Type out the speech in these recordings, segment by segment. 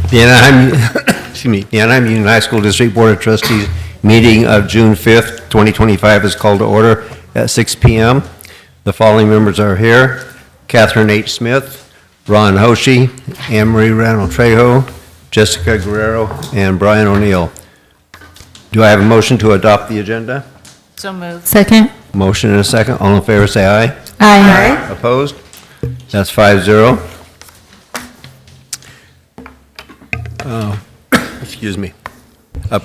The Anaheim, excuse me, the Anaheim Union High School District Board of Trustees meeting of June 5th, 2025 is called to order at 6 p.m. The following members are here: Catherine H. Smith, Ron Hoshi, Anne Marie Randall Trejo, Jessica Guerrero, and Brian O'Neill. Do I have a motion to adopt the agenda? So moved. Second. Motion and a second. All in favor, say aye. Aye. Opposed? That's 5-0. Excuse me.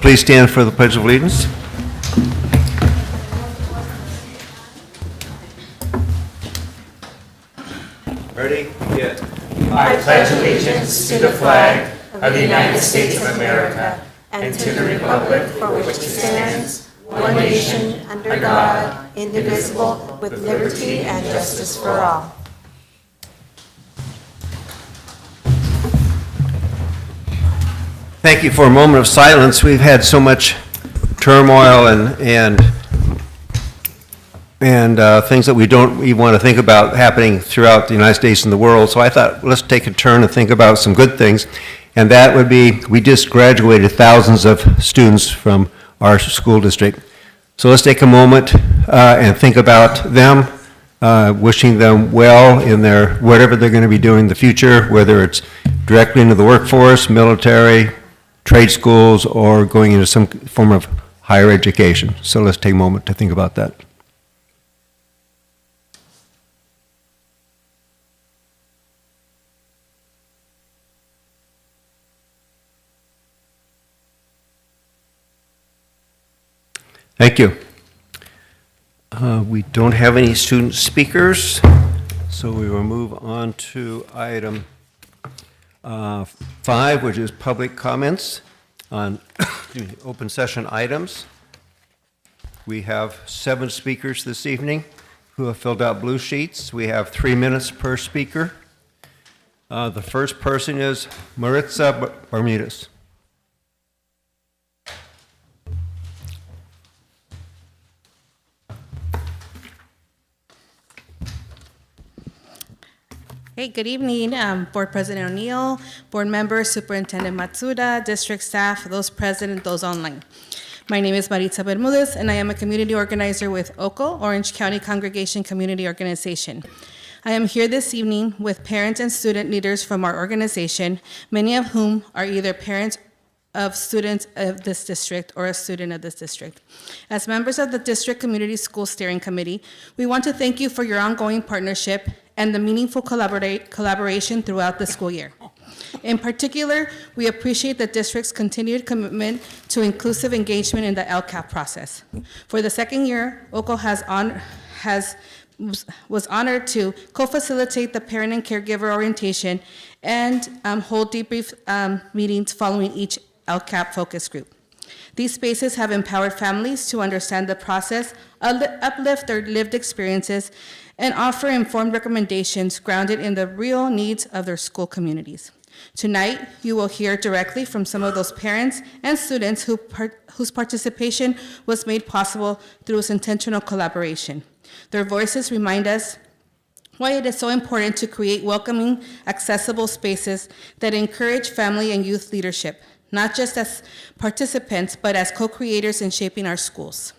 Please stand for the Pledge of Allegiance. Ready? Begin. I pledge allegiance to the flag of the United States of America and to the republic for which it stands, one nation, under God, indivisible, with liberty and justice for all. Thank you for a moment of silence. We've had so much turmoil and things that we don't even want to think about happening throughout the United States and the world. So I thought, let's take a turn and think about some good things. And that would be, we just graduated thousands of students from our school district. So let's take a moment and think about them, wishing them well in their, whatever they're going to be doing in the future, whether it's directly into the workforce, military, trade schools, or going into some form of higher education. So let's take a moment to think about that. Thank you. We don't have any student speakers, so we will move on to item 5, which is public comments on open session items. We have 7 speakers this evening who have filled out blue sheets. We have 3 minutes per speaker. The first person is Maritza Bermudez. Hey, good evening, Board President O'Neill, board members, Superintendent Matsuda, district staff, those present, those online. My name is Maritza Bermudez, and I am a community organizer with OCO, Orange County Congregation Community Organization. I am here this evening with parents and student leaders from our organization, many of whom are either parents of students of this district or a student of this district. As members of the District Community School Steering Committee, we want to thank you for your ongoing partnership and the meaningful collaboration throughout the school year. In particular, we appreciate the district's continued commitment to inclusive engagement in the LCAP process. For the second year, OCO was honored to co-facilitate the parent and caregiver orientation and hold debrief meetings following each LCAP focus group. These spaces have empowered families to understand the process, uplift their lived experiences, and offer informed recommendations grounded in the real needs of their school communities. Tonight, you will hear directly from some of those parents and students whose participation was made possible through this intentional collaboration. Their voices remind us why it is so important to create welcoming, accessible spaces that encourage family and youth leadership, not just as participants, but as co-creators in shaping our schools.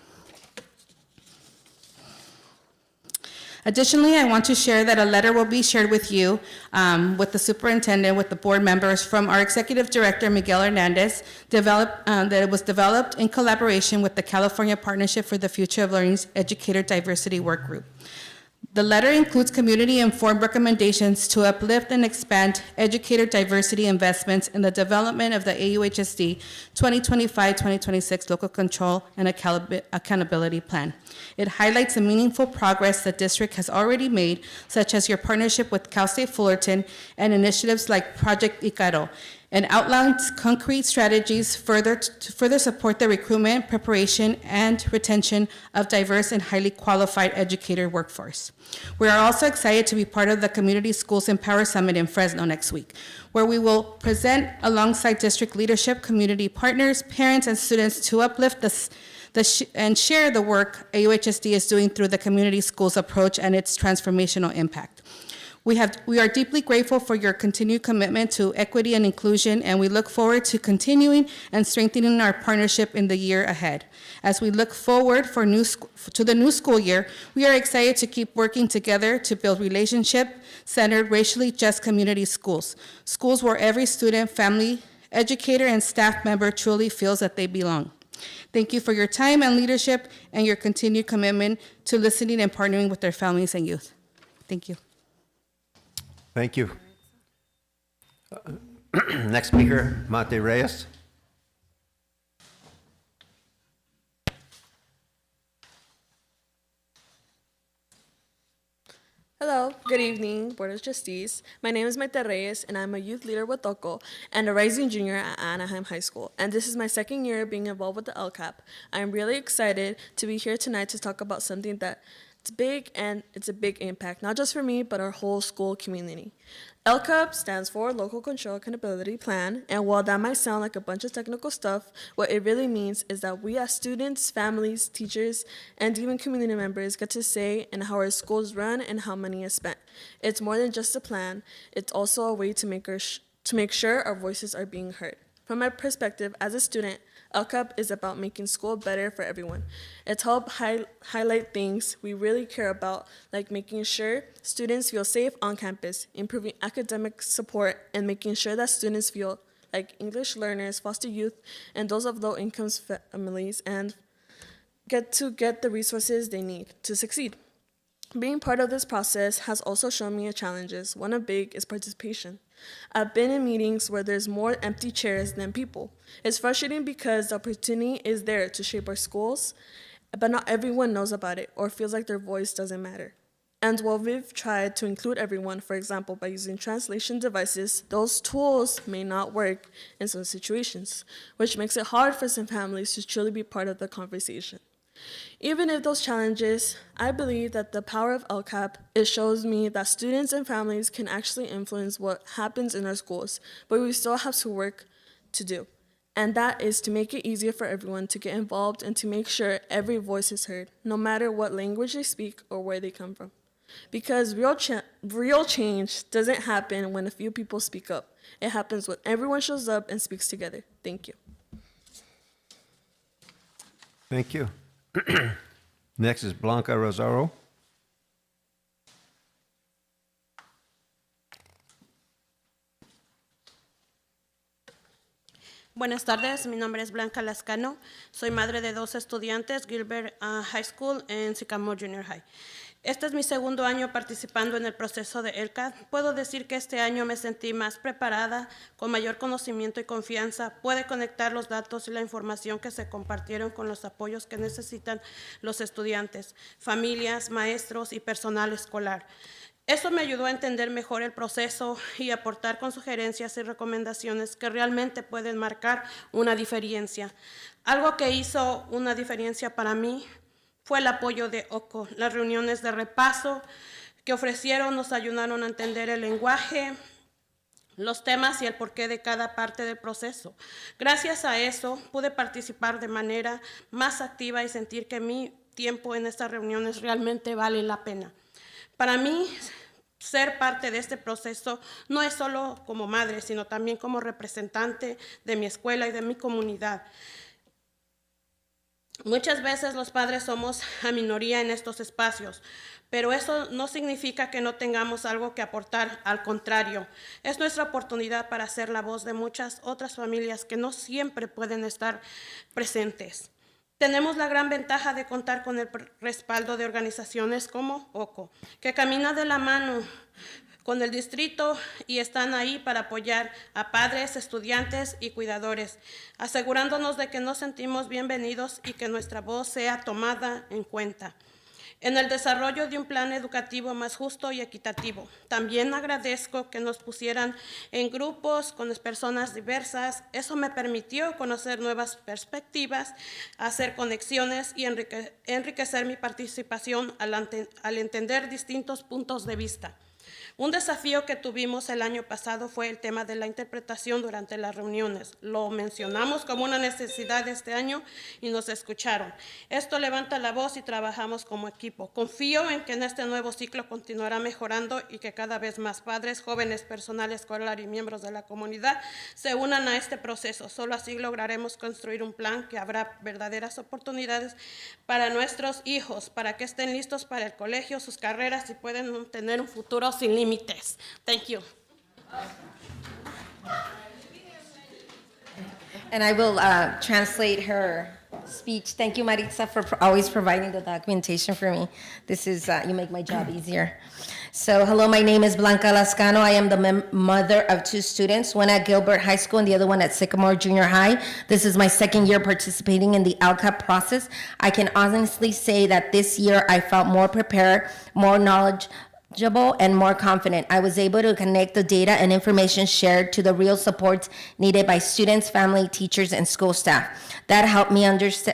Additionally, I want to share that a letter will be shared with you, with the superintendent, with the board members, from our executive director, Miguel Hernandez, that it was developed in collaboration with the California Partnership for the Future of Learning's Educator Diversity Work Group. The letter includes community-informed recommendations to uplift and expand educator diversity investments in the development of the AUHSD 2025-2026 Local Control and Accountability Plan. It highlights the meaningful progress the district has already made, such as your partnership with Cal State Fullerton and initiatives like Project Icaro, and outlines concrete strategies to further support the recruitment, preparation, and retention of diverse and highly qualified educator workforce. We are also excited to be part of the Community Schools Empower Summit in Fresno next week, where we will present alongside district leadership, community partners, parents, and students to uplift and share the work AUHSD is doing through the community schools approach and its transformational impact. We are deeply grateful for your continued commitment to equity and inclusion, and we look forward to continuing and strengthening our partnership in the year ahead. As we look forward to the new school year, we are excited to keep working together to build relationship-centered, racially just community schools. Schools where every student, family, educator, and staff member truly feels that they belong. Thank you for your time and leadership and your continued commitment to listening and partnering with their families and youth. Thank you. Thank you. Next speaker, Monte Reyes. Hello, good evening, Board of Trustees. My name is Maite Reyes, and I'm a youth leader with OCO and a rising junior at Anaheim High School. And this is my second year being involved with the LCAP. I'm really excited to be here tonight to talk about something that's big, and it's a big impact, not just for me, but our whole school community. LCAP stands for Local Control Accountability Plan, and while that might sound like a bunch of technical stuff, what it really means is that we as students, families, teachers, and even community members get to say in how our schools run and how money is spent. It's more than just a plan, it's also a way to make sure our voices are being heard. From my perspective as a student, LCAP is about making school better for everyone. It's helped highlight things we really care about, like making sure students feel safe on campus, improving academic support, and making sure that students feel like English learners, foster youth, and those of low-income families and get the resources they need to succeed. Being part of this process has also shown me challenges. One of big is participation. I've been in meetings where there's more empty chairs than people. It's frustrating because the opportunity is there to shape our schools, but not everyone knows about it or feels like their voice doesn't matter. And while we've tried to include everyone, for example, by using translation devices, those tools may not work in some situations, which makes it hard for some families to truly be part of the conversation. Even if those challenges, I believe that the power of LCAP, it shows me that students and families can actually influence what happens in our schools, but we still have some work to do. And that is to make it easier for everyone to get involved and to make sure every voice is heard, no matter what language they speak or where they come from. Because real change doesn't happen when a few people speak up. It happens when everyone shows up and speaks together. Thank you. Thank you. Next is Blanca Rosario. Buenas tardes, mi nombre es Blanca Lascano. Soy madre de dos estudiantes, Gilbert High School y Sycamore Junior High. Este es mi segundo año participando en el proceso de LCAP. Puedo decir que este año me sentí más preparada, con mayor conocimiento y confianza. Pude conectar los datos y la información que se compartieron con los apoyos que necesitan los estudiantes, familias, maestros y personal escolar. Eso me ayudó a entender mejor el proceso y aportar con sugerencias y recomendaciones que realmente pueden marcar una diferencia. Algo que hizo una diferencia para mí fue el apoyo de OCO. Las reuniones de repaso que ofrecieron nos ayudaron a entender el lenguaje, los temas y el porqué de cada parte del proceso. Gracias a eso pude participar de manera más activa y sentir que mi tiempo en estas reuniones realmente vale la pena. Para mí, ser parte de este proceso no es solo como madre, sino también como representante de mi escuela y de mi comunidad. Muchas veces los padres somos a minoría en estos espacios, pero eso no significa que no tengamos algo que aportar, al contrario, es nuestra oportunidad para ser la voz de muchas otras familias que no siempre pueden estar presentes. Tenemos la gran ventaja de contar con el respaldo de organizaciones como OCO, que camina de la mano con el distrito y están ahí para apoyar a padres, estudiantes y cuidadores, asegurándonos de que nos sentimos bienvenidos y que nuestra voz sea tomada en cuenta en el desarrollo de un plan educativo más justo y equitativo. También agradezco que nos pusieran en grupos con personas diversas. Eso me permitió conocer nuevas perspectivas, hacer conexiones y enriquecer mi participación al entender distintos puntos de vista. Un desafío que tuvimos el año pasado fue el tema de la interpretación durante las reuniones. Lo mencionamos como una necesidad de este año y nos escucharon. Esto levanta la voz y trabajamos como equipo. Confío en que en este nuevo ciclo continuará mejorando y que cada vez más padres, jóvenes, personal escolar y miembros de la comunidad se unan a este proceso. Solo así lograremos construir un plan que habrá verdaderas oportunidades para nuestros hijos, para que estén listos para el colegio, sus carreras y puedan tener un futuro sin límites. Thank you. And I will translate her speech. Thank you, Maritza, for always providing the documentation for me. This is, you make my job easier. So, hello, my name is Blanca Lascano. I am the mother of two students, one at Gilbert High School and the other one at Sycamore Junior High. This is my second year participating in the LCAP process. I can honestly say that this year I felt more prepared, more knowledgeable, and more confident. I was able to connect the data and information shared to the real supports needed by students, family, teachers, and school staff. That helped me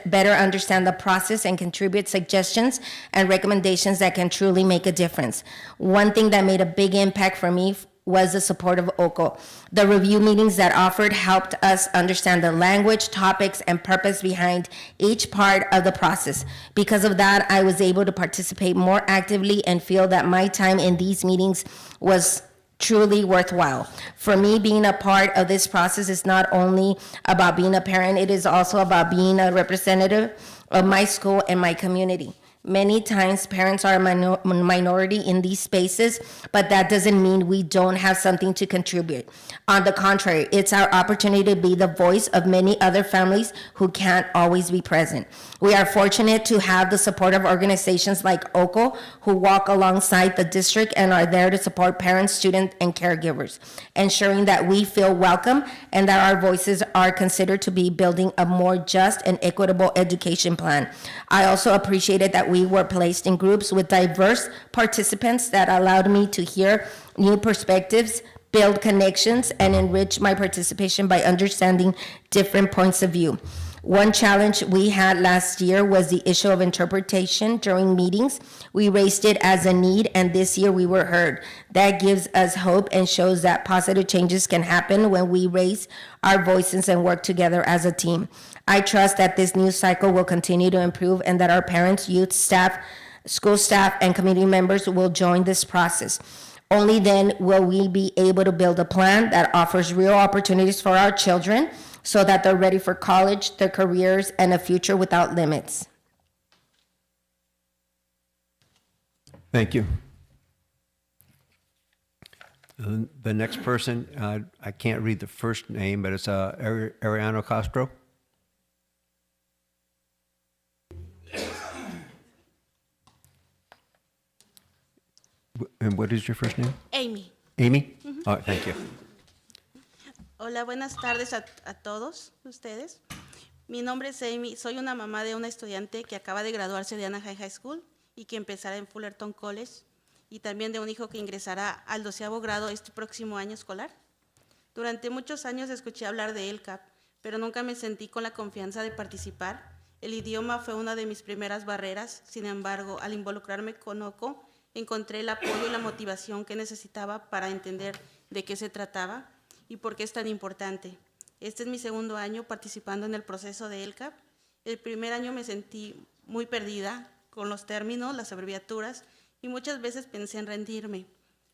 better understand the process and contribute suggestions and recommendations that can truly make a difference. One thing that made a big impact for me was the support of OCO. The review meetings that offered helped us understand the language, topics, and purpose behind each part of the process. Because of that, I was able to participate more actively and feel that my time in these meetings was truly worthwhile. For me, being a part of this process is not only about being a parent, it is also about being a representative of my school and my community. Many times, parents are a minority in these spaces, but that doesn't mean we don't have something to contribute. On the contrary, it's our opportunity to be the voice of many other families who can't always be present. We are fortunate to have the support of organizations like OCO, who walk alongside the district and are there to support parents, students, and caregivers, ensuring that we feel welcome and that our voices are considered to be building a more just and equitable education plan. I also appreciated that we were placed in groups with diverse participants that allowed me to hear new perspectives, build connections, and enrich my participation by understanding different points of view. One challenge we had last year was the issue of interpretation during meetings. We raised it as a need, and this year we were heard. That gives us hope and shows that positive changes can happen when we raise our voices and work together as a team. I trust that this new cycle will continue to improve and that our parents, youth, staff, school staff, and community members will join this process. Only then will we be able to build a plan that offers real opportunities for our children so that they're ready for college, their careers, and a future without limits. Thank you. The next person, I can't read the first name, but it's Ariano Castro. And what is your first name? Amy. Amy? All right, thank you. Hola, buenas tardes a todos ustedes. Mi nombre es Amy, soy una mamá de una estudiante que acaba de graduarse de Anaheim High School y que empezará en Fullerton College, y también de un hijo que ingresará al 12º grado este próximo año escolar. Durante muchos años escuché hablar de LCAP, pero nunca me sentí con la confianza de participar. El idioma fue una de mis primeras barreras, sin embargo, al involucrarme con OCO, encontré el apoyo y la motivación que necesitaba para entender de qué se trataba y por qué es tan importante. Este es mi segundo año participando en el proceso de LCAP. El primer año me sentí muy perdida con los términos, las abreviaturas, y muchas veces pensé en rendirme,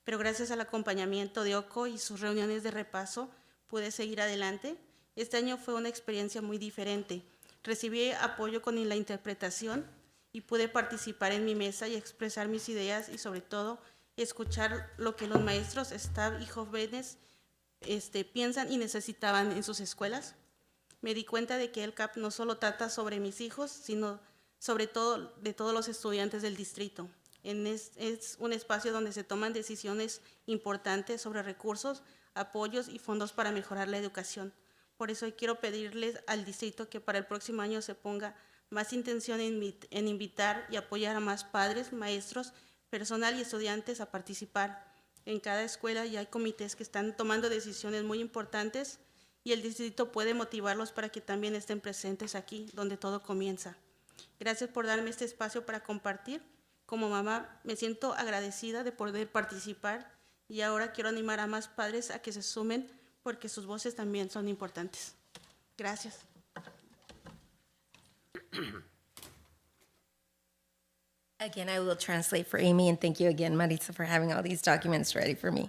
pero gracias al acompañamiento de OCO y sus reuniones de repaso pude seguir adelante. Este año fue una experiencia muy diferente. Recibí apoyo con la interpretación y pude participar en mi mesa y expresar mis ideas y sobre todo escuchar lo que los maestros, staff y jóvenes piensan y necesitaban en sus escuelas. Me di cuenta de que el CAP no solo trata sobre mis hijos, sino sobre todo de todos los estudiantes del distrito. Es un espacio donde se toman decisiones importantes sobre recursos, apoyos y fondos para mejorar la educación. Por eso hoy quiero pedirles al distrito que para el próximo año se ponga más intención en invitar y apoyar a más padres, maestros, personal y estudiantes a participar. En cada escuela ya hay comités que están tomando decisiones muy importantes y el distrito puede motivarlos para que también estén presentes aquí, donde todo comienza. Gracias por darme este espacio para compartir. Como mamá me siento agradecida de poder participar y ahora quiero animar a más padres a que se sumen porque sus voces también son importantes. Gracias. Again, I will translate for Amy, and thank you again, Maritza, for having all these documents ready for me.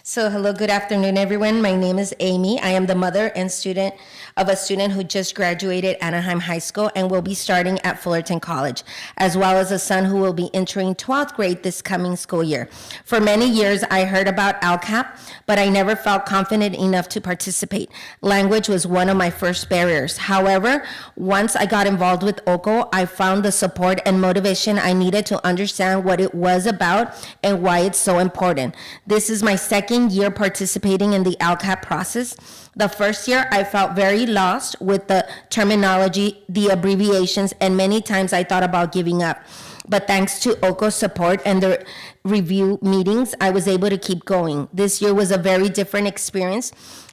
So, hello, good afternoon, everyone. My name is Amy. I am the mother and student of a student who just graduated Anaheim High School and will be starting at Fullerton College, as well as a son who will be entering 12th grade this coming school year. For many years, I heard about LCAP, but I never felt confident enough to participate. Language was one of my first barriers. However, once I got involved with OCO, I found the support and motivation I needed to understand what it was about and why it's so important. This is my second year participating in the LCAP process. The first year, I felt very lost with the terminology, the abbreviations, and many times I thought about giving up. But thanks to OCO's support and the review meetings, I was able to keep going. This year was a very different experience.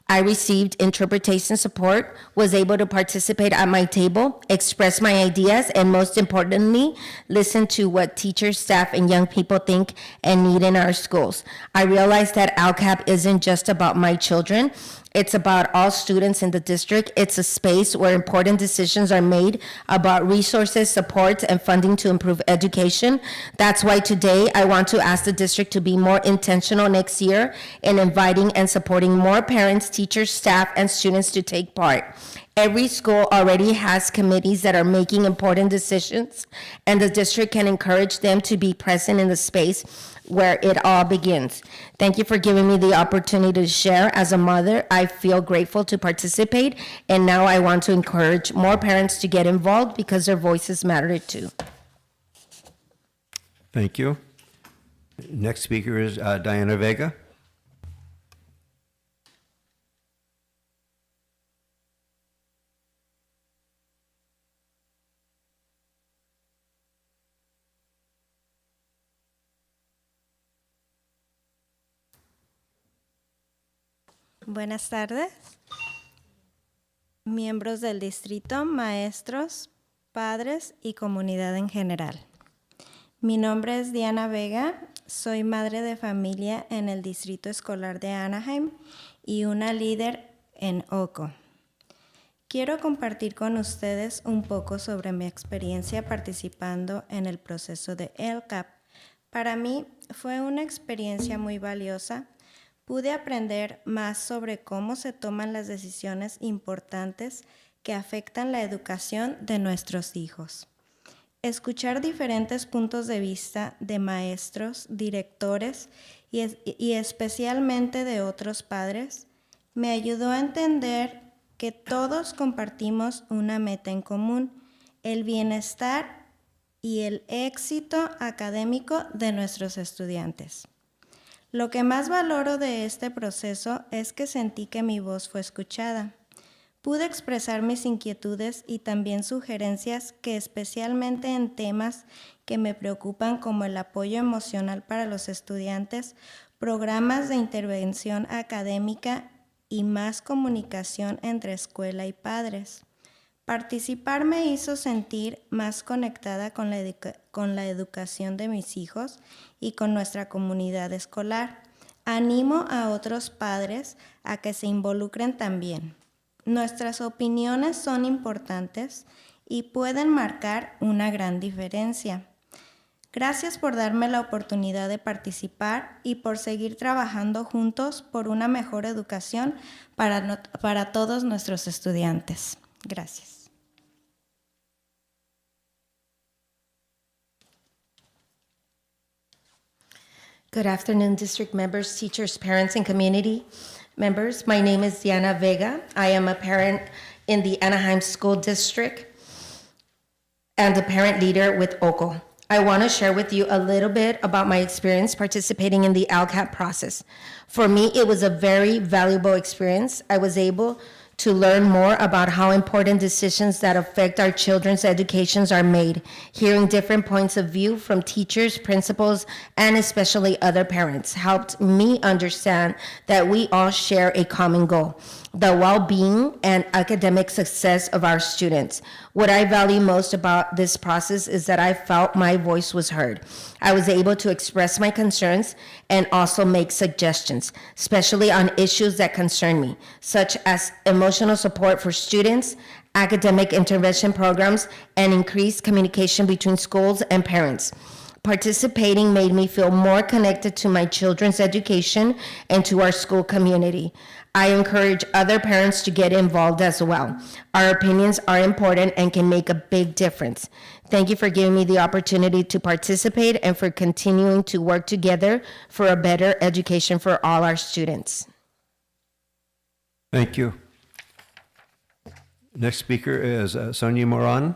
I received interpretation support, was able to participate at my table, express my ideas, and most importantly, listen to what teachers, staff, and young people think and need in our schools. I realized that LCAP isn't just about my children. It's about all students in the district. It's a space where important decisions are made about resources, support, and funding to improve education. That's why today I want to ask the district to be more intentional next year in inviting and supporting more parents, teachers, staff, and students to take part. Every school already has committees that are making important decisions, and the district can encourage them to be present in the space where it all begins. Thank you for giving me the opportunity to share. As a mother, I feel grateful to participate, and now I want to encourage more parents to get involved because their voices matter too. Thank you. Next speaker is Diana Vega. Buenas tardes, miembros del distrito, maestros, padres y comunidad en general. Mi nombre es Diana Vega, soy madre de familia en el distrito escolar de Anaheim y una líder en OCO. Quiero compartir con ustedes un poco sobre mi experiencia participando en el proceso de LCAP. Para mí fue una experiencia muy valiosa. Pude aprender más sobre cómo se toman las decisiones importantes que afectan la educación de nuestros hijos. Escuchar diferentes puntos de vista de maestros, directores y especialmente de otros padres me ayudó a entender que todos compartimos una meta en común, el bienestar y el éxito académico de nuestros estudiantes. Lo que más valoro de este proceso es que sentí que mi voz fue escuchada. Pude expresar mis inquietudes y también sugerencias que especialmente en temas que me preocupan como el apoyo emocional para los estudiantes, programas de intervención académica y más comunicación entre escuela y padres. Participar me hizo sentir más conectada con la educación de mis hijos y con nuestra comunidad escolar. Animo a otros padres a que se involucren también. Nuestras opiniones son importantes y pueden marcar una gran diferencia. Gracias por darme la oportunidad de participar y por seguir trabajando juntos por una mejor educación para todos nuestros estudiantes. Gracias. Good afternoon, district members, teachers, parents, and community members. My name is Diana Vega. I am a parent in the Anaheim School District and a parent leader with OCO. I want to share with you a little bit about my experience participating in the LCAP process. For me, it was a very valuable experience. I was able to learn more about how important decisions that affect our children's educations are made, hearing different points of view from teachers, principals, and especially other parents helped me understand that we all share a common goal. the well-being and academic success of our students. What I value most about this process is that I felt my voice was heard. I was able to express my concerns and also make suggestions, especially on issues that concern me, such as emotional support for students, academic intervention programs, and increased communication between schools and parents. Participating made me feel more connected to my children's education and to our school community. I encourage other parents to get involved as well. Our opinions are important and can make a big difference. Thank you for giving me the opportunity to participate and for continuing to work together for a better education for all our students. Thank you. Next speaker is Sonia Moran.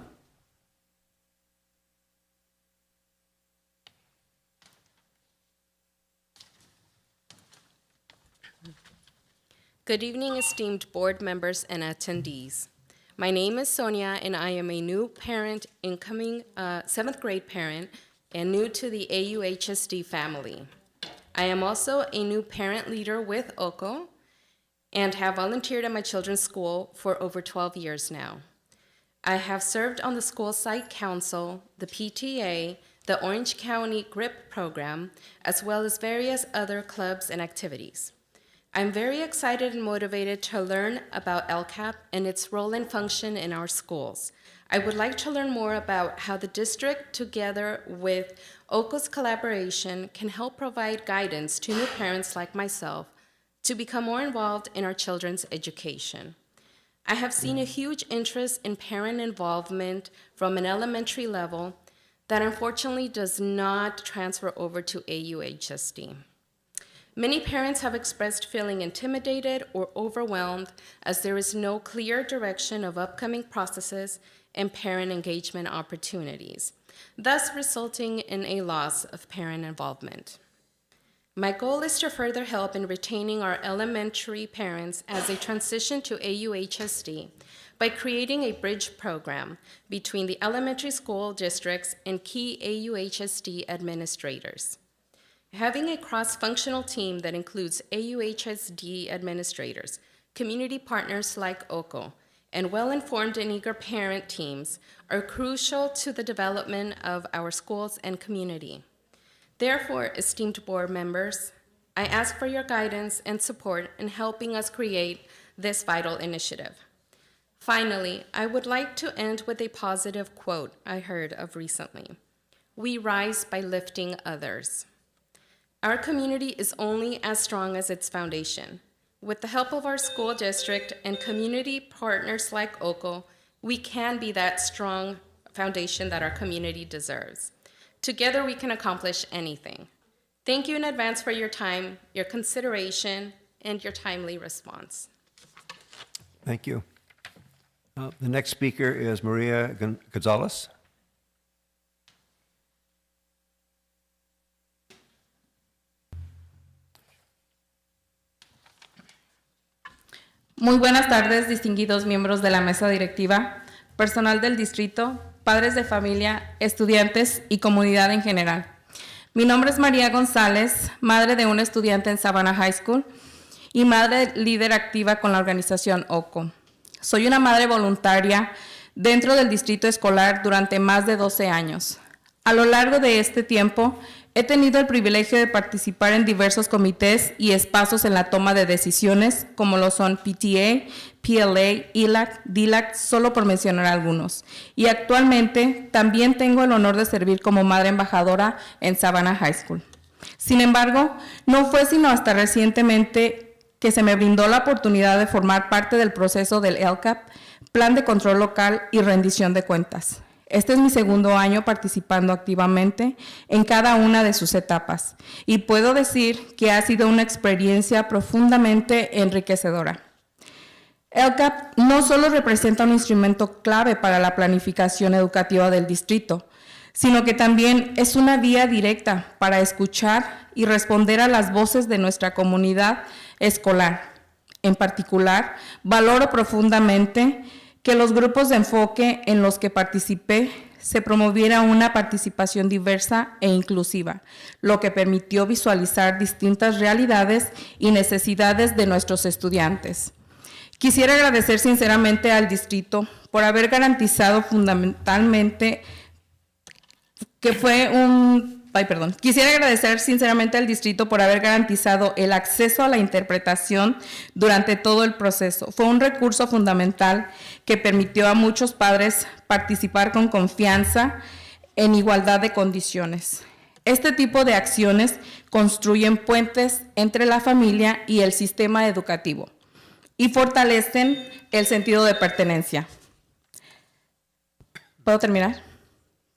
Good evening, esteemed board members and attendees. My name is Sonia, and I am a new parent, incoming 7th grade parent, and new to the AUHSD family. I am also a new parent leader with OCO and have volunteered at my children's school for over 12 years now. I have served on the school site council, the PTA, the Orange County GRIP program, as well as various other clubs and activities. I'm very excited and motivated to learn about LCAP and its role and function in our schools. I would like to learn more about how the district, together with OCO's collaboration, can help provide guidance to new parents like myself to become more involved in our children's education. I have seen a huge interest in parent involvement from an elementary level that unfortunately does not transfer over to AUHSD. Many parents have expressed feeling intimidated or overwhelmed as there is no clear direction of upcoming processes and parent engagement opportunities, thus resulting in a loss of parent involvement. My goal is to further help in retaining our elementary parents as they transition to AUHSD by creating a bridge program between the elementary school districts and key AUHSD administrators. Having a cross-functional team that includes AUHSD administrators, community partners like OCO, and well-informed and eager parent teams are crucial to the development of our schools and community. Therefore, esteemed board members, I ask for your guidance and support in helping us create this vital initiative. Finally, I would like to end with a positive quote I heard of recently. We rise by lifting others. Our community is only as strong as its foundation. With the help of our school district and community partners like OCO, we can be that strong foundation that our community deserves. Together, we can accomplish anything. Thank you in advance for your time, your consideration, and your timely response. Thank you. The next speaker is Maria Gonzalez. Muy buenas tardes, distinguidos miembros de la mesa directiva, personal del distrito, padres de familia, estudiantes y comunidad en general. Mi nombre es María González, madre de un estudiante en Savannah High School y madre líder activa con la organización OCO. Soy una madre voluntaria dentro del distrito escolar durante más de 12 años. A lo largo de este tiempo, he tenido el privilegio de participar en diversos comités y espacios en la toma de decisiones, como lo son PTA, PLA, ELAC, DLAC, solo por mencionar algunos. Y actualmente también tengo el honor de servir como madre embajadora en Savannah High School. Sin embargo, no fue sino hasta recientemente que se me brindó la oportunidad de formar parte del proceso del LCAP, Plan de Control Local y Rendición de Cuentas. Este es mi segundo año participando activamente en cada una de sus etapas y puedo decir que ha sido una experiencia profundamente enriquecedora. LCAP no solo representa un instrumento clave para la planificación educativa del distrito, sino que también es una vía directa para escuchar y responder a las voces de nuestra comunidad escolar. En particular, valoro profundamente que los grupos de enfoque en los que participé se promoviera una participación diversa e inclusiva, lo que permitió visualizar distintas realidades y necesidades de nuestros estudiantes. Quisiera agradecer sinceramente al distrito por haber garantizado fundamentalmente que fue Quisiera agradecer sinceramente al distrito por haber garantizado el acceso a la interpretación durante todo el proceso. Fue un recurso fundamental que permitió a muchos padres participar con confianza en igualdad de condiciones. Este tipo de acciones construyen puentes entre la familia y el sistema educativo y fortalecen el sentido de pertenencia. ¿Puedo terminar?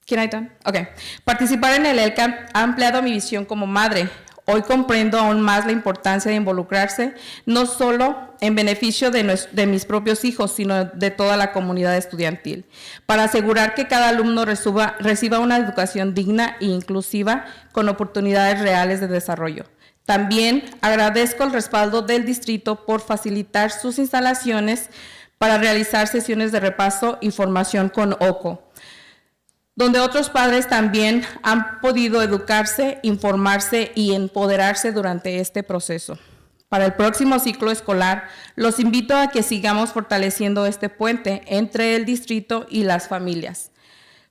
Can I done? Okay. Participar en el ELCAP ha ampliado mi visión como madre. Hoy comprendo aún más la importancia de involucrarse, no solo en beneficio de mis propios hijos, sino de toda la comunidad estudiantil, para asegurar que cada alumno reciba una educación digna e inclusiva con oportunidades reales de desarrollo. También agradezco el respaldo del distrito por facilitar sus instalaciones para realizar sesiones de repaso y formación con OCO, donde otros padres también han podido educarse, informarse y empoderarse durante este proceso. Para el próximo ciclo escolar, los invito a que sigamos fortaleciendo este puente entre el distrito y las familias.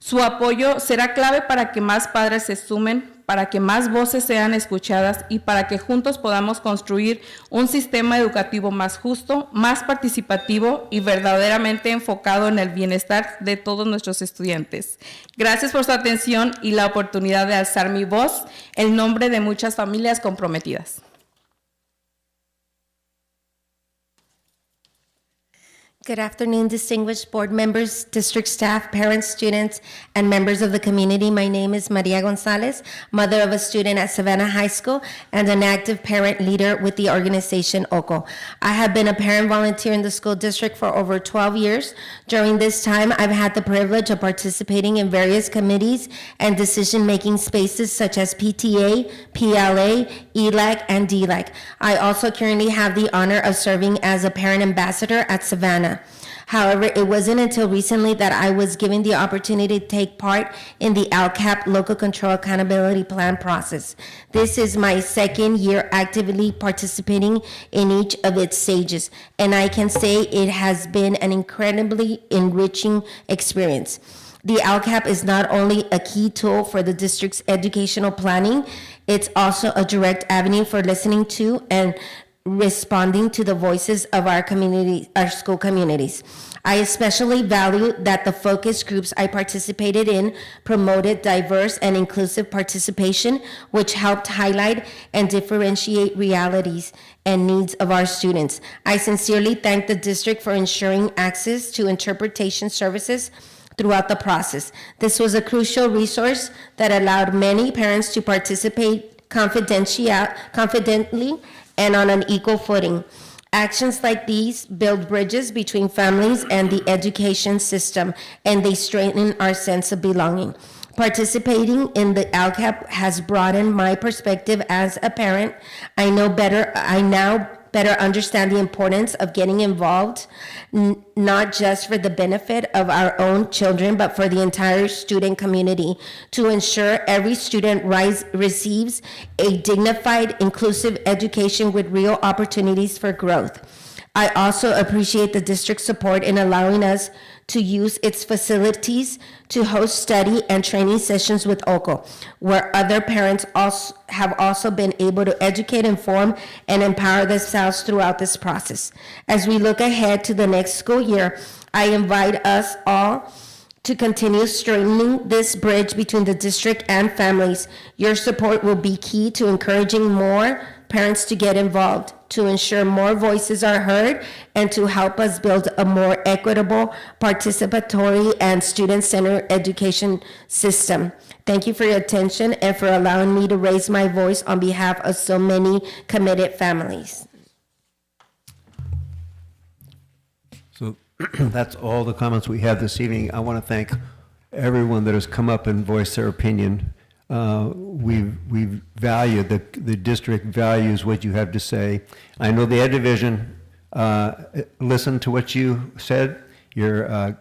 Su apoyo será clave para que más padres se sumen, para que más voces sean escuchadas y para que juntos podamos construir un sistema educativo más justo, más participativo y verdaderamente enfocado en el bienestar de todos nuestros estudiantes. Gracias por su atención y la oportunidad de alzar mi voz en nombre de muchas familias comprometidas. Good afternoon, distinguished board members, district staff, parents, students, and members of the community. My name is Maria Gonzalez, mother of a student at Savannah High School and an active parent leader with the organization OCO. I have been a parent volunteer in the school district for over 12 years. During this time, I've had the privilege of participating in various committees and decision-making spaces such as PTA, PLA, ELAC, and DLAC. I also currently have the honor of serving as a parent ambassador at Savannah. However, it wasn't until recently that I was given the opportunity to take part in the LCAP Local Control Accountability Plan process. This is my second year actively participating in each of its stages, and I can say it has been an incredibly enriching experience. The LCAP is not only a key tool for the district's educational planning, it's also a direct avenue for listening to and responding to the voices of our community, our school communities. I especially value that the focus groups I participated in promoted diverse and inclusive participation, which helped highlight and differentiate realities and needs of our students. I sincerely thank the district for ensuring access to interpretation services throughout the process. This was a crucial resource that allowed many parents to participate confidently and on an equal footing. Actions like these build bridges between families and the education system, and they strengthen our sense of belonging. Participating in the LCAP has broadened my perspective as a parent. I now better understand the importance of getting involved, not just for the benefit of our own children, but for the entire student community, to ensure every student receives a dignified, inclusive education with real opportunities for growth. I also appreciate the district's support in allowing us to use its facilities to host study and training sessions with OCO, where other parents have also been able to educate, inform, and empower themselves throughout this process. As we look ahead to the next school year, I invite us all to continue strengthening this bridge between the district and families. Your support will be key to encouraging more parents to get involved, to ensure more voices are heard, and to help us build a more equitable, participatory, and student-centered education system. Thank you for your attention and for allowing me to raise my voice on behalf of so many committed families. So that's all the comments we have this evening. I want to thank everyone that has come up and voiced their opinion. We value, the district values what you have to say. I know the Ed Division listened to what you said, your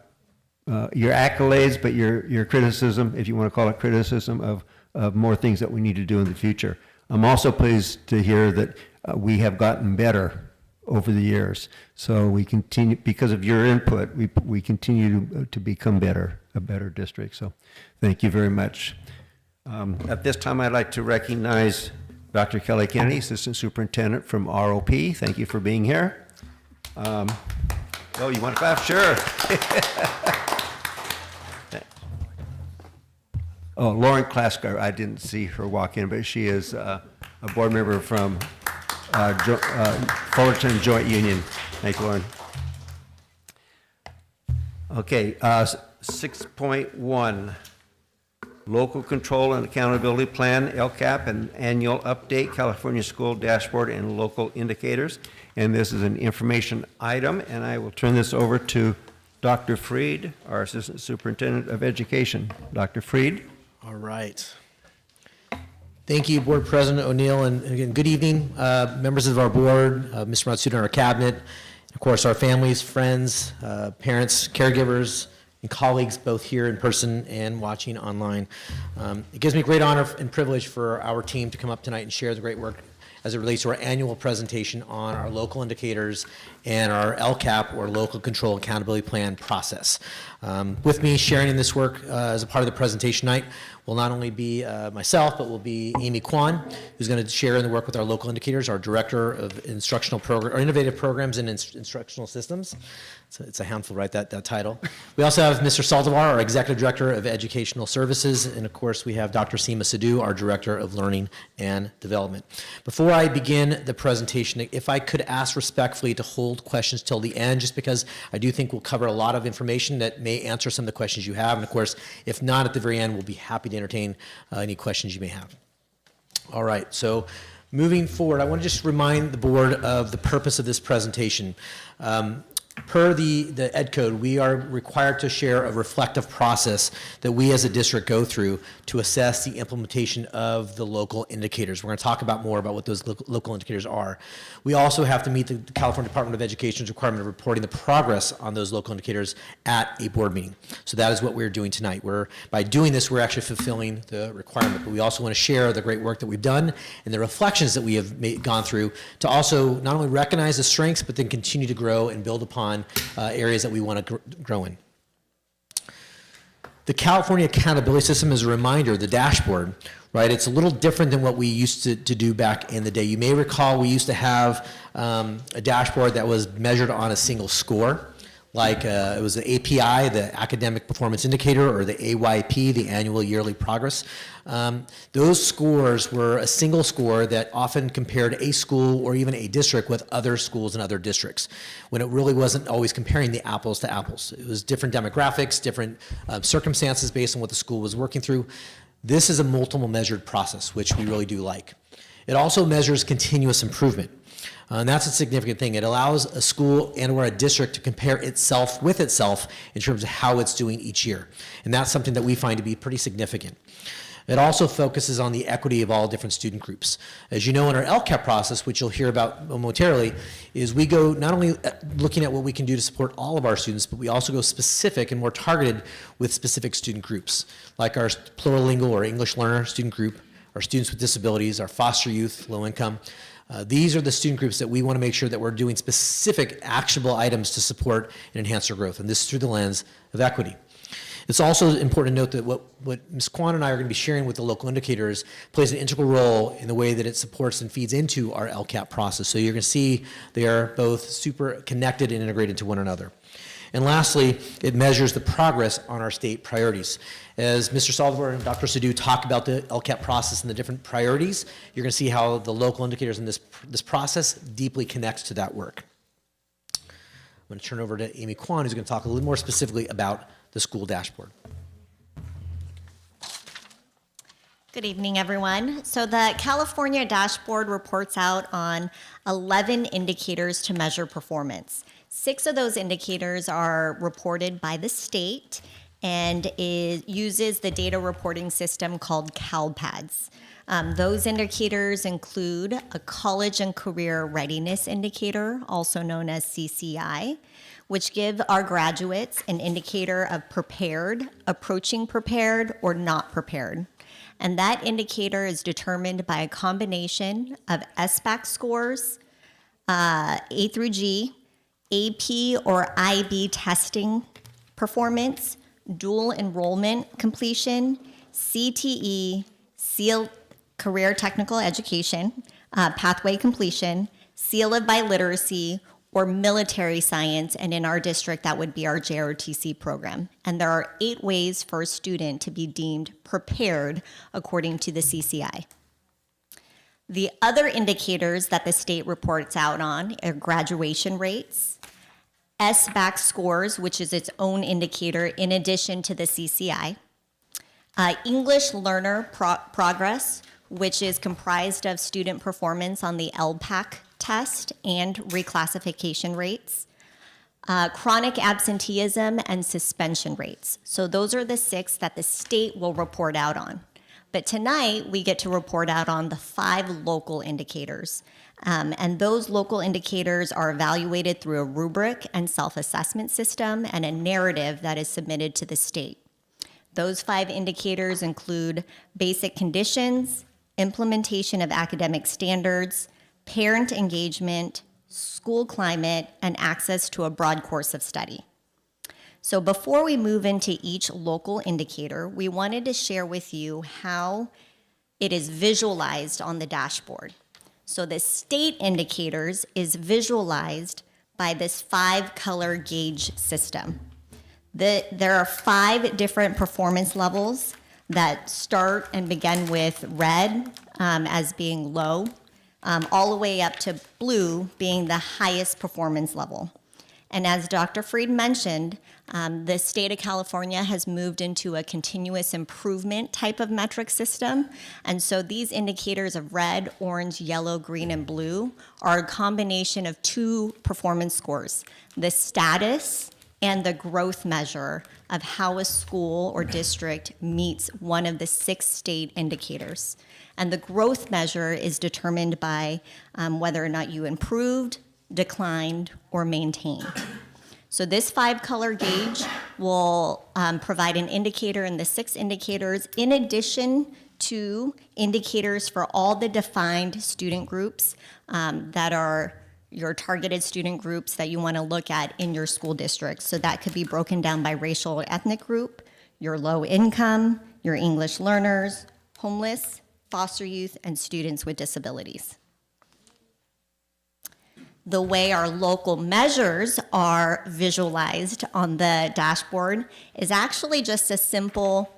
accolades, but your criticism, if you want to call it criticism, of more things that we need to do in the future. I'm also pleased to hear that we have gotten better over the years. So we continue, because of your input, we continue to become a better district. So thank you very much. At this time, I'd like to recognize Dr. Kelly Kennedy, Assistant Superintendent from ROP. Thank you for being here. Oh, you want to clap? Sure. Oh, Lauren Klasker, I didn't see her walk in, but she is a board member from Fullerton Joint Union. Thank you, Lauren. Okay, 6.1, Local Control and Accountability Plan, LCAP, and Annual Update, California School Dashboard and Local Indicators. And this is an information item, and I will turn this over to Dr. Freed, our Assistant Superintendent of Education. Dr. Freed. All right. Thank you, Board President O'Neill, and again, good evening, members of our board, Mr. Matsuda, and our cabinet, and of course, our families, friends, parents, caregivers, and colleagues, both here in person and watching online. It gives me great honor and privilege for our team to come up tonight and share the great work as it relates to our annual presentation on our local indicators and our LCAP, or Local Control Accountability Plan process. With me sharing in this work as a part of the presentation tonight will not only be myself, but will be Amy Kwan, who's going to share in the work with our local indicators, our Director of Instructional Program, or Innovative Programs and Instructional Systems. So it's a handful, right, that title. We also have Mr. Saldivar, our Executive Director of Educational Services, and of course we have Dr. Seema Sidhu, our Director of Learning and Development. Before I begin the presentation, if I could ask respectfully to hold questions till the end, just because I do think we'll cover a lot of information that may answer some of the questions you have, and of course, if not at the very end, we'll be happy to entertain any questions you may have. All right, so moving forward, I want to just remind the board of the purpose of this presentation. Per the Ed Code, we are required to share a reflective process that we as a district go through to assess the implementation of the local indicators. We're going to talk about more about what those local indicators are. We also have to meet the California Department of Education's requirement of reporting the progress on those local indicators at a board meeting. So that is what we're doing tonight. By doing this, we're actually fulfilling the requirement, but we also want to share the great work that we've done and the reflections that we have gone through to also not only recognize the strengths, but then continue to grow and build upon areas that we want to grow in. The California Accountability System is a reminder, the dashboard, right? It's a little different than what we used to do back in the day. You may recall we used to have a dashboard that was measured on a single score, like it was the API, the Academic Performance Indicator, or the AYP, the Annual Yearly Progress. Those scores were a single score that often compared a school or even a district with other schools and other districts, when it really wasn't always comparing the apples to apples. It was different demographics, different circumstances based on what the school was working through. This is a multiple measured process, which we really do like. It also measures continuous improvement. And that's a significant thing. It allows a school and or a district to compare itself with itself in terms of how it's doing each year. And that's something that we find to be pretty significant. It also focuses on the equity of all different student groups. As you know, in our LCAP process, which you'll hear about momentarily, is we go not only looking at what we can do to support all of our students, but we also go specific and more targeted with specific student groups, like our plurilingual or English learner student group, our students with disabilities, our foster youth, low income. These are the student groups that we want to make sure that we're doing specific actionable items to support and enhance their growth, and this is through the lens of equity. It's also important to note that what Ms. Kwan and I are going to be sharing with the local indicators plays an integral role in the way that it supports and feeds into our LCAP process. So you're going to see they are both super connected and integrated to one another. And lastly, it measures the progress on our state priorities. As Mr. Saldivar and Dr. Sidhu talk about the LCAP process and the different priorities, you're going to see how the local indicators in this process deeply connects to that work. I'm going to turn over to Amy Kwan, who's going to talk a little more specifically about the school dashboard. Good evening, everyone. So the California dashboard reports out on 11 indicators to measure performance. 6 of those indicators are reported by the state, and it uses the data reporting system called CalPADS. Those indicators include a college and career readiness indicator, also known as CCI, which give our graduates an indicator of prepared, approaching prepared, or not prepared. And that indicator is determined by a combination of SBAC scores, A through G, AP or IB testing performance, dual enrollment completion, CTE, SEAL career technical education, pathway completion, seal of biliteracy, or military science, and in our district, that would be our JROTC program. And there are 8 ways for a student to be deemed prepared according to the CCI. The other indicators that the state reports out on are graduation rates, SBAC scores, which is its own indicator in addition to the CCI, English learner progress, which is comprised of student performance on the LPAC test and reclassification rates, chronic absenteeism, and suspension rates. So those are the 6 that the state will report out on. But tonight, we get to report out on the 5 local indicators. And those local indicators are evaluated through a rubric and self-assessment system and a narrative that is submitted to the state. Those 5 indicators include basic conditions, implementation of academic standards, parent engagement, school climate, and access to a broad course of study. So before we move into each local indicator, we wanted to share with you how it is visualized on the dashboard. So the state indicators is visualized by this 5-color gauge system. There are 5 different performance levels that start and begin with red as being low, all the way up to blue being the highest performance level. And as Dr. Freed mentioned, the state of California has moved into a continuous improvement type of metric system. And so these indicators of red, orange, yellow, green, and blue are a combination of 2 performance scores, the status and the growth measure of how a school or district meets one of the 6 state indicators. And the growth measure is determined by whether or not you improved, declined, or maintained. So this 5-color gauge will provide an indicator in the 6 indicators in addition to indicators for all the defined student groups that are your targeted student groups that you want to look at in your school district. So that could be broken down by racial or ethnic group, your low income, your English learners, homeless, foster youth, and students with disabilities. The way our local measures are visualized on the dashboard is actually just a simple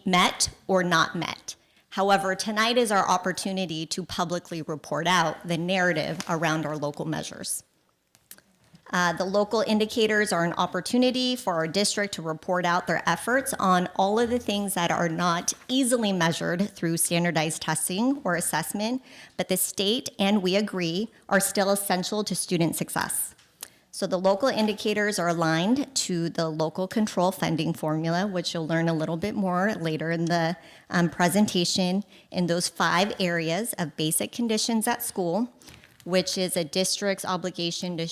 met or not met. However, tonight is our opportunity to publicly report out the narrative around our local measures. The local indicators are an opportunity for our district to report out their efforts on all of the things that are not easily measured through standardized testing or assessment, but the state and we agree are still essential to student success. So the local indicators are aligned to the local control funding formula, which you'll learn a little bit more later in the presentation, in those 5 areas of basic conditions at school, which is a district's obligation to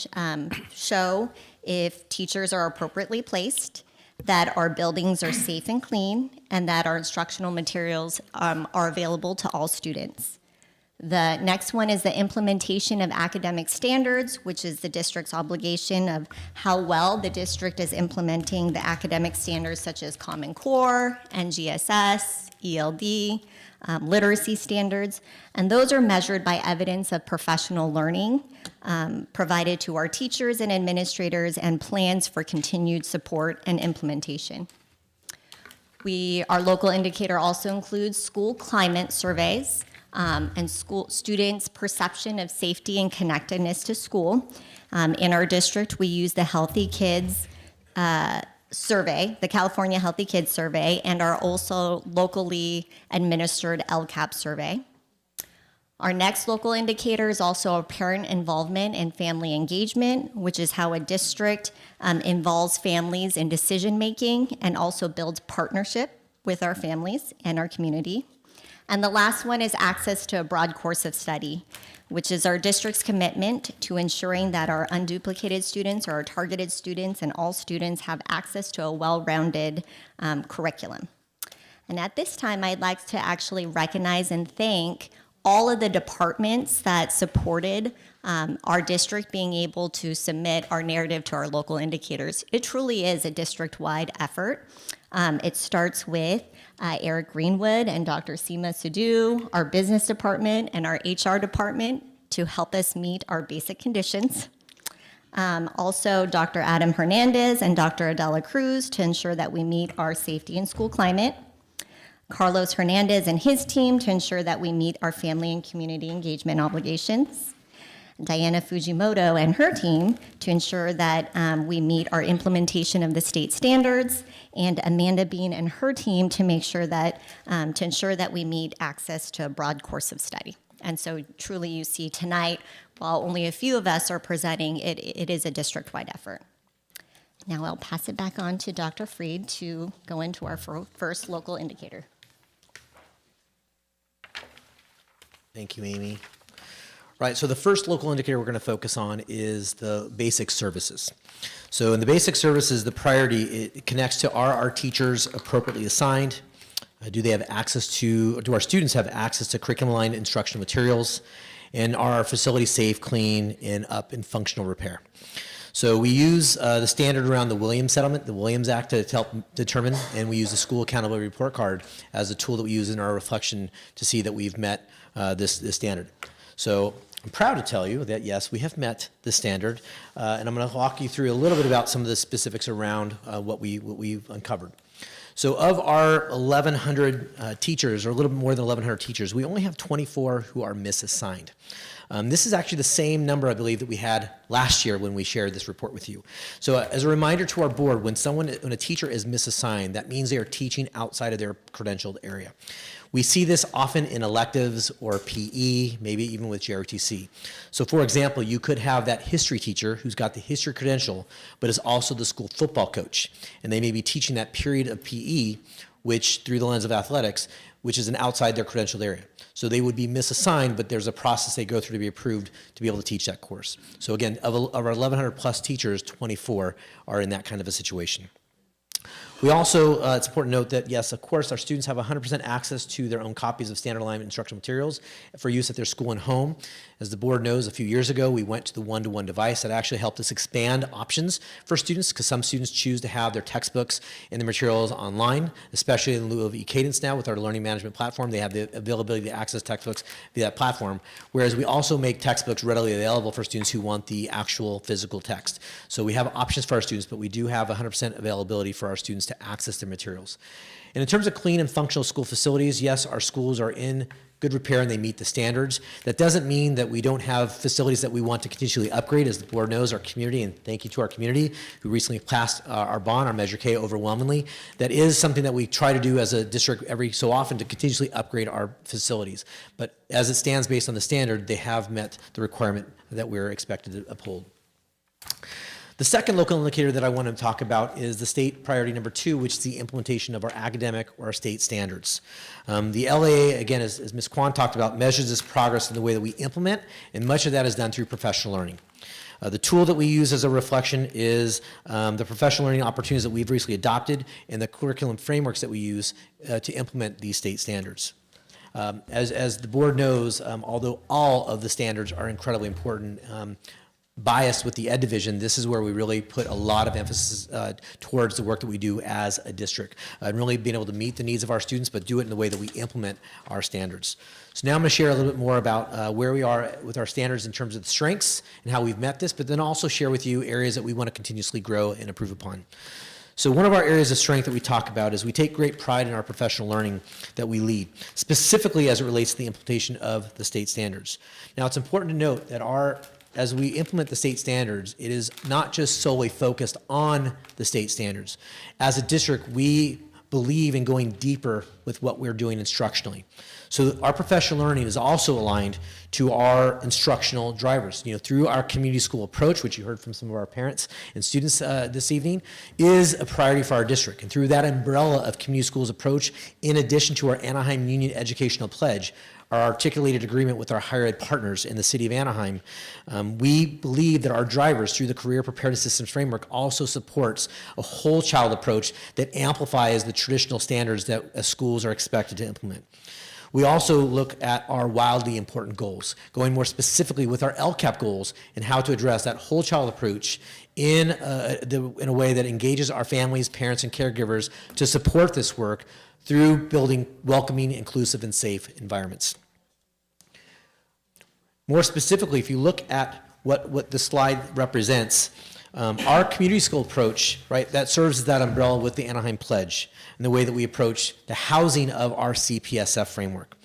show if teachers are appropriately placed, that our buildings are safe and clean, and that our instructional materials are available to all students. The next one is the implementation of academic standards, which is the district's obligation of how well the district is implementing the academic standards such as Common Core, NGSS, ELD, literacy standards, and those are measured by evidence of professional learning provided to our teachers and administrators and plans for continued support and implementation. Our local indicator also includes school climate surveys and school students' perception of safety and connectedness to school. In our district, we use the Healthy Kids survey, the California Healthy Kids survey, and our also locally administered LCAP survey. Our next local indicator is also parent involvement and family engagement, which is how a district involves families in decision-making and also builds partnership with our families and our community. And the last one is access to a broad course of study, which is our district's commitment to ensuring that our unduplicated students or our targeted students and all students have access to a well-rounded curriculum. And at this time, I'd like to actually recognize and thank all of the departments that supported our district being able to submit our narrative to our local indicators. It truly is a district-wide effort. It starts with Eric Greenwood and Dr. Seema Sidhu, our business department and our HR department to help us meet our basic conditions. Also, Dr. Adam Hernandez and Dr. Adela Cruz to ensure that we meet our safety and school climate. Carlos Hernandez and his team to ensure that we meet our family and community engagement obligations. Diana Fujimoto and her team to ensure that we meet our implementation of the state standards, and Amanda Bean and her team to make sure that, to ensure that we meet access to a broad course of study. And so truly you see tonight, while only a few of us are presenting, it is a district-wide effort. Now I'll pass it back on to Dr. Freed to go into our first local indicator. Thank you, Amy. Right, so the first local indicator we're going to focus on is the basic services. So in the basic services, the priority, it connects to are our teachers appropriately assigned? Do they have access to, do our students have access to curriculum-aligned instructional materials? And are our facilities safe, clean, and up in functional repair? So we use the standard around the Williams settlement, the Williams Act, to help determine, and we use the school accountability report card as a tool that we use in our reflection to see that we've met this standard. So I'm proud to tell you that yes, we have met the standard, and I'm going to walk you through a little bit about some of the specifics around what we've uncovered. So of our 1,100 teachers, or a little bit more than 1,100 teachers, we only have 24 who are misassigned. This is actually the same number, I believe, that we had last year when we shared this report with you. So as a reminder to our board, when a teacher is misassigned, that means they are teaching outside of their credentialed area. We see this often in electives or PE, maybe even with JROTC. So for example, you could have that history teacher who's got the history credential, but is also the school football coach. And they may be teaching that period of PE, which through the lens of athletics, which is an outside their credentialed area. So they would be misassigned, but there's a process they go through to be approved to be able to teach that course. So again, of our 1,100 plus teachers, 24 are in that kind of a situation. We also, it's important to note that, yes, of course, our students have 100% access to their own copies of standard alignment instructional materials for use at their school and home. As the board knows, a few years ago, we went to the one-to-one device. That actually helped us expand options for students, because some students choose to have their textbooks and the materials online, especially in lieu of eCadence now with our learning management platform. They have the availability to access textbooks via that platform, whereas we also make textbooks readily available for students who want the actual physical text. So we have options for our students, but we do have 100% availability for our students to access their materials. And in terms of clean and functional school facilities, yes, our schools are in good repair and they meet the standards. That doesn't mean that we don't have facilities that we want to continually upgrade. As the board knows, our community, and thank you to our community who recently passed our bond, our Measure K, overwhelmingly. That is something that we try to do as a district every so often, to continuously upgrade our facilities. But as it stands based on the standard, they have met the requirement that we're expected to uphold. The second local indicator that I want to talk about is the state priority number 2, which is the implementation of our academic or our state standards. The LAA, again, as Ms. Kwan talked about, measures this progress in the way that we implement, and much of that is done through professional learning. The tool that we use as a reflection is the professional learning opportunities that we've recently adopted and the curriculum frameworks that we use to implement these state standards. As the board knows, although all of the standards are incredibly important, biased with the Ed Division, this is where we really put a lot of emphasis towards the work that we do as a district, and really being able to meet the needs of our students, but do it in the way that we implement our standards. So now I'm going to share a little bit more about where we are with our standards in terms of the strengths and how we've met this, but then also share with you areas that we want to continuously grow and improve upon. So one of our areas of strength that we talk about is we take great pride in our professional learning that we lead, specifically as it relates to the implementation of the state standards. Now, it's important to note that as we implement the state standards, it is not just solely focused on the state standards. As a district, we believe in going deeper with what we're doing instructionally. So our professional learning is also aligned to our instructional drivers. Through our community school approach, which you heard from some of our parents and students this evening, is a priority for our district. And through that umbrella of community schools approach, in addition to our Anaheim Union Educational Pledge, our articulated agreement with our higher ed partners in the city of Anaheim, we believe that our drivers, through the Career Preparedness Systems Framework, also supports a whole child approach that amplifies the traditional standards that schools are expected to implement. We also look at our wildly important goals, going more specifically with our LCAP goals and how to address that whole child approach in a way that engages our families, parents, and caregivers to support this work through building welcoming, inclusive, and safe environments. More specifically, if you look at what the slide represents, our community school approach, right, that serves as that umbrella with the Anaheim Pledge and the way that we approach the housing of our CPSF framework.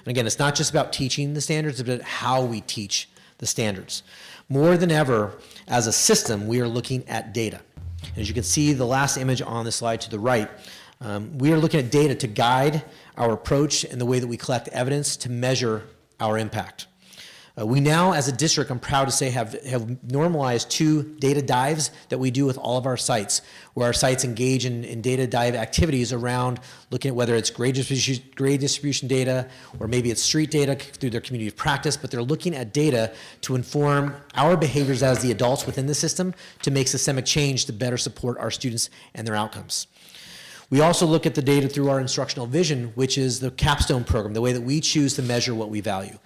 And again, it's not just about teaching the standards, but how we teach the standards. More than ever, as a system, we are looking at data. As you can see, the last image on the slide to the right, we are looking at data to guide our approach and the way that we collect evidence to measure our impact. We now, as a district, I'm proud to say, have normalized 2 data dives that we do with all of our sites, where our sites engage in data dive activities around looking at whether it's grade distribution data, or maybe it's street data through their community of practice, but they're looking at data to inform our behaviors as the adults within the system to make systemic change to better support our students and their outcomes. We also look at the data through our instructional vision, which is the capstone program, the way that we choose to measure what we value.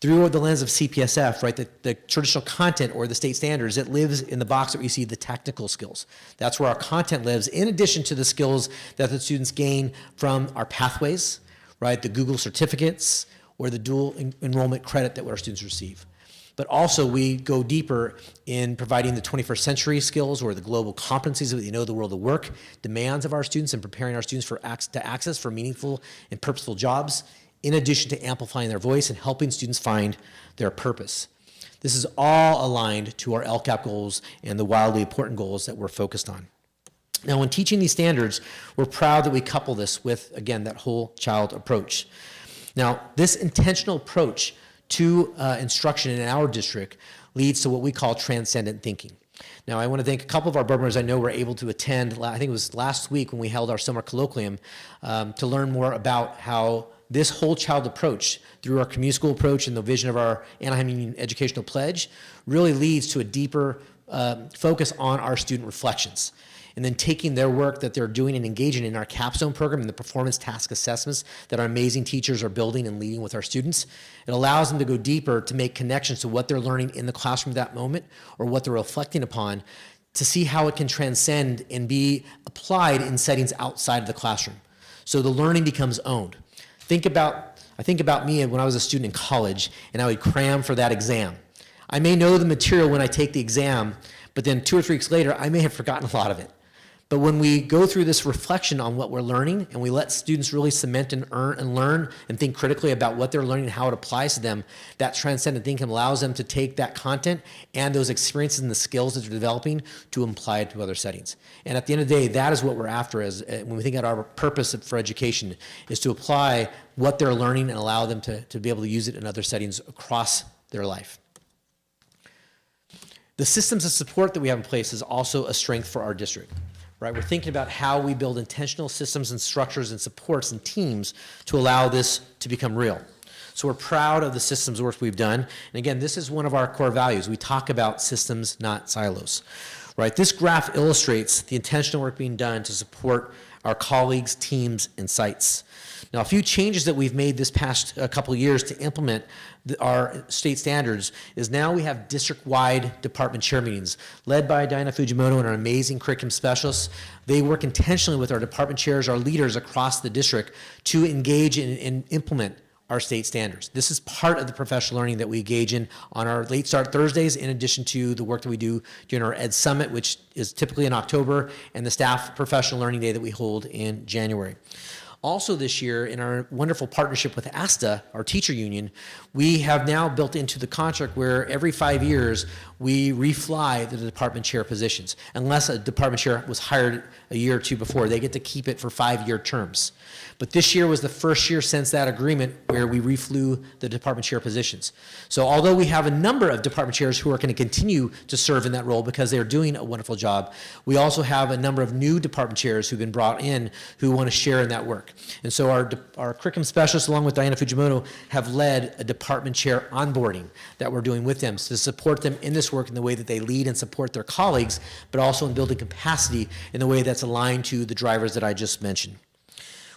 Through the lens of CPSF, right, the traditional content or the state standards, it lives in the box that we see the technical skills. That's where our content lives, in addition to the skills that the students gain from our pathways, right, the Google certificates, or the dual enrollment credit that our students receive. But also we go deeper in providing the 21st century skills, or the global competencies that the world of work demands of our students, and preparing our students to access for meaningful and purposeful jobs, in addition to amplifying their voice and helping students find their purpose. This is all aligned to our LCAP goals and the wildly important goals that we're focused on. Now, when teaching these standards, we're proud that we couple this with, again, that whole child approach. Now, this intentional approach to instruction in our district leads to what we call transcendent thinking. Now, I want to thank a couple of our board members I know were able to attend, I think it was last week when we held our summer colloquium, to learn more about how this whole child approach, through our community school approach and the vision of our Anaheim Union Educational Pledge, really leads to a deeper focus on our student reflections. And then taking their work that they're doing and engaging in our capstone program and the performance task assessments that our amazing teachers are building and leading with our students, it allows them to go deeper to make connections to what they're learning in the classroom at that moment, or what they're reflecting upon, to see how it can transcend and be applied in settings outside of the classroom. So the learning becomes owned. I think about me when I was a student in college and I would cram for that exam. I may know the material when I take the exam, but then 2 or 3 weeks later, I may have forgotten a lot of it. But when we go through this reflection on what we're learning, and we let students really cement and learn and think critically about what they're learning and how it applies to them, that transcendent thinking allows them to take that content and those experiences and the skills that they're developing to apply it to other settings. And at the end of the day, that is what we're after when we think about our purpose for education, is to apply what they're learning and allow them to be able to use it in other settings across their life. The systems of support that we have in place is also a strength for our district. Right? We're thinking about how we build intentional systems and structures and supports and teams to allow this to become real. So we're proud of the systems work we've done. And again, this is one of our core values. We talk about systems, not silos. Right? This graph illustrates the intentional work being done to support our colleagues, teams, and sites. Now, a few changes that we've made this past couple of years to implement our state standards is now we have district-wide department chair meetings led by Diana Fujimoto and our amazing curriculum specialists. They work intentionally with our department chairs, our leaders across the district, to engage and implement our state standards. This is part of the professional learning that we engage in on our late start Thursdays, in addition to the work that we do during our Ed Summit, which is typically in October, and the staff professional learning day that we hold in January. Also this year, in our wonderful partnership with ASTA, our teacher union, we have now built into the contract where every 5 years we refly the department chair positions. Unless a department chair was hired a year or two before, they get to keep it for 5-year terms. But this year was the first year since that agreement where we reflew the department chair positions. So although we have a number of department chairs who are going to continue to serve in that role because they're doing a wonderful job, we also have a number of new department chairs who've been brought in who want to share in that work. And so our curriculum specialists, along with Diana Fujimoto, have led a department chair onboarding that we're doing with them to support them in this work in the way that they lead and support their colleagues, but also in building capacity in the way that's aligned to the drivers that I just mentioned.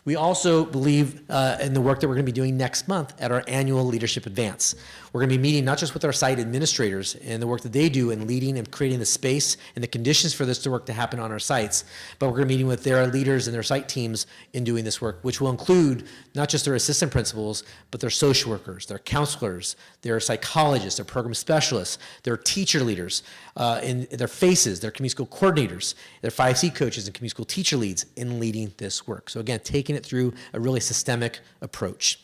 We also believe in the work that we're going to be doing next month at our annual Leadership Advance. We're going to be meeting not just with our site administrators and the work that they do in leading and creating the space and the conditions for this work to happen on our sites, but we're going to be meeting with their leaders and their site teams in doing this work, which will include not just their assistant principals, but their social workers, their counselors, their psychologists, their program specialists, their teacher leaders, in their FACEs, their community school coordinators, their 5C coaches and community school teacher leads in leading this work. So again, taking it through a really systemic approach.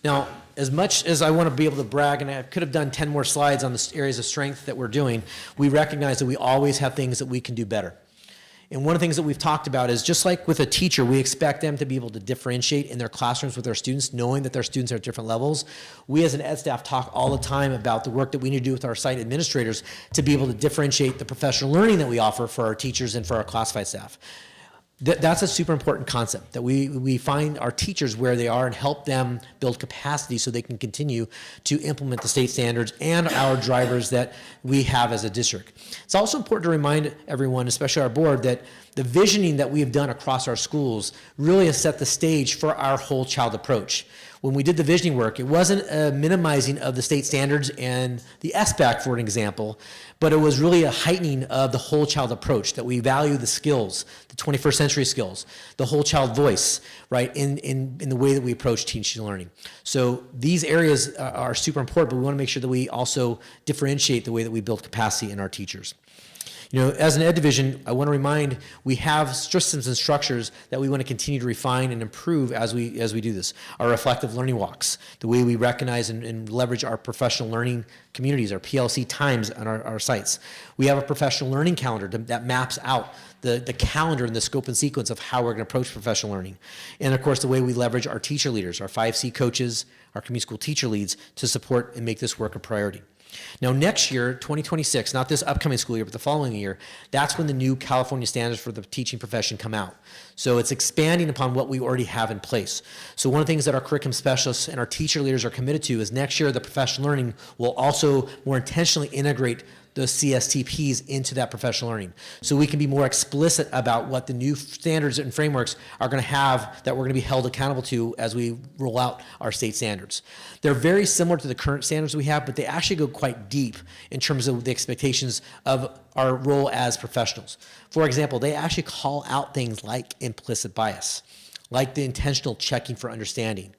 Now, as much as I want to be able to brag, and I could have done 10 more slides on the areas of strength that we're doing, we recognize that we always have things that we can do better. And one of the things that we've talked about is just like with a teacher, we expect them to be able to differentiate in their classrooms with their students, knowing that their students are at different levels. We as an ed staff talk all the time about the work that we need to do with our site administrators to be able to differentiate the professional learning that we offer for our teachers and for our classified staff. That's a super important concept, that we find our teachers where they are and help them build capacity so they can continue to implement the state standards and our drivers that we have as a district. It's also important to remind everyone, especially our board, that the visioning that we have done across our schools really has set the stage for our whole child approach. When we did the visioning work, it wasn't a minimizing of the state standards and the SBAC, for an example, but it was really a heightening of the whole child approach, that we value the skills, the 21st century skills, the whole child voice, right, in the way that we approach teaching and learning. So these areas are super important, but we want to make sure that we also differentiate the way that we build capacity in our teachers. You know, as an ed division, I want to remind we have systems and structures that we want to continue to refine and improve as we do this. Our reflective learning walks, the way we recognize and leverage our professional learning communities, our PLC times on our sites. We have a professional learning calendar that maps out the calendar and the scope and sequence of how we're going to approach professional learning. And of course, the way we leverage our teacher leaders, our 5C coaches, our community school teacher leads to support and make this work a priority. Now, next year, 2026, not this upcoming school year, but the following year, that's when the new California standards for the teaching profession come out. So it's expanding upon what we already have in place. So one of the things that our curriculum specialists and our teacher leaders are committed to is next year, the professional learning will also more intentionally integrate those CSTPs into that professional learning. So we can be more explicit about what the new standards and frameworks are going to have that we're going to be held accountable to as we roll out our state standards. They're very similar to the current standards we have, but they actually go quite deep in terms of the expectations of our role as professionals. For example, they actually call out things like implicit bias, like the intentional checking for understanding,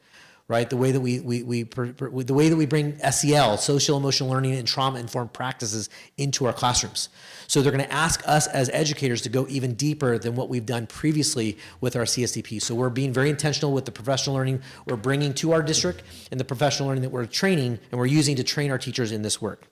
right? The way that the way that we bring SEL, social emotional learning, and trauma-informed practices into our classrooms. So they're going to ask us as educators to go even deeper than what we've done previously with our CSDP. So we're being very intentional with the professional learning we're bringing to our district and the professional learning that we're training and we're using to train our teachers in this work.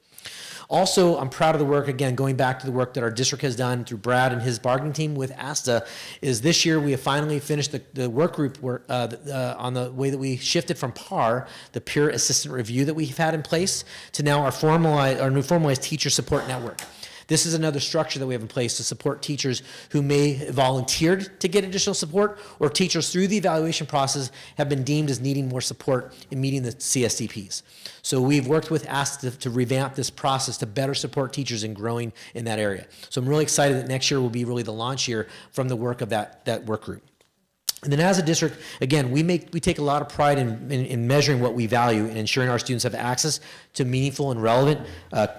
Also, I'm proud of the work, again, going back to the work that our district has done through Brad and his bargaining team with ASTA, is this year we have finally finished the work group work, on the way that we shifted from PAR, the peer assistant review that we've had in place, to now our new formalized teacher support network. This is another structure that we have in place to support teachers who may have volunteered to get additional support, or teachers through the evaluation process have been deemed as needing more support in meeting the CSDPs. So we've worked with ASTA to revamp this process to better support teachers in growing in that area. So I'm really excited that next year will be really the launch year from the work of that work group. And then as a district, again, we take a lot of pride in measuring what we value and ensuring our students have access to meaningful and relevant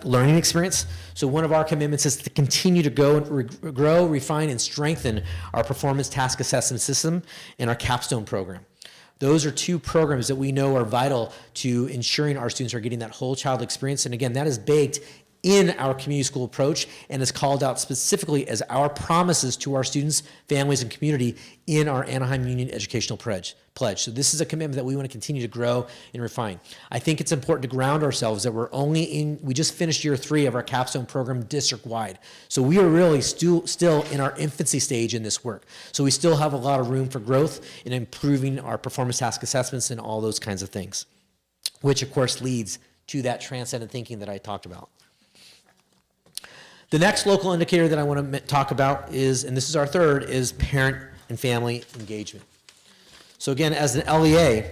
learning experience. So one of our commitments is to continue to grow, refine, and strengthen our performance task assessment system and our capstone program. Those are two programs that we know are vital to ensuring our students are getting that whole child experience. And again, that is baked in our community school approach and is called out specifically as our promises to our students, families, and community in our Anaheim Union Educational Pledge. So this is a commitment that we want to continue to grow and refine. I think it's important to ground ourselves that we just finished year 3 of our capstone program district-wide. So we are really still in our infancy stage in this work. So we still have a lot of room for growth in improving our performance task assessments and all those kinds of things, which of course leads to that transcendent thinking that I talked about. The next local indicator that I want to talk about is, and this is our third, is parent and family engagement. So again, as an LEA,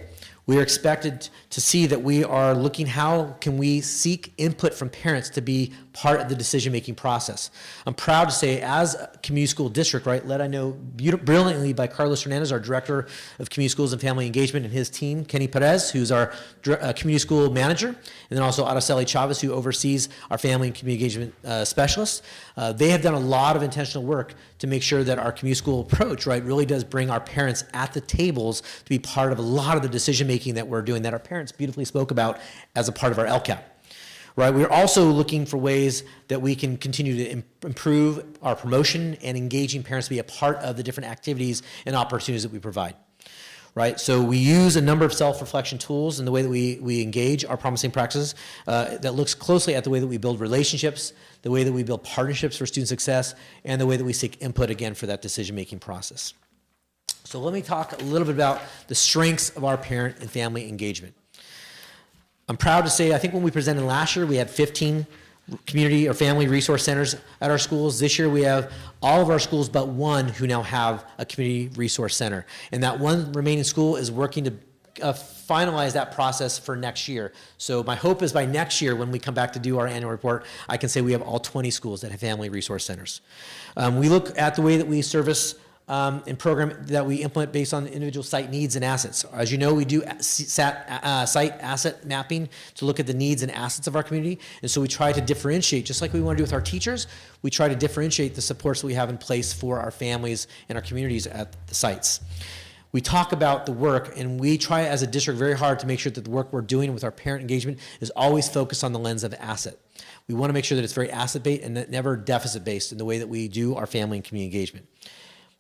We are expected to see that we are looking how can we seek input from parents to be part of the decision-making process. I'm proud to say, as a community school district, right, led I know brilliantly by Carlos Hernandez, our Director of Community Schools and Family Engagement, and his team, Kenny Perez, who's our community school manager, and then also Araceli Chavez, who oversees our family and community engagement specialist. They have done a lot of intentional work to make sure that our community school approach, right, really does bring our parents at the tables to be part of a lot of the decision-making that we're doing, that our parents beautifully spoke about as a part of our LCAP. Right, we're also looking for ways that we can continue to improve our promotion and engaging parents to be a part of the different activities and opportunities that we provide. Right, so we use a number of self-reflection tools in the way that we engage our promising practices that looks closely at the way that we build relationships, the way that we build partnerships for student success, and the way that we seek input again for that decision-making process. So let me talk a little bit about the strengths of our parent and family engagement. I'm proud to say, I think when we presented last year, we had 15 community or family resource centers at our schools. This year we have all of our schools but one who now have a community resource center. And that one remaining school is working to finalize that process for next year. So my hope is by next year, when we come back to do our annual report, I can say we have all 20 schools that have family resource centers. We look at the way that we service and program that we implement based on individual site needs and assets. As you know, we do site asset mapping to look at the needs and assets of our community, and so we try to differentiate, just like we want to do with our teachers, we try to differentiate the supports that we have in place for our families and our communities at the sites. We talk about the work, and we try as a district very hard to make sure that the work we're doing with our parent engagement is always focused on the lens of asset. We want to make sure that it's very asset-based and never deficit-based in the way that we do our family and community engagement.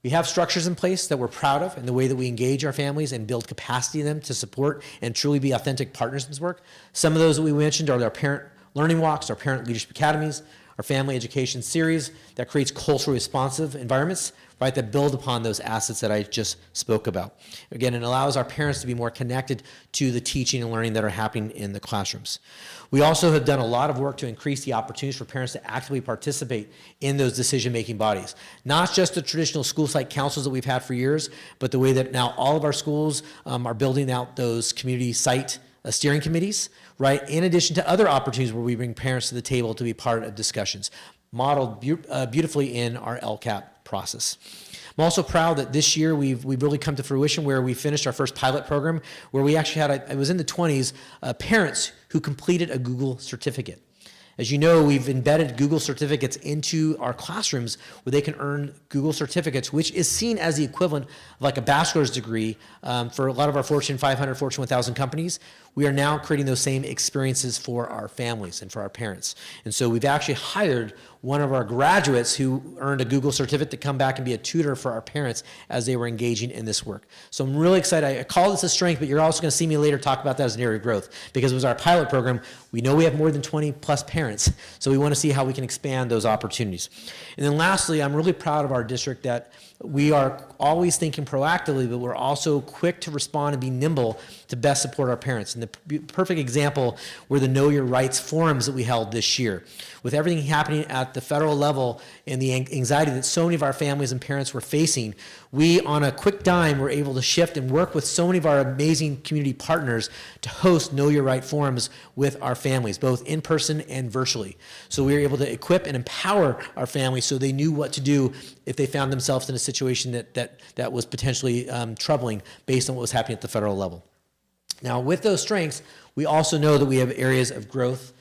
We have structures in place that we're proud of in the way that we engage our families and build capacity in them to support and truly be authentic partners in this work. Some of those that we mentioned are our parent learning walks, our parent leadership academies, our family education series that creates culturally responsive environments, right, that build upon those assets that I just spoke about. Again, it allows our parents to be more connected to the teaching and learning that are happening in the classrooms. We also have done a lot of work to increase the opportunities for parents to actively participate in those decision-making bodies. Not just the traditional school site councils that we've had for years, but the way that now all of our schools are building out those community site steering committees, right, in addition to other opportunities where we bring parents to the table to be part of discussions, modeled beautifully in our LCAP process. I'm also proud that this year we've really come to fruition where we finished our first pilot program where we actually had, it was in the 20s, parents who completed a Google certificate. As you know, we've embedded Google certificates into our classrooms where they can earn Google certificates, which is seen as the equivalent of like a bachelor's degree for a lot of our Fortune 500, Fortune 1000 companies. We are now creating those same experiences for our families and for our parents. And so we've actually hired one of our graduates who earned a Google certificate to come back and be a tutor for our parents as they were engaging in this work. So I'm really excited. I call this a strength, but you're also going to see me later talk about that as an area of growth because it was our pilot program. We know we have more than 20 plus parents, so we want to see how we can expand those opportunities. And then lastly, I'm really proud of our district that we are always thinking proactively, but we're also quick to respond and be nimble to best support our parents. And the perfect example were the Know Your Rights forums that we held this year. With everything happening at the federal level and the anxiety that so many of our families and parents were facing, we, on a quick dime, were able to shift and work with so many of our amazing community partners to host Know Your Right forums with our families, both in person and virtually. So we were able to equip and empower our families so they knew what to do if they found themselves in a situation that was potentially troubling based on what was happening at the federal level. Now, with those strengths, we also know that we have areas of growth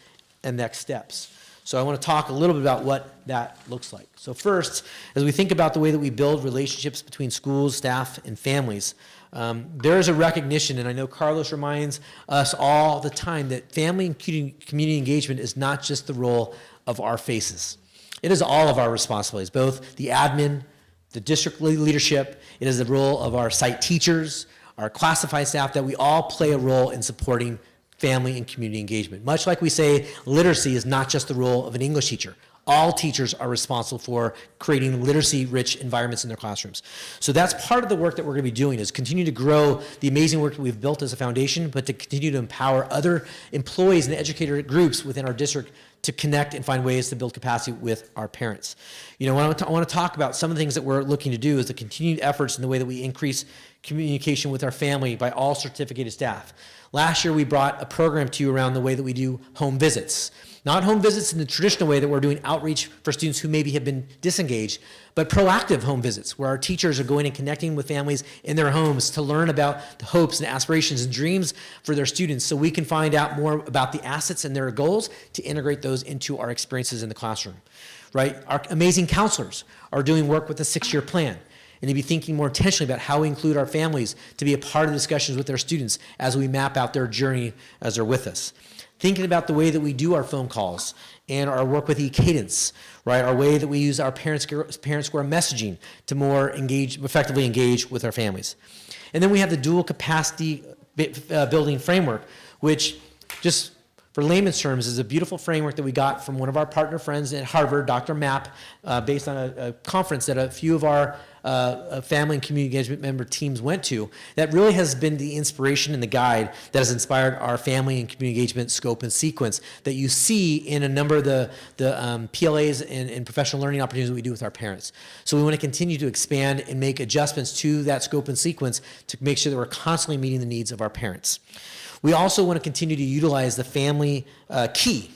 and next steps. So I want to talk a little bit about what that looks like. So first, as we think about the way that we build relationships between schools, staff, and families, there is a recognition, and I know Carlos reminds us all the time, that family and community engagement is not just the role of our faces. It is all of our responsibilities, both the admin, the district leadership, it is the role of our site teachers, our classified staff, that we all play a role in supporting family and community engagement. Much like we say literacy is not just the role of an English teacher. All teachers are responsible for creating literacy-rich environments in their classrooms. So that's part of the work that we're going to be doing, is continue to grow the amazing work that we've built as a foundation, but to continue to empower other employees and educator groups within our district to connect and find ways to build capacity with our parents. You know, I want to talk about some of the things that we're looking to do is the continued efforts in the way that we increase communication with our family by all certificated staff. Last year, we brought a program to you around the way that we do home visits. Not home visits in the traditional way that we're doing outreach for students who maybe have been disengaged, but proactive home visits where our teachers are going and connecting with families in their homes to learn about the hopes and aspirations and dreams for their students so we can find out more about the assets and their goals to integrate those into our experiences in the classroom, right? Our amazing counselors are doing work with a 6-year plan, and to be thinking more intentionally about how we include our families to be a part of the discussions with their students as we map out their journey as they're with us. Thinking about the way that we do our phone calls and our work with e-cadence, right? Our way that we use our parent square messaging to more effectively engage with our families. And then we have the dual capacity building framework, which just for layman's terms is a beautiful framework that we got from one of our partner friends at Harvard, Dr. Mapp, based on a conference that a few of our family and community engagement member teams went to, that really has been the inspiration and the guide that has inspired our family and community engagement scope and sequence that you see in a number of the PLAs and professional learning opportunities that we do with our parents. So we want to continue to expand and make adjustments to that scope and sequence to make sure that we're constantly meeting the needs of our parents. We also want to continue to utilize the family key.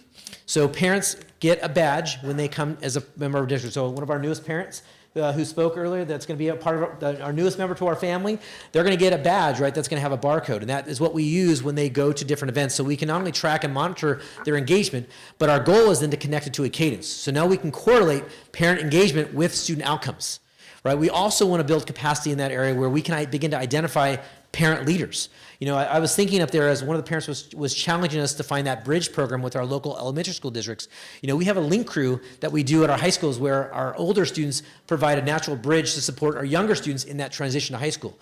So parents get a badge when they come as a member of our district. So one of our newest parents who spoke earlier, that's going to be a part of our newest member to our family, they're going to get a badge, right, that's going to have a barcode. And that is what we use when they go to different events. So we can not only track and monitor their engagement, but our goal is then to connect it to a cadence. So now we can correlate parent engagement with student outcomes, right? We also want to build capacity in that area where we can begin to identify parent leaders. You know, I was thinking up there as one of the parents was challenging us to find that bridge program with our local elementary school districts. You know, we have a link crew that we do at our high schools where our older students provide a natural bridge to support our younger students in that transition to high school.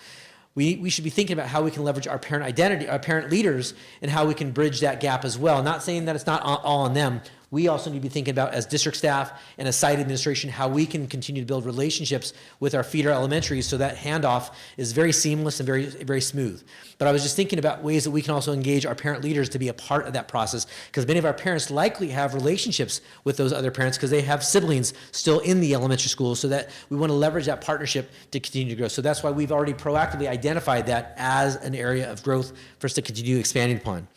We should be thinking about how we can leverage our parent identity, our parent leaders, and how we can bridge that gap as well. Not saying that it's not all on them. We also need to be thinking about, as district staff and as site administration, how we can continue to build relationships with our feeder elementaries so that handoff is very seamless and very, very smooth. But I was just thinking about ways that we can also engage our parent leaders to be a part of that process, because many of our parents likely have relationships with those other parents because they have siblings still in the elementary school, so that we want to leverage that partnership to continue to grow. So that's why we've already proactively identified that as an area of growth for us to continue expanding upon.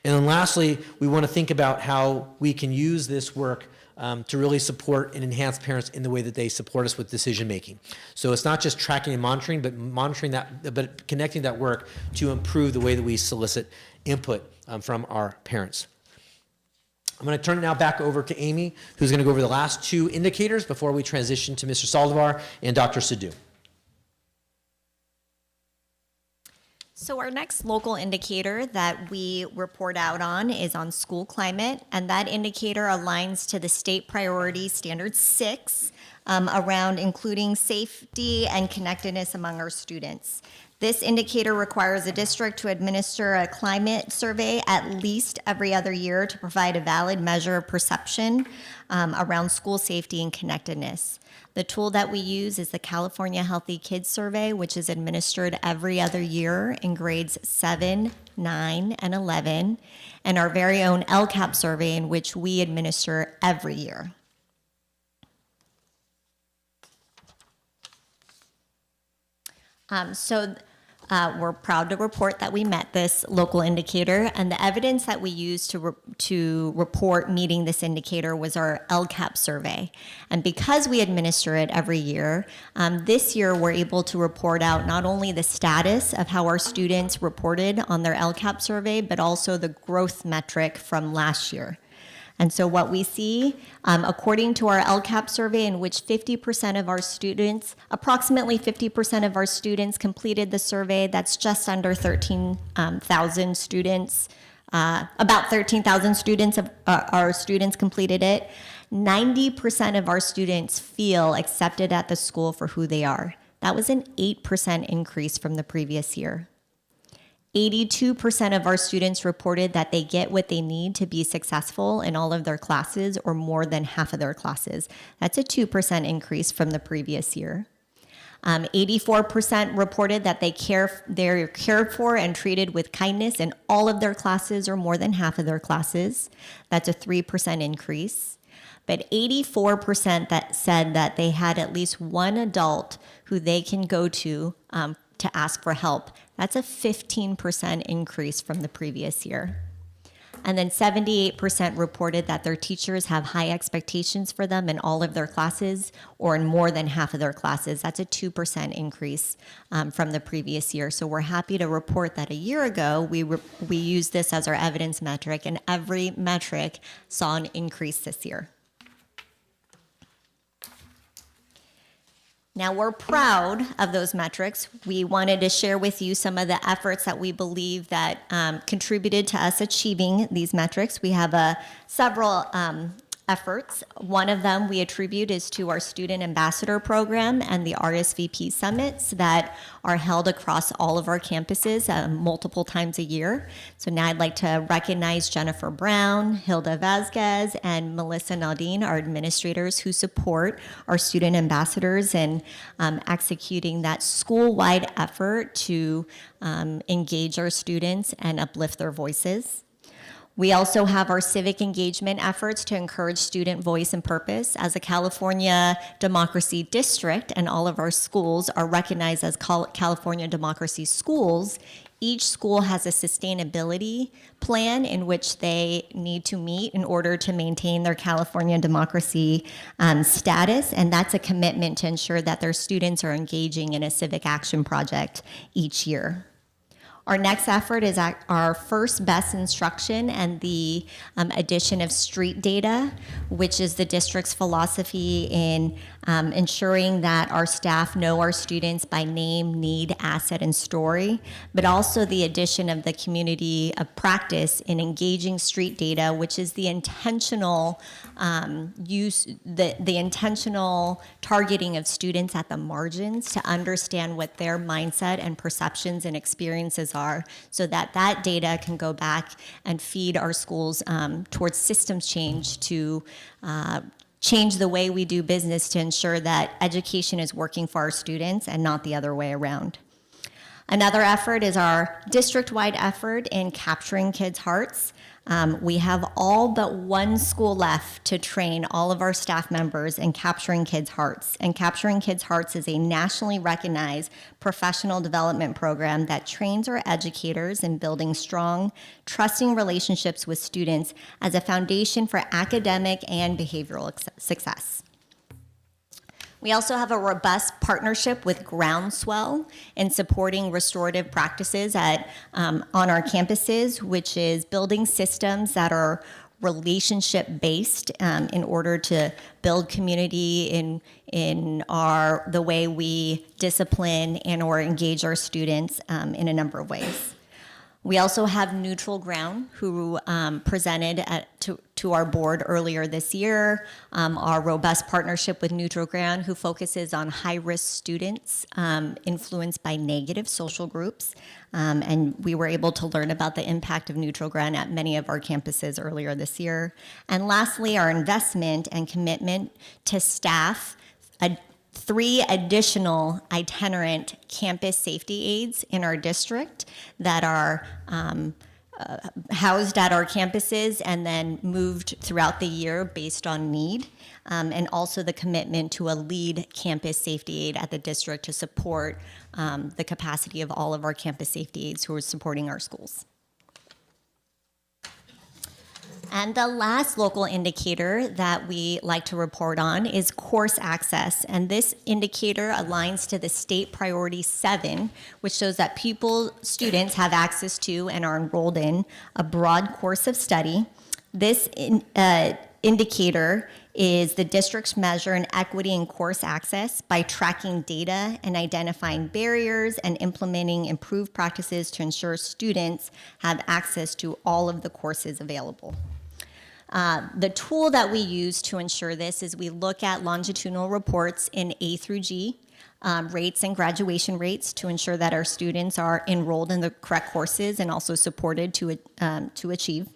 And then lastly, we want to think about how we can use this work to really support and enhance parents in the way that they support us with decision making. So it's not just tracking and monitoring, but connecting that work to improve the way that we solicit input from our parents. I'm going to turn it now back over to Amy, who's going to go over the last 2 indicators before we transition to Mr. Saldivar and Dr. Sidhu. So our next local indicator that we report out on is on school climate, and that indicator aligns to the state priority standard 6 around including safety and connectedness among our students. This indicator requires a district to administer a climate survey at least every other year to provide a valid measure of perception around school safety and connectedness. The tool that we use is the California Healthy Kids Survey, which is administered every other year in grades 7, 9, and 11, and our very own LCAP survey, in which we administer every year. We're proud to report that we met this local indicator, and the evidence that we used to report meeting this indicator was our LCAP survey. And because we administer it every year, this year we're able to report out not only the status of how our students reported on their LCAP survey, but also the growth metric from last year. And so what we see, according to our LCAP survey, in which 50% of our students, approximately 50% of our students completed the survey, that's just under 13,000 students, about 13,000 students of our students completed it. 90% of our students feel accepted at the school for who they are. That was an 8% increase from the previous year. 82% of our students reported that they get what they need to be successful in all of their classes or more than half of their classes. That's a 2% increase from the previous year. 84% reported that they're cared for and treated with kindness in all of their classes or more than half of their classes. That's a 3% increase. But 84% that said that they had at least one adult who they can go to ask for help. That's a 15% increase from the previous year. And then 78% reported that their teachers have high expectations for them in all of their classes or in more than half of their classes. That's a 2% increase from the previous year. So we're happy to report that a year ago, we used this as our evidence metric, and every metric saw an increase this year. Now, we're proud of those metrics. We wanted to share with you some of the efforts that we believe that contributed to us achieving these metrics. We have several efforts. One of them we attribute is to our Student Ambassador Program and the RSVP Summits that are held across all of our campuses multiple times a year. So now I'd like to recognize Jennifer Brown, Hilda Vasquez, and Melissa Naldine, our administrators who support our student ambassadors in executing that school-wide effort to engage our students and uplift their voices. We also have our civic engagement efforts to encourage student voice and purpose. As a California Democracy District, and all of our schools are recognized as California Democracy Schools, each school has a sustainability plan in which they need to meet in order to maintain their California democracy status, and that's a commitment to ensure that their students are engaging in a civic action project each year. Our next effort is our first best instruction and the addition of street data, which is the district's philosophy in ensuring that our staff know our students by name, need, asset, and story, but also the addition of the community of practice in engaging street data, which is the intentional the intentional targeting of students at the margins to understand what their mindset and perceptions and experiences are, so that that data can go back and feed our schools towards systems change to change the way we do business to ensure that education is working for our students and not the other way around. Another effort is our district-wide effort in capturing kids' hearts. We have all but one school left to train all of our staff members in Capturing Kids' Hearts. And Capturing Kids' Hearts is a nationally recognized professional development program that trains our educators in building strong, trusting relationships with students as a foundation for academic and behavioral success. We also have a robust partnership with Groundswell in supporting restorative practices on our campuses, which is building systems that are relationship-based in order to build community in the way we discipline and or engage our students in a number of ways. We also have Neutral Ground, who presented to our board earlier this year, our robust partnership with Neutral Ground, who focuses on high-risk students influenced by negative social groups. And we were able to learn about the impact of Neutral Ground at many of our campuses earlier this year. And lastly, our investment and commitment to staff 3 additional itinerant campus safety aides in our district that are housed at our campuses and then moved throughout the year based on need, and also the commitment to a lead campus safety aide at the district to support the capacity of all of our campus safety aides who are supporting our schools. And the last local indicator that we like to report on is course access. And this indicator aligns to the state priority 7, which shows that students have access to and are enrolled in a broad course of study. This indicator is the district's measure in equity in course access by tracking data and identifying barriers and implementing improved practices to ensure students have access to all of the courses available. The tool that we use to ensure this is we look at longitudinal reports in A through G. rates and graduation rates to ensure that our students are enrolled in the correct courses and also supported to achieve.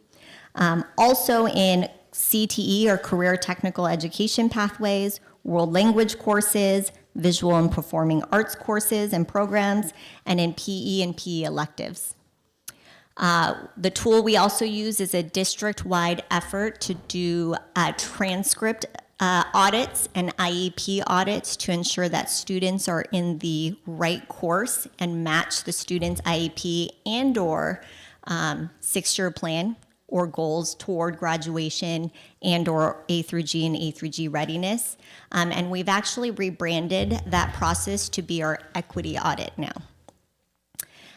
Also in CTE, or Career Technical Education Pathways, world language courses, visual and performing arts courses and programs, and in PE and PE electives. The tool we also use is a district-wide effort to do transcript audits and IEP audits to ensure that students are in the right course and match the student's IEP and/or 6-year plan or goals toward graduation and or A through G and A through G readiness. And we've actually rebranded that process to be our equity audit now.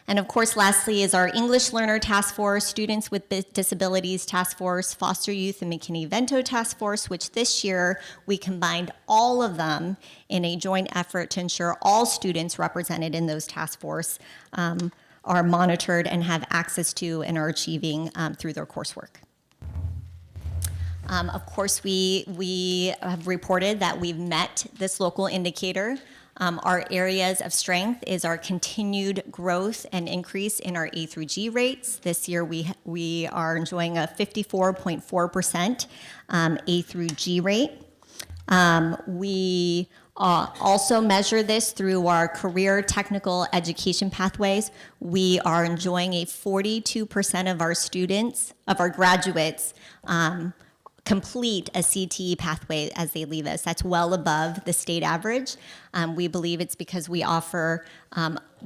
And of course, lastly is our English Learner Task Force, Students with Disabilities Task Force, Foster Youth and McKinney-Vento Task Force, which this year we combined all of them in a joint effort to ensure all students represented in those task force are monitored and have access to and are achieving through their coursework. Of course, we have reported that we've met this local indicator. Our areas of strength is our continued growth and increase in our A through G rates. This year we are enjoying a 54.4% A through G rate. We also measure this through our career technical education pathways. We are enjoying a 42% of our students, of our graduates, complete a CTE pathway as they leave us. That's well above the state average. We believe it's because we offer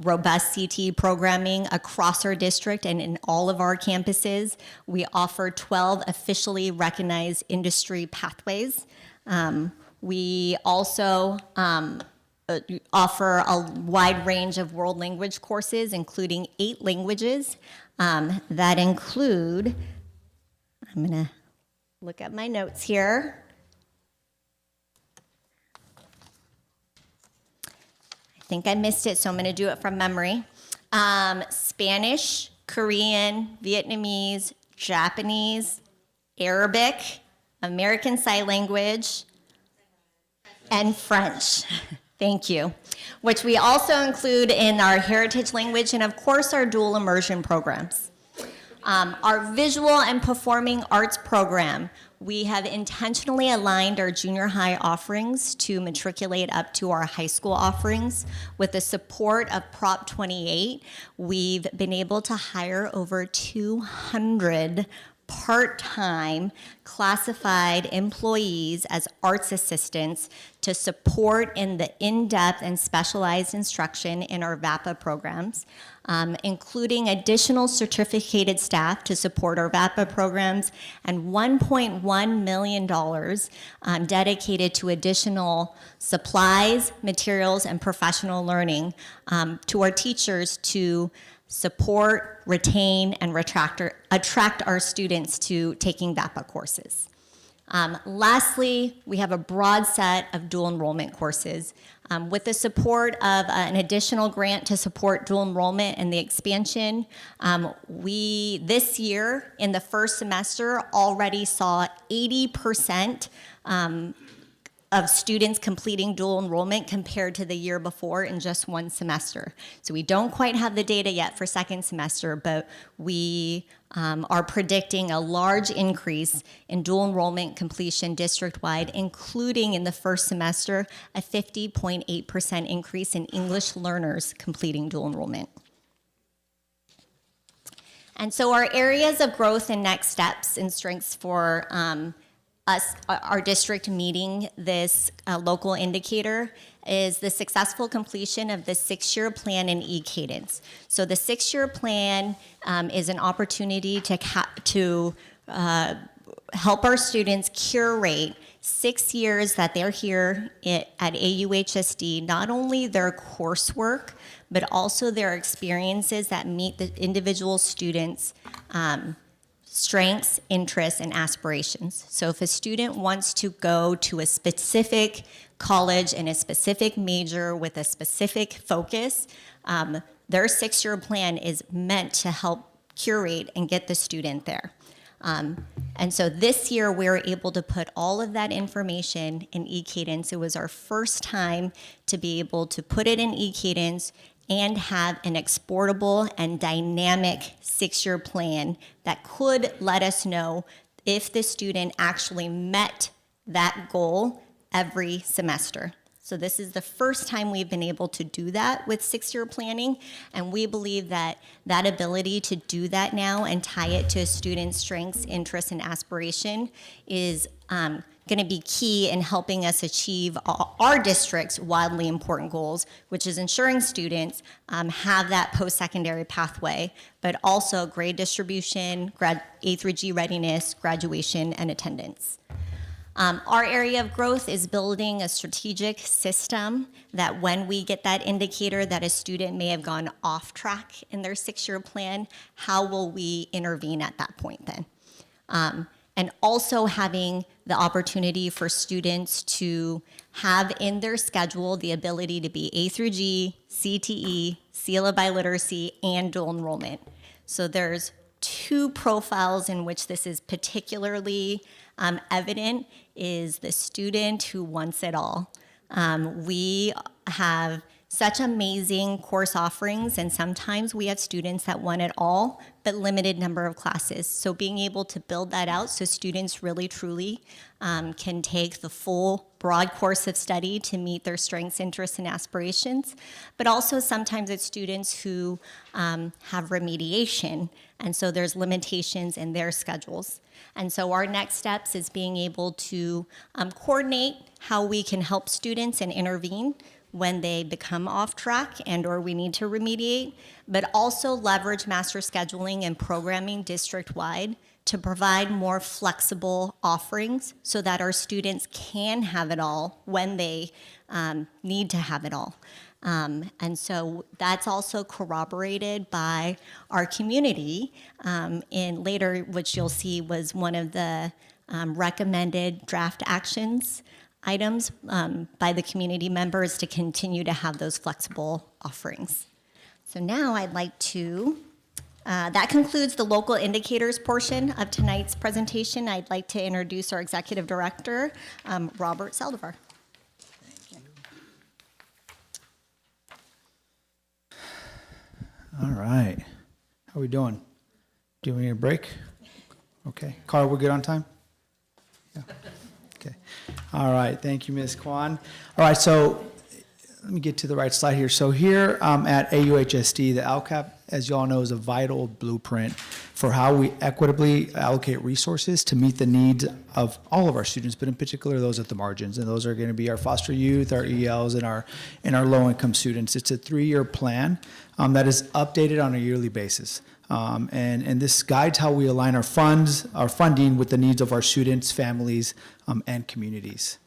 robust CTE programming across our district and in all of our campuses. We offer 12 officially recognized industry pathways. We also offer a wide range of world language courses, including 8 languages that include, I'm gonna look at my notes here. I think I missed it, so I'm gonna do it from memory. Spanish, Korean, Vietnamese, Japanese, Arabic, American Sign Language, and French. Thank you. Which we also include in our heritage language and of course our dual immersion programs. Our visual and performing arts program, we have intentionally aligned our junior high offerings to matriculate up to our high school offerings. With the support of Prop 28, we've been able to hire over 200 part-time classified employees as arts assistants to support in the in-depth and specialized instruction in our VAPA programs, including additional certificated staff to support our VAPA programs and $1.1 million dedicated to additional supplies, materials, and professional learning to our teachers to support, retain, and attract our students to taking VAPA courses. Lastly, we have a broad set of dual enrollment courses. With the support of an additional grant to support dual enrollment and the expansion, we, this year, in the first semester, already saw 80% of students completing dual enrollment compared to the year before in just one semester. So we don't quite have the data yet for second semester, but we are predicting a large increase in dual enrollment completion district-wide, including in the first semester, a 50.8% increase in English learners completing dual enrollment. And so our areas of growth and next steps and strengths for our district meeting this local indicator is the successful completion of the 6-year plan and e-cadence. So the 6-year plan is an opportunity to help our students curate 6 years that they're here at AUHSD, not only their coursework, but also their experiences that meet the individual students' strengths, interests, and aspirations. So if a student wants to go to a specific college in a specific major with a specific focus, their 6-year plan is meant to help curate and get the student there. And so this year, we were able to put all of that information in eCadence. It was our first time to be able to put it in eCadence and have an exportable and dynamic 6-year plan that could let us know if the student actually met that goal every semester. So this is the first time we've been able to do that with 6-year planning, and we believe that that ability to do that now and tie it to a student's strengths, interests, and aspiration is going to be key in helping us achieve our district's wildly important goals, which is ensuring students have that post-secondary pathway, but also grade distribution, A through G readiness, graduation, and attendance. Our area of growth is building a strategic system that when we get that indicator that a student may have gone off track in their 6-year plan, how will we intervene at that point then? And also having the opportunity for students to have in their schedule the ability to be A through G, CTE, seal of biliteracy, and dual enrollment. So there's 2 profiles in which this is particularly evident is the student who wants it all. We have such amazing course offerings, and sometimes we have students that want it all, but limited number of classes. So being able to build that out so students really truly can take the full broad course of study to meet their strengths, interests, and aspirations. But also sometimes it's students who have remediation, and so there's limitations in their schedules. And so our next steps is being able to coordinate how we can help students and intervene when they become off track and or we need to remediate, but also leverage master scheduling and programming district-wide to provide more flexible offerings so that our students can have it all when they need to have it all. And so that's also corroborated by our community in later, which you'll see was one of the recommended draft actions items by the community members to continue to have those flexible offerings. So now I'd like to, that concludes the local indicators portion of tonight's presentation. I'd like to introduce our executive director, Robert Saldivar. All right. How are we doing? Do we need a break? Okay. Carl, we're good on time? Yeah. Okay. All right. Thank you, Ms. Kwan. All right. So let me get to the right slide here. So here at AUHSD, the LCAP, as you all know, is a vital blueprint for how we equitably allocate resources to meet the needs of all of our students, but in particular those at the margins. And those are going to be our foster youth, our ELs, and our low-income students. It's a 3-year plan that is updated on a yearly basis. And this guides how we align our funding with the needs of our students, families, and communities.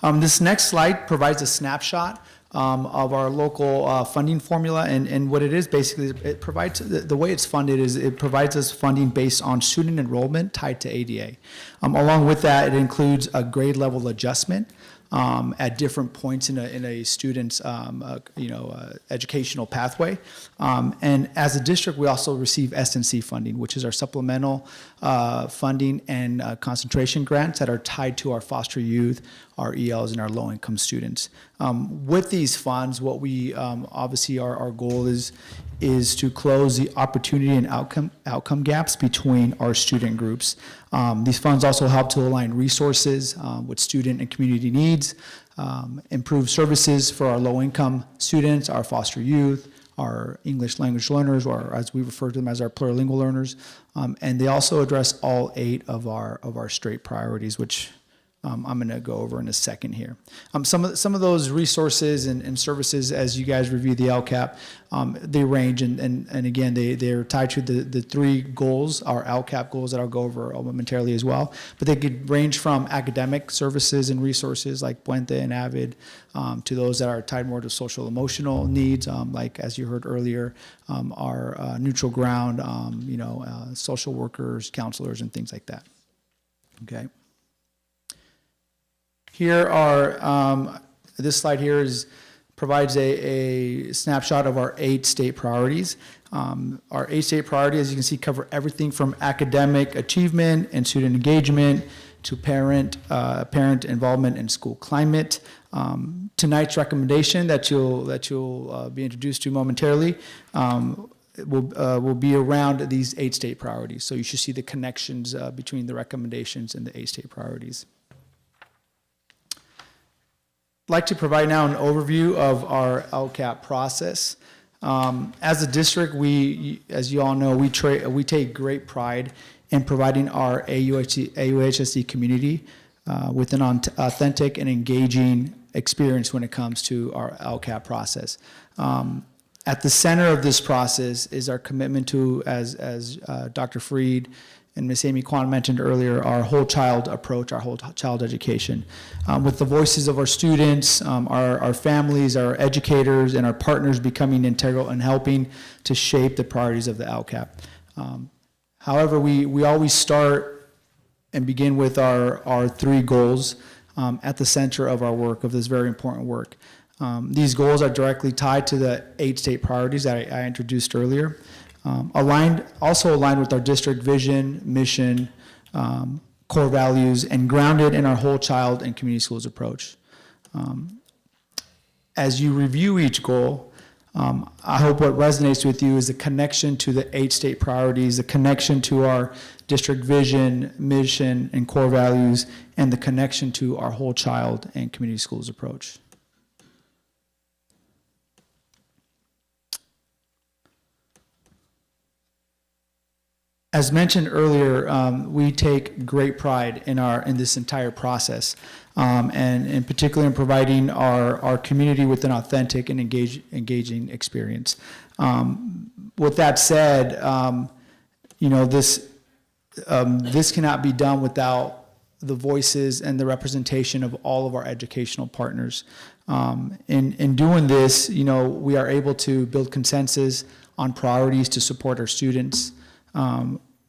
This next slide provides a snapshot of our local funding formula, and what it is basically, it provides, the way it's funded is it provides us funding based on student enrollment tied to ADA. Along with that, it includes a grade level adjustment at different points in a student's educational pathway. And as a district, we also receive SNC funding, which is our supplemental funding and concentration grants that are tied to our foster youth, our ELs, and our low-income students. With these funds, what we obviously our goal is to close the opportunity and outcome gaps between our student groups. These funds also help to align resources with student and community needs, improve services for our low-income students, our foster youth, our English language learners, or as we refer to them as our plurilingual learners, and they also address all 8 of our straight priorities, which I'm going to go over in a second here. Some of those resources and services, as you guys review the LCAP, they range, and again, they're tied to the 3 goals, our LCAP goals that I'll go over momentarily as well. But they could range from academic services and resources like Puente and AVID to those that are tied more to social emotional needs, like as you heard earlier, our neutral ground, social workers, counselors, and things like that. Okay. Here are, this slide here is provides a snapshot of our 8 state priorities. Our 8 state priorities, as you can see, cover everything from academic achievement and student engagement to parent involvement in school climate. Tonight's recommendation that you'll be introduced to momentarily will be around these 8 state priorities. So you should see the connections between the recommendations and the 8 state priorities. I'd like to provide now an overview of our LCAP process. As a district, as you all know, we take great pride in providing our AUHSD community with an authentic and engaging experience when it comes to our LCAP process. At the center of this process is our commitment to, as Dr. Freed and Ms. Amy Kwan mentioned earlier, our whole child approach, our whole child education. With the voices of our students, our families, our educators, and our partners becoming integral and helping to shape the priorities of the LCAP. However, we always start and begin with our 3 goals at the center of our work, of this very important work. These goals are directly tied to the 8 state priorities that I introduced earlier. Also aligned with our district vision, mission, core values, and grounded in our whole child and community schools approach. As you review each goal, I hope what resonates with you is the connection to the 8 state priorities, the connection to our district vision, mission, and core values, and the connection to our whole child and community schools approach. As mentioned earlier, we take great pride in this entire process, and in particular in providing our community with an authentic and engaging experience. With that said, this cannot be done without the voices and the representation of all of our educational partners. In doing this, we are able to build consensus on priorities to support our students.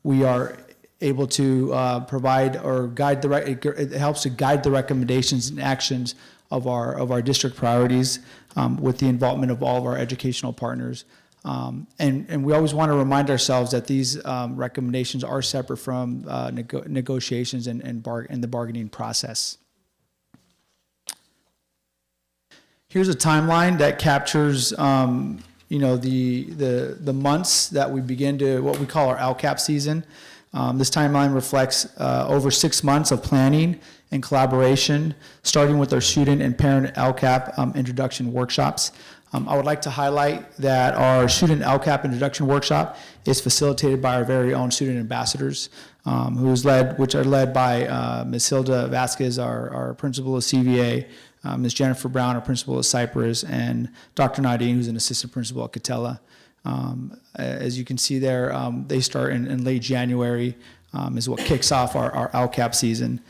We are able to provide or guide it helps to guide the recommendations and actions of our district priorities with the involvement of all of our educational partners. And we always want to remind ourselves that these recommendations are separate from negotiations and the bargaining process. Here's a timeline that captures the months that we begin to what we call our LCAP season. This timeline reflects over 6 months of planning and collaboration, starting with our student and parent LCAP introduction workshops. I would like to highlight that our student LCAP introduction workshop is facilitated by our very own student ambassadors, which are led by Ms. Hilda Vasquez, our principal of CVA, Ms. Jennifer Brown, our principal at Cypress, and Dr. Nadine, who's an assistant principal at Catella. As you can see there, they start in late January, is what kicks off our LCAP season.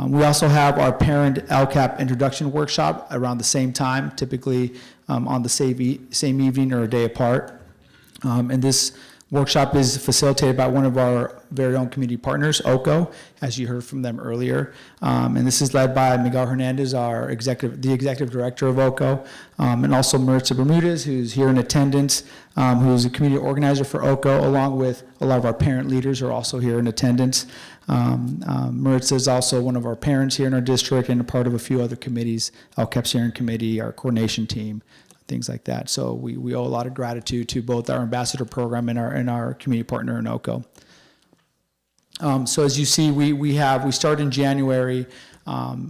We also have our parent LCAP introduction workshop around the same time, typically on the same evening or a day apart. And this workshop is facilitated by one of our very own community partners, OCO, as you heard from them earlier. And this is led by Miguel Hernandez, the executive director of OCO, and also Maritza Bermudez, who's here in attendance, who's a community organizer for OCO, along with a lot of our parent leaders who are also here in attendance. Maritza is also one of our parents here in our district and a part of a few other committees, LCAP steering committee, our coordination team, things like that. So we owe a lot of gratitude to both our ambassador program and our community partner in OCO. So as you see, we started in January.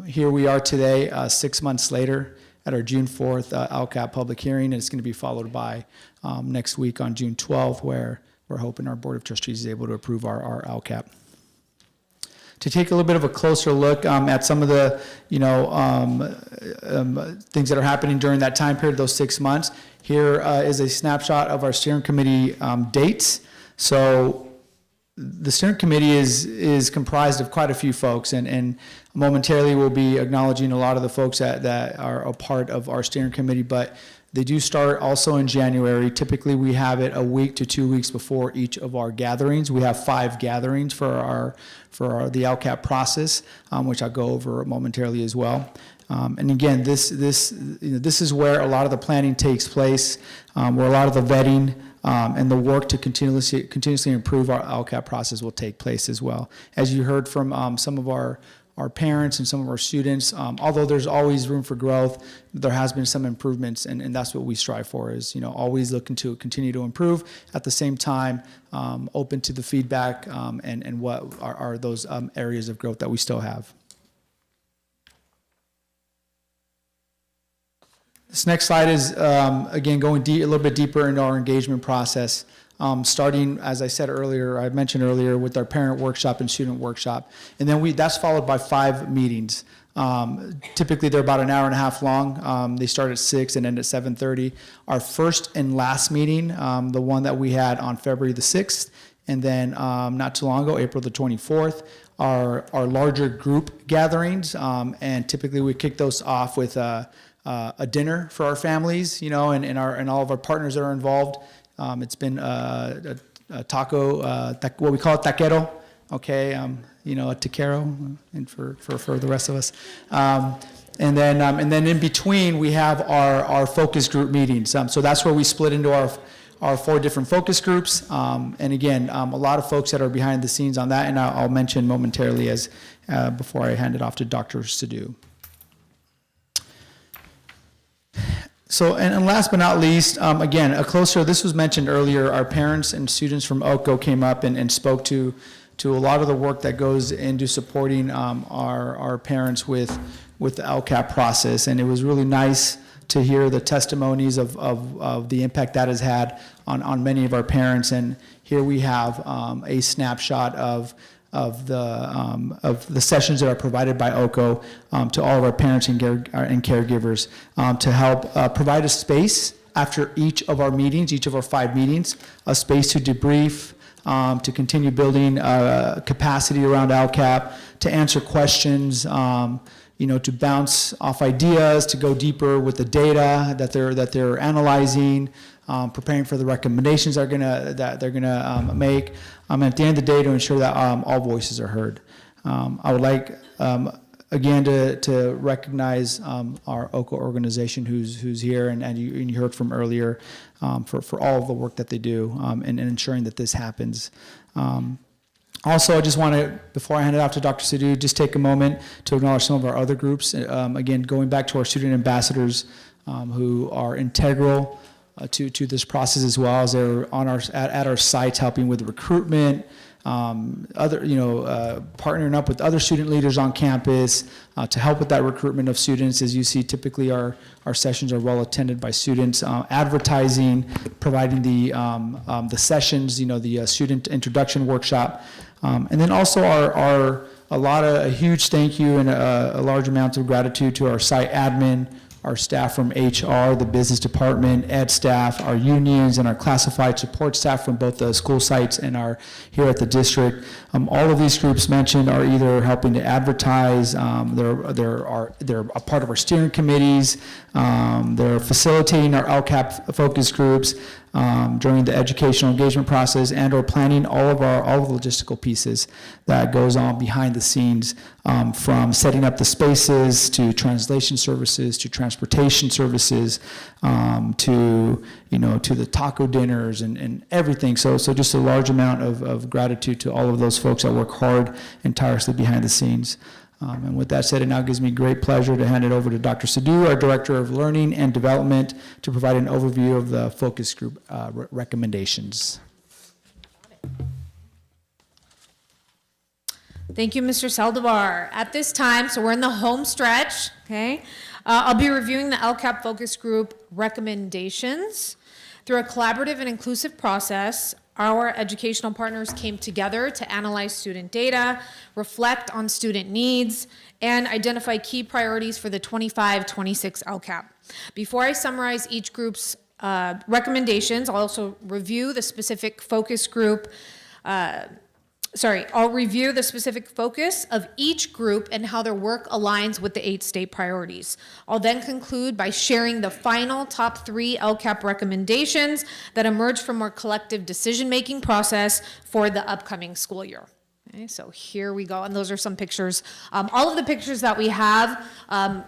Here we are today, 6 months later, at our June 4th LCAP public hearing, and it's going to be followed by next week on June 12th, where we're hoping our Board of Trustees is able to approve our LCAP. To take a little bit of a closer look at some of the things that are happening during that time period, those 6 months, here is a snapshot of our steering committee dates. So the steering committee is comprised of quite a few folks, and momentarily we'll be acknowledging a lot of the folks that are a part of our steering committee, but they do start also in January. Typically, we have it a week to 2 weeks before each of our gatherings. We have 5 gatherings for the LCAP process, which I'll go over momentarily as well. And again, this is where a lot of the planning takes place, where a lot of the vetting and the work to continuously improve our LCAP process will take place as well. As you heard from some of our parents and some of our students, although there's always room for growth, there has been some improvements, and that's what we strive for, is always looking to continue to improve, at the same time open to the feedback and what are those areas of growth that we still have. This next slide is, again, going a little bit deeper into our engagement process, starting, as I mentioned earlier, with our parent workshop and student workshop. And then that's followed by 5 meetings. Typically, they're about an hour and a half long. They start at 6 and end at 7:30. Our first and last meeting, the one that we had on February the 6th, and then not too long ago, April the 24th, are larger group gatherings. And typically, we kick those off with a dinner for our families, and all of our partners that are involved. It's been a taco, what we call it, taquero, okay, a taquero, and for the rest of us. And then in between, we have our focus group meetings. So that's where we split into our 4 different focus groups. And again, a lot of folks that are behind the scenes on that, and I'll mention momentarily before I hand it off to Dr. Sadhu. So, and last but not least, again, this was mentioned earlier, our parents and students from OCO came up and spoke to a lot of the work that goes into supporting our parents with the LCAP process. And it was really nice to hear the testimonies of the impact that has had on many of our parents. And here we have a snapshot of the sessions that are provided by OCO to all of our parents and caregivers to help provide a space after each of our meetings, each of our 5 meetings, a space to debrief, to continue building capacity around LCAP, to answer questions, to bounce off ideas, to go deeper with the data that they're analyzing, preparing for the recommendations that they're gonna make, at the end of the day, to ensure that all voices are heard. I would like again to recognize our OCO organization who's here, and you heard from earlier, for all of the work that they do in ensuring that this happens. Also, I just want to, before I hand it off to Dr. Sadhu, just take a moment to acknowledge some of our other groups. Again, going back to our student ambassadors who are integral to this process, as well as they're at our sites helping with recruitment, partnering up with other student leaders on campus to help with that recruitment of students. As you see, typically our sessions are well attended by students. Advertising, providing the sessions, the student introduction workshop, and then also a huge thank you and a large amount of gratitude to our site admin, our staff from HR, the business department, ed staff, our unions, and our classified support staff from both the school sites and here at the district. All of these groups mentioned are either helping to advertise, they're a part of our steering committees, they're facilitating our LCAP focus groups during the educational engagement process, and or planning all the logistical pieces that goes on behind the scenes, from setting up the spaces to translation services to transportation services, to the taco dinners and everything. So just a large amount of gratitude to all of those folks that work hard and tirelessly behind the scenes. And with that said, it now gives me great pleasure to hand it over to Dr. Sadhu, our Director of Learning and Development, to provide an overview of the focus group recommendations. Thank you, Mr. Saldivar. At this time, so we're in the home stretch, okay? I'll be reviewing the LCAP focus group recommendations. Through a collaborative and inclusive process, our educational partners came together to analyze student data, reflect on student needs, and identify key priorities for the 25-26 LCAP. Before I summarize each group's recommendations, I'll also review the specific focus group I'll review the specific focus of each group and how their work aligns with the 8 state priorities. I'll then conclude by sharing the final top 3 LCAP recommendations that emerge from our collective decision-making process for the upcoming school year. Okay, so here we go, and those are some pictures. All of the pictures that we have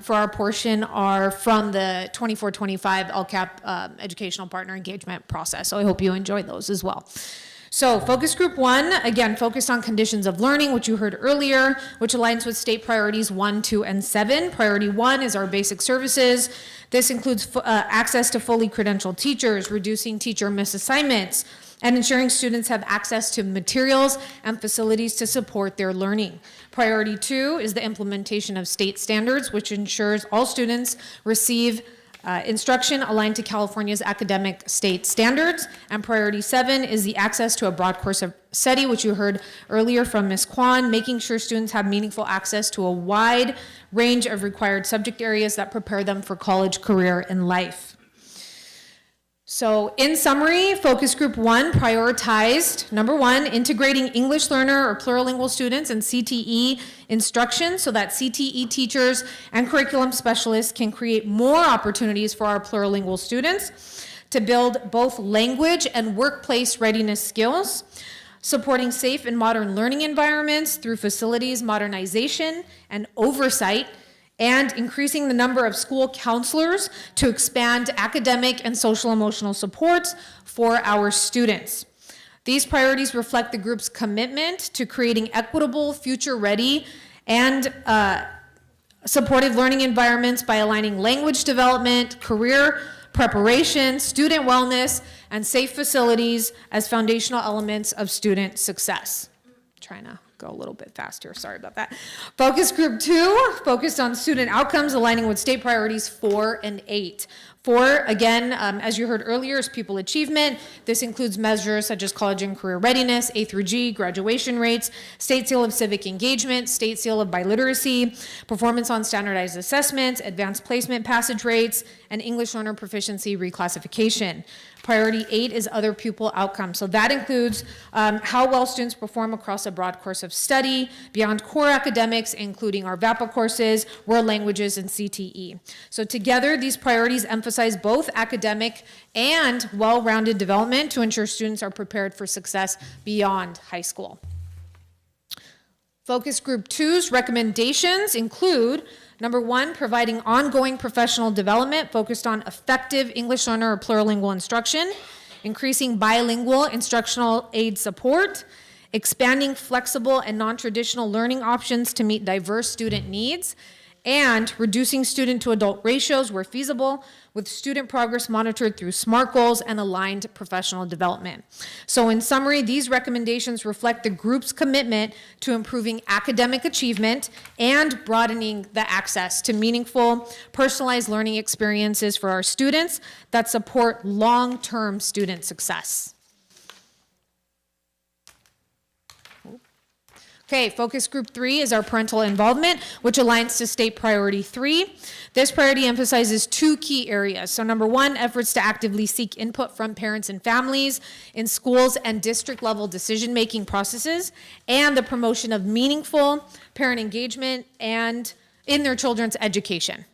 for our portion are from the 24-25 LCAP educational partner engagement process, so I hope you enjoyed those as well. So focus group 1, again, focused on conditions of learning, which you heard earlier, which aligns with state priorities 1, 2, and 7. Priority 1 is our basic services. This includes access to fully credentialed teachers, reducing teacher misassignments, and ensuring students have access to materials and facilities to support their learning. Priority 2 is the implementation of state standards, which ensures all students receive instruction aligned to California's academic state standards. And priority 7 is the access to a broad course of study, which you heard earlier from Ms. Kwan, making sure students have meaningful access to a wide range of required subject areas that prepare them for college, career, and life. So in summary, focus group 1 prioritized, number 1, integrating English learner or plurilingual students in CTE instruction so that CTE teachers and curriculum specialists can create more opportunities for our plurilingual students to build both language and workplace readiness skills, supporting safe and modern learning environments through facilities modernization and oversight, and increasing the number of school counselors to expand academic and social emotional supports for our students. These priorities reflect the group's commitment to creating equitable, future-ready, and supportive learning environments by aligning language development, career preparation, student wellness, and safe facilities as foundational elements of student success. Trying to go a little bit faster, sorry about that. Focus group 2, focused on student outcomes, aligning with state priorities 4 and 8. 4, again, as you heard earlier, is pupil achievement. This includes measures such as college and career readiness, A through G, graduation rates, state seal of civic engagement, state seal of biliteracy, performance on standardized assessments, advanced placement passage rates, and English learner proficiency reclassification. Priority 8 is other pupil outcomes. So that includes how well students perform across a broad course of study, beyond core academics, including our VAPA courses, world languages, and CTE. So together, these priorities emphasize both academic and well-rounded development to ensure students are prepared for success beyond high school. Focus group 2's recommendations include, number 1, providing ongoing professional development focused on effective English learner or plurilingual instruction, increasing bilingual instructional aid support, expanding flexible and non-traditional learning options to meet diverse student needs, and reducing student to adult ratios where feasible, with student progress monitored through SMART goals and aligned professional development. So in summary, these recommendations reflect the group's commitment to improving academic achievement and broadening the access to meaningful, personalized learning experiences for our students that support long-term student success. Okay, focus group 3 is our parental involvement, which aligns to state priority 3. This priority emphasizes 2 key areas. So number 1, efforts to actively seek input from parents and families in schools and district level decision-making processes, and the promotion of meaningful parent engagement and in their children's education.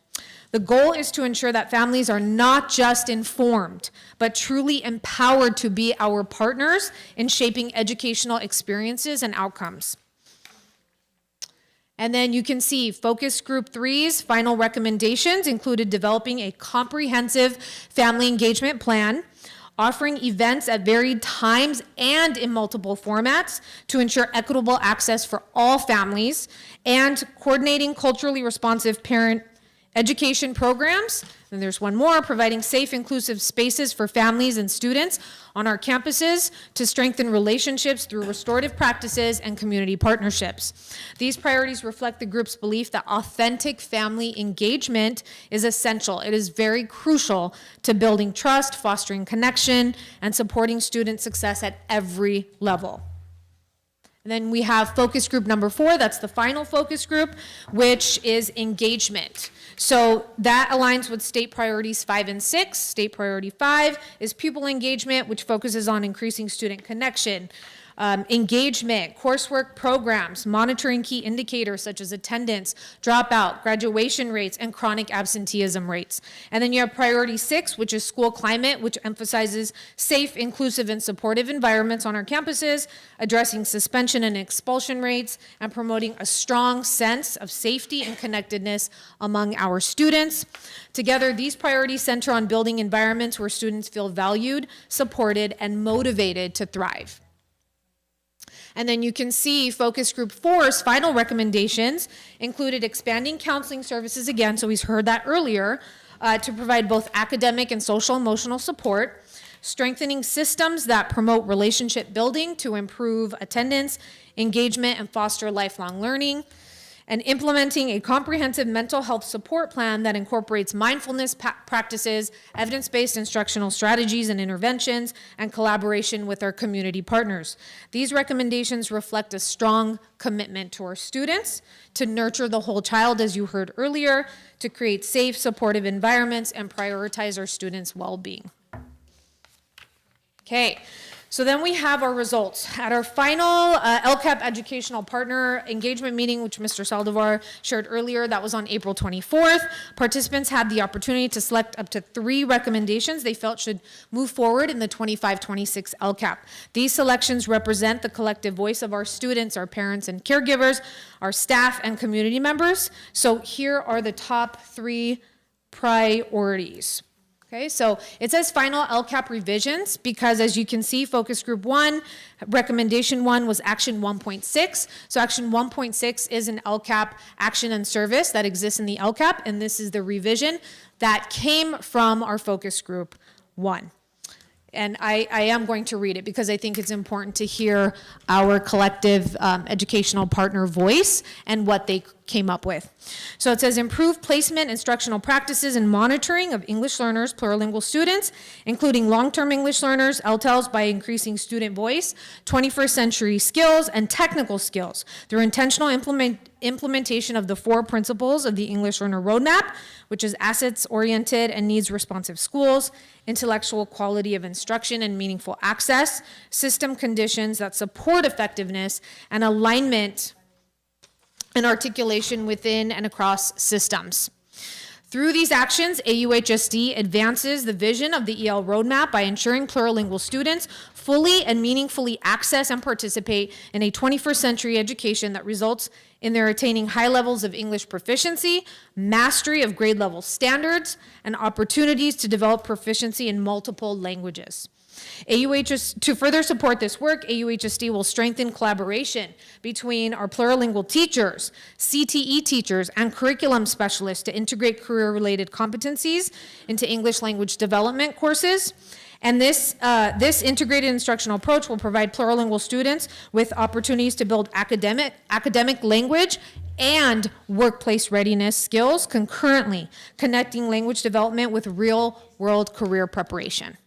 The goal is to ensure that families are not just informed, but truly empowered to be our partners in shaping educational experiences and outcomes. And then you can see focus group 3's final recommendations included developing a comprehensive family engagement plan, offering events at varied times and in multiple formats to ensure equitable access for all families, and coordinating culturally responsive parent education programs. And there's one more, providing safe, inclusive spaces for families and students on our campuses to strengthen relationships through restorative practices and community partnerships. These priorities reflect the group's belief that authentic family engagement is essential. It is very crucial to building trust, fostering connection, and supporting student success at every level. And then we have focus group number 4, that's the final focus group, which is engagement. So that aligns with state priorities 5 and 6. State priority 5 is pupil engagement, which focuses on increasing student connection, engagement, coursework programs, monitoring key indicators such as attendance, dropout, graduation rates, and chronic absenteeism rates. And then you have priority 6, which is school climate, which emphasizes safe, inclusive, and supportive environments on our campuses, addressing suspension and expulsion rates, and promoting a strong sense of safety and connectedness among our students. Together, these priorities center on building environments where students feel valued, supported, and motivated to thrive. And then you can see Focus Group 4's final recommendations included expanding counseling services again, so we've heard that earlier, to provide both academic and social emotional support, strengthening systems that promote relationship building to improve attendance, engagement, and foster lifelong learning, and implementing a comprehensive mental health support plan that incorporates mindfulness practices, evidence-based instructional strategies and interventions, and collaboration with our community partners. These recommendations reflect a strong commitment to our students to nurture the whole child, as you heard earlier, to create safe, supportive environments, and prioritize our students' well-being. Okay. So then we have our results. At our final LCAP Educational Partner Engagement Meeting, which Mr. Saldivar shared earlier, that was on April 24th, participants had the opportunity to select up to 3 recommendations they felt should move forward in the 25-26 LCAP. These selections represent the collective voice of our students, our parents and caregivers, our staff and community members. So here are the top 3 priorities. Okay, so it says final LCAP revisions because, as you can see, Focus Group 1, recommendation 1 was action 1.6. So action 1.6 is an LCAP action and service that exists in the LCAP, and this is the revision that came from our Focus Group 1. And I am going to read it because I think it's important to hear our collective educational partner voice and what they came up with. So it says improve placement, instructional practices, and monitoring of English learners, plurilingual students, including long-term English learners, LTELs, by increasing student voice, 21st century skills, and technical skills through intentional implementation of the 4 principles of the English Learner Roadmap, which is assets-oriented and needs-responsive schools, intellectual quality of instruction and meaningful access, system conditions that support effectiveness, and alignment and articulation within and across systems. Through these actions, AUHSD advances the vision of the EL roadmap by ensuring plurilingual students fully and meaningfully access and participate in a 21st century education that results in their attaining high levels of English proficiency, mastery of grade level standards, and opportunities to develop proficiency in multiple languages. To further support this work, AUHSD will strengthen collaboration between our plurilingual teachers, CTE teachers, and curriculum specialists to integrate career-related competencies into English language development courses. And this integrated instructional approach will provide plurilingual students with opportunities to build academic language and workplace readiness skills concurrently, connecting language development with real-world career preparation.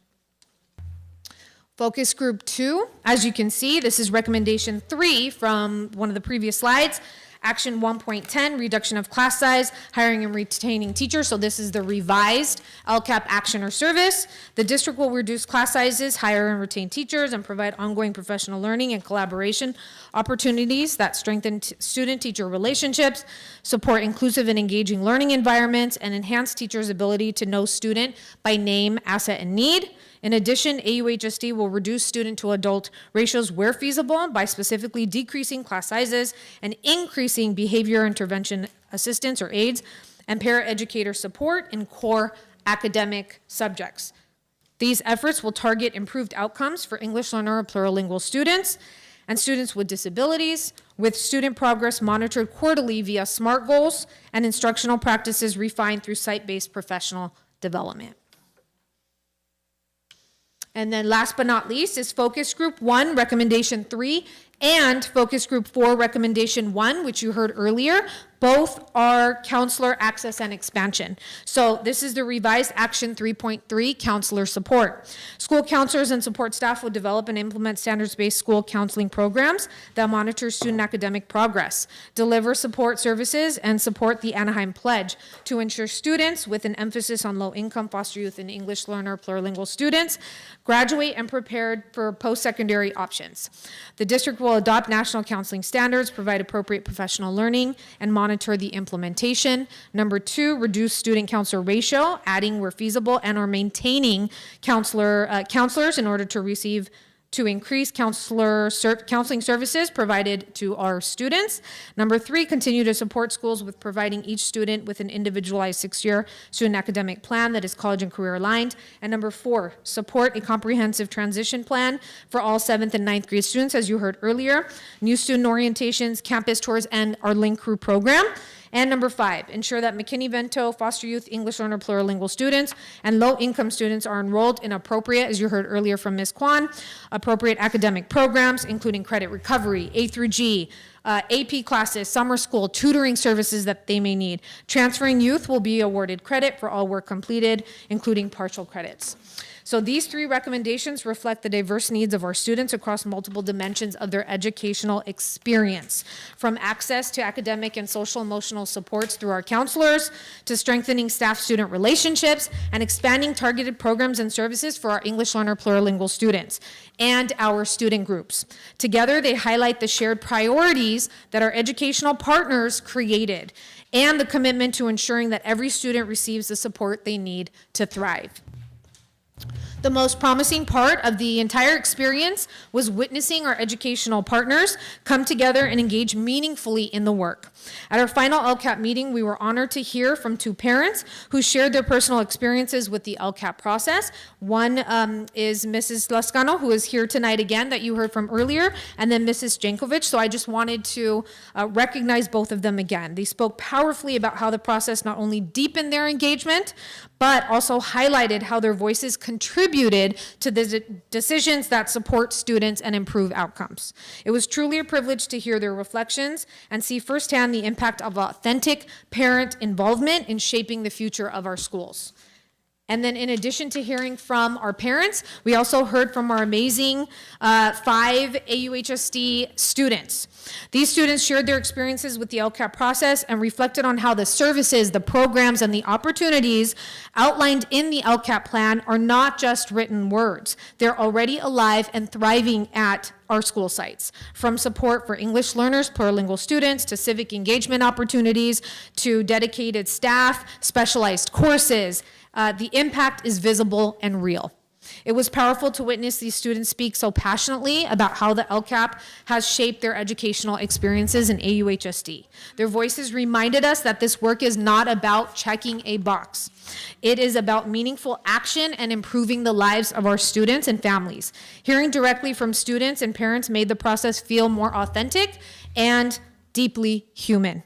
Focus Group 2, as you can see, this is recommendation 3 from one of the previous slides. Action 1.10, reduction of class size, hiring and retaining teachers. So this is the revised LCAP action or service. The district will reduce class sizes, hire and retain teachers, and provide ongoing professional learning and collaboration opportunities that strengthen student-teacher relationships, support inclusive and engaging learning environments, and enhance teachers' ability to know student by name, asset, and need. In addition, AUHSD will reduce student-to-adult ratios where feasible by specifically decreasing class sizes and increasing behavior intervention assistance or aids and paraeducator support in core academic subjects. These efforts will target improved outcomes for English learner or plurilingual students and students with disabilities, with student progress monitored quarterly via SMART goals and instructional practices refined through site-based professional development. And then last but not least is Focus Group 1, Recommendation 3, and Focus Group 4, Recommendation 1, which you heard earlier. Both are counselor access and expansion. So this is the revised Action 3.3, counselor support. School counselors and support staff will develop and implement standards-based school counseling programs that monitor student academic progress, deliver support services, and support the Anaheim Pledge to ensure students, with an emphasis on low-income foster youth and English learner plurilingual students, graduate and prepared for post-secondary options. The district will adopt national counseling standards, provide appropriate professional learning, and monitor the implementation. Number 2, reduce student counselor ratio, adding where feasible and or maintaining counselors in order to increase counseling services provided to our students. Number 3, continue to support schools with providing each student with an individualized 6-year student academic plan that is college and career aligned. And number 4, support a comprehensive transition plan for all 7th and 9th grade students, as you heard earlier, new student orientations, campus tours, and our Link Crew program. And number 5, ensure that McKinney-Vento foster youth English learner plurilingual students and low-income students are enrolled in appropriate, as you heard earlier from Ms. Kwan, appropriate academic programs, including credit recovery, A through G, AP classes, summer school, tutoring services that they may need. Transferring youth will be awarded credit for all work completed, including partial credits. So these 3 recommendations reflect the diverse needs of our students across multiple dimensions of their educational experience, from access to academic and social emotional supports through our counselors, to strengthening staff-student relationships, and expanding targeted programs and services for our English learner plurilingual students and our student groups. Together, they highlight the shared priorities that our educational partners created and the commitment to ensuring that every student receives the support they need to thrive. The most promising part of the entire experience was witnessing our educational partners come together and engage meaningfully in the work. At our final LCAP meeting, we were honored to hear from 2 parents who shared their personal experiences with the LCAP process. One is Mrs. Lascano, who is here tonight again, that you heard from earlier, and then Mrs. Jankovic. So I just wanted to recognize both of them again. They spoke powerfully about how the process not only deepened their engagement, but also highlighted how their voices contributed to the decisions that support students and improve outcomes. It was truly a privilege to hear their reflections and see firsthand the impact of authentic parent involvement in shaping the future of our schools. And then in addition to hearing from our parents, we also heard from our amazing 5 AUHSD students. These students shared their experiences with the LCAP process and reflected on how the services, the programs, and the opportunities outlined in the LCAP plan are not just written words. They're already alive and thriving at our school sites, from support for English learners, plurilingual students, to civic engagement opportunities, to dedicated staff, specialized courses. The impact is visible and real. It was powerful to witness these students speak so passionately about how the LCAP has shaped their educational experiences in AUHSD. Their voices reminded us that this work is not about checking a box. It is about meaningful action and improving the lives of our students and families. Hearing directly from students and parents made the process feel more authentic and deeply human.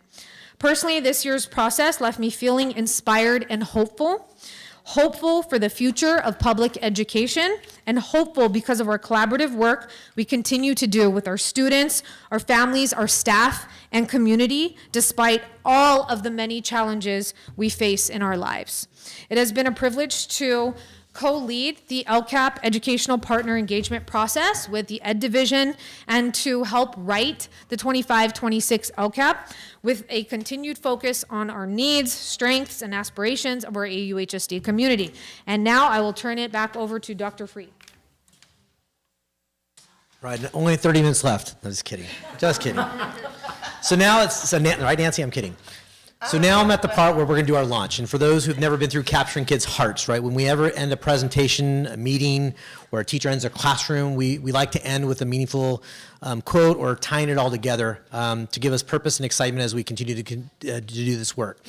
Personally, this year's process left me feeling inspired and hopeful for the future of public education, and hopeful because of our collaborative work we continue to do with our students, our families, our staff, and community, despite all of the many challenges we face in our lives. It has been a privilege to co-lead the LCAP Educational Partner Engagement process with the Ed Division and to help write the 25-26 LCAP with a continued focus on our needs, strengths, and aspirations of our AUHSD community. And now I will turn it back over to Dr. Freed. Right, only 30 minutes left. No, just kidding. Just kidding. So now right, Nancy? I'm kidding. So now I'm at the part where we're going to do our launch. And for those who've never been through Capturing Kids' Hearts, right, when we ever end a presentation, a meeting, or a teacher ends a classroom, we like to end with a meaningful quote or tying it all together to give us purpose and excitement as we continue to do this work.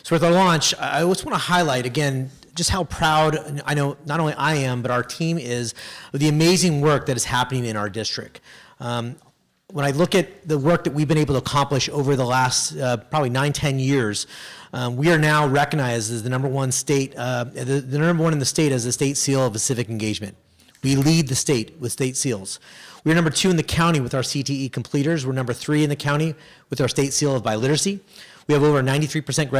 So with our launch, I just want to highlight, again, just how proud I know not only I am, but our team is of the amazing work that is happening in our district. When I look at the work that we've been able to accomplish over the last probably 9-10 years, we are now recognized as the number one state, the number one in the state as the state seal of civic engagement. We lead the state with state seals. We're number 2 in the county with our CTE completers. We're number 3 in the county with our state seal of biliteracy. We have over a 93%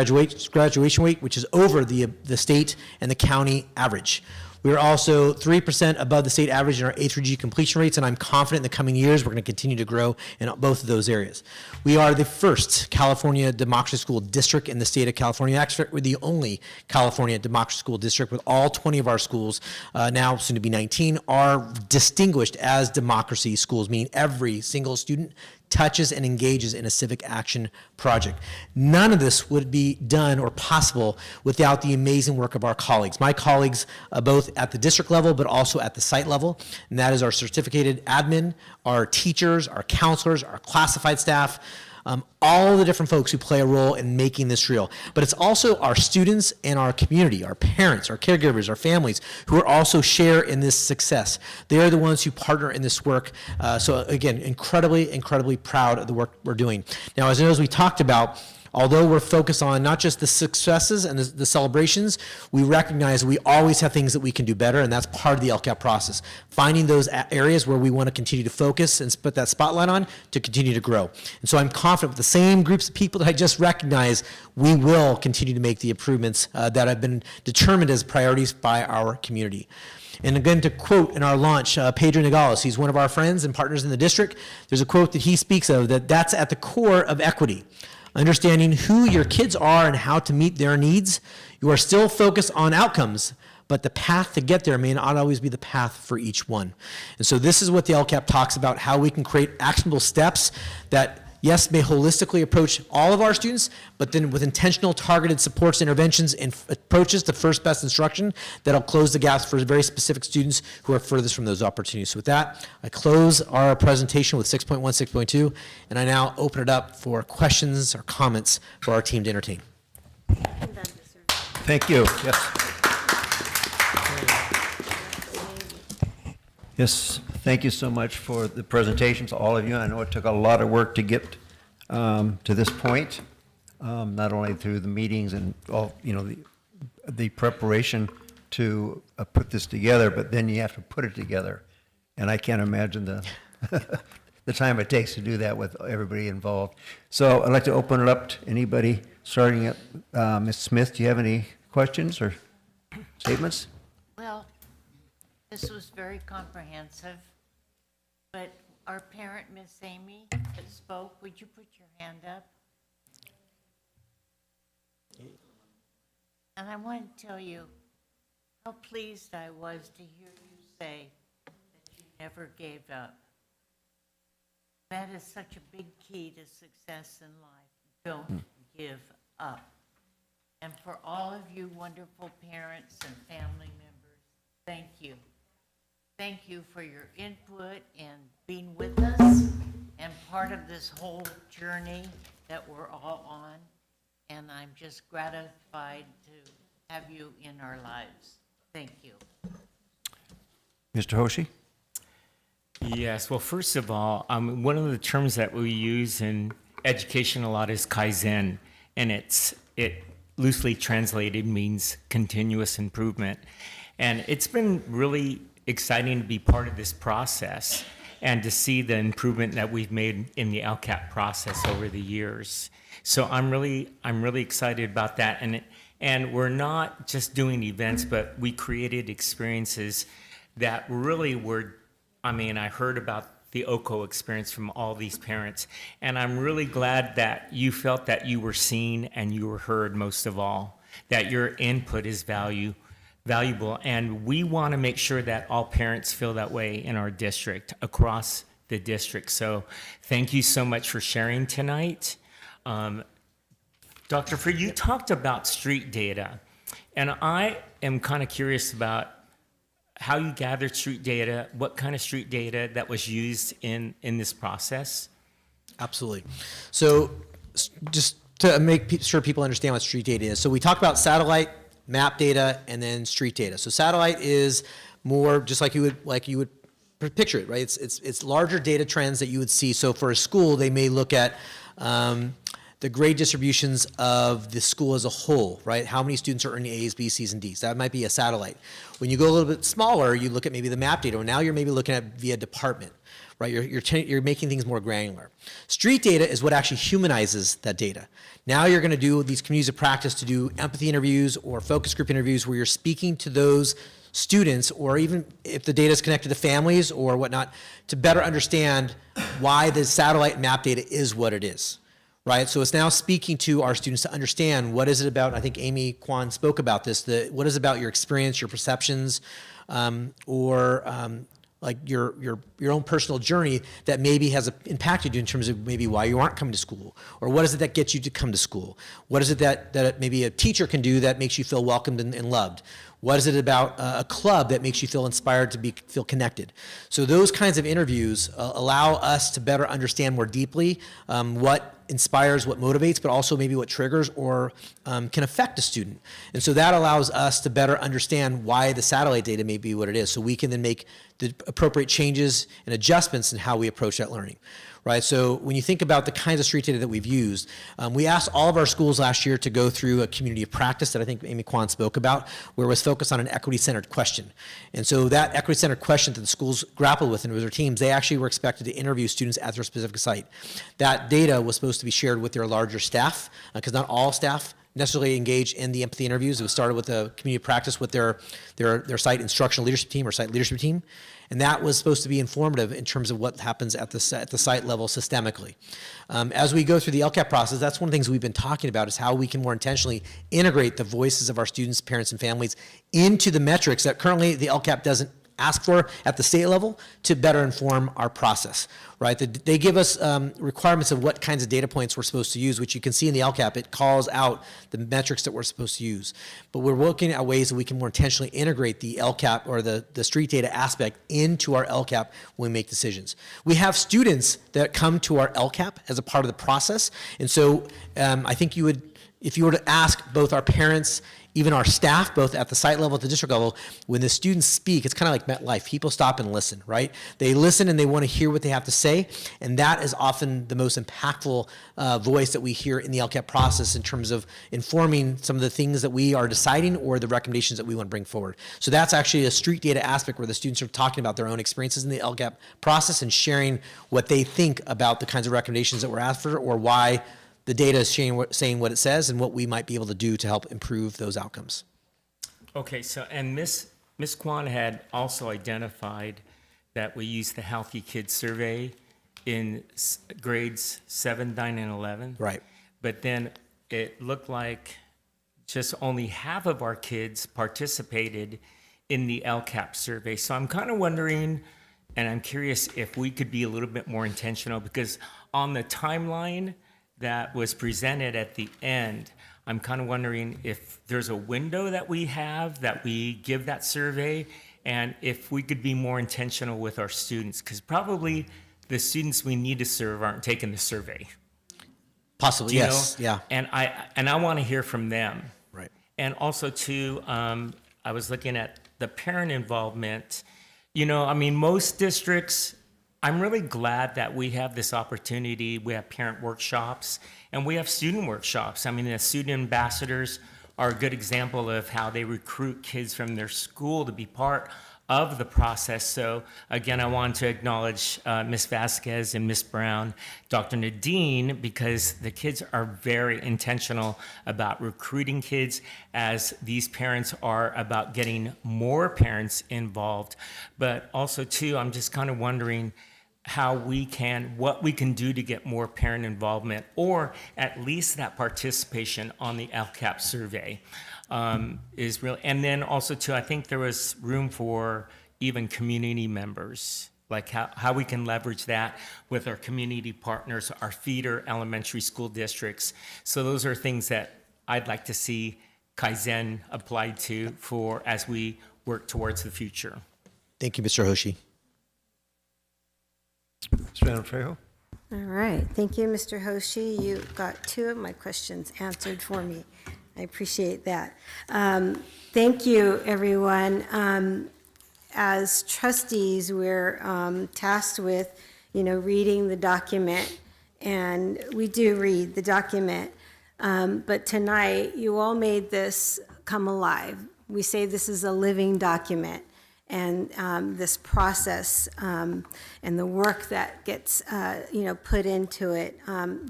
graduation rate, which is over the state and the county average. We are also 3% above the state average in our A through G completion rates, and I'm confident in the coming years we're going to continue to grow in both of those areas. We are the first California democracy school district in the state of California. Actually, we're the only California democracy school district, with all 20 of our schools, now soon to be 19, are distinguished as democracy schools, meaning every single student touches and engages in a civic action project. None of this would be done or possible without the amazing work of our colleagues. My colleagues, both at the district level, but also at the site level, and that is our certificated admin, our teachers, our counselors, our classified staff, all the different folks who play a role in making this real. But it's also our students and our community, our parents, our caregivers, our families, who are also share in this success. They are the ones who partner in this work. So again, incredibly, incredibly proud of the work we're doing. Now, as we talked about, although we're focused on not just the successes and the celebrations, we recognize we always have things that we can do better, and that's part of the LCAP process. Finding those areas where we want to continue to focus and put that spotlight on to continue to grow. And so I'm confident with the same groups of people that I just recognized, we will continue to make the improvements that have been determined as priorities by our community. And again, to quote in our launch, Pedro Nogales, he's one of our friends and partners in the district. There's a quote that he speaks of that's at the core of equity. Understanding who your kids are and how to meet their needs. You are still focused on outcomes, but the path to get there may not always be the path for each one. And so this is what the LCAP talks about, how we can create actionable steps that, yes, may holistically approach all of our students, but then with intentional targeted supports, interventions, and approaches to first best instruction that'll close the gaps for very specific students who are furthest from those opportunities. So with that, I close our presentation with 6.1, 6.2, and I now open it up for questions or comments for our team to entertain. Thank you. Yes. Yes, thank you so much for the presentations, all of you. I know it took a lot of work to get to this point, not only through the meetings and all, the preparation to put this together, but then you have to put it together. And I can't imagine the the time it takes to do that with everybody involved. So I'd like to open it up to anybody, starting at Ms. Smith. Do you have any questions or statements? Well, this was very comprehensive, but our parent, Miss Amy, that spoke, would you put your hand up? And I want to tell you how pleased I was to hear you say that you never gave up. That is such a big key to success in life. Don't give up. And for all of you wonderful parents and family members, thank you. Thank you for your input and being with us and part of this whole journey that we're all on. And I'm just gratified to have you in our lives. Thank you. Mr. Hoshi? Yes, well, first of all, one of the terms that we use in education a lot is Kaizen, and it loosely translated means continuous improvement. And it's been really exciting to be part of this process and to see the improvement that we've made in the LCAP process over the years. So I'm really excited about that. And we're not just doing events, but we created experiences that really were, I heard about the OCO experience from all these parents, and I'm really glad that you felt that you were seen and you were heard, most of all, that your input is valuable, and we want to make sure that all parents feel that way in our district, across the district. So thank you so much for sharing tonight. Dr. Freed, you talked about street data, and I am kind of curious about how you gathered street data, what kind of street data that was used in this process? Absolutely. So just to make sure people understand what street data is. So we talk about satellite, map data, and then street data. So satellite is more just like you would picture it, right? It's larger data trends that you would see. So for a school, they may look at the grade distributions of the school as a whole, right? How many students are earning A's, B's, C's, and D's? That might be a satellite. When you go a little bit smaller, you look at maybe the map data, and now you're maybe looking at via department, right? You're making things more granular. Street data is what actually humanizes that data. Now you're going to do these communities of practice to do empathy interviews or focus group interviews where you're speaking to those students, or even if the data is connected to families or whatnot, to better understand why the satellite map data is what it is, right? So it's now speaking to our students to understand what is it about, I think Amy Kwan spoke about this, what is it about your experience, your perceptions, like your own personal journey that maybe has impacted you in terms of maybe why you aren't coming to school, or what is it that gets you to come to school? What is it that maybe a teacher can do that makes you feel welcomed and loved? What is it about a club that makes you feel inspired to feel connected? So those kinds of interviews allow us to better understand more deeply what inspires, what motivates, but also maybe what triggers or can affect a student. And so that allows us to better understand why the satellite data may be what it is, so we can then make the appropriate changes and adjustments in how we approach that learning. Right, so when you think about the kinds of street data that we've used, we asked all of our schools last year to go through a community of practice that I think Amy Kwan spoke about, where it was focused on an equity-centered question. And so that equity-centered question that the schools grappled with and with their teams, they actually were expected to interview students at their specific site. That data was supposed to be shared with their larger staff, because not all staff necessarily engage in the empathy interviews. It was started with a community of practice with their site instructional leadership team or site leadership team. And that was supposed to be informative in terms of what happens at the site level systemically. As we go through the LCAP process, that's one of the things we've been talking about, is how we can more intentionally integrate the voices of our students, parents, and families into the metrics that currently the LCAP doesn't ask for at the state level, to better inform our process, right? They give us requirements of what kinds of data points we're supposed to use, which you can see in the LCAP. It calls out the metrics that we're supposed to use. But we're looking at ways that we can more intentionally integrate the LCAP or the street data aspect into our LCAP when we make decisions. We have students that come to our LCAP as a part of the process. And so I think if you were to ask both our parents, even our staff, both at the site level, at the district level, when the students speak, it's kind of like MetLife. People stop and listen, right? They listen and they want to hear what they have to say, and that is often the most impactful voice that we hear in the LCAP process in terms of informing some of the things that we are deciding or the recommendations that we want to bring forward. So that's actually a street data aspect where the students are talking about their own experiences in the LCAP process and sharing what they think about the kinds of recommendations that were asked for, or why the data is saying what it says, and what we might be able to do to help improve those outcomes. Okay, so, and Ms. Kwan had also identified that we use the Healthy Kids Survey in grades 7, 9, and 11. Right. But then it looked like just only half of our kids participated in the LCAP survey. So I'm kind of wondering, and I'm curious if we could be a little bit more intentional, because on the timeline that was presented at the end, I'm kind of wondering if there's a window that we have that we give that survey, and if we could be more intentional with our students, because probably the students we need to serve aren't taking the survey. Possibly, Do you yes, know? yeah. And I want to hear from them. Right. And also too, I was looking at the parent involvement. You know, I mean, most districts, I'm really glad that we have this opportunity. We have parent workshops and we have student workshops. I mean, the student ambassadors are a good example of how they recruit kids from their school to be part of the process. So again, I want to acknowledge Ms. Vasquez and Ms. Brown, Dr. Nadine, because the kids are very intentional about recruiting kids, as these parents are about getting more parents involved. But also too, I'm just kind of wondering what we can do to get more parent involvement, or at least that participation on the LCAP survey. Is real. And then also too, I think there was room for even community members, like how we can leverage that with our community partners, our feeder elementary school districts. So those are things that I'd like to see Kaizen applied to as we work towards the future. Thank you, Mr. Hoshi. Mr. Trejo? All right. Thank you, Mr. Hoshi. You got 2 of my questions answered for me. I appreciate that. Thank you, everyone. As trustees, we're tasked with, reading the document and we do read the document. But tonight, you all made this come alive. We say this is a living document, and this process and the work that gets put into it,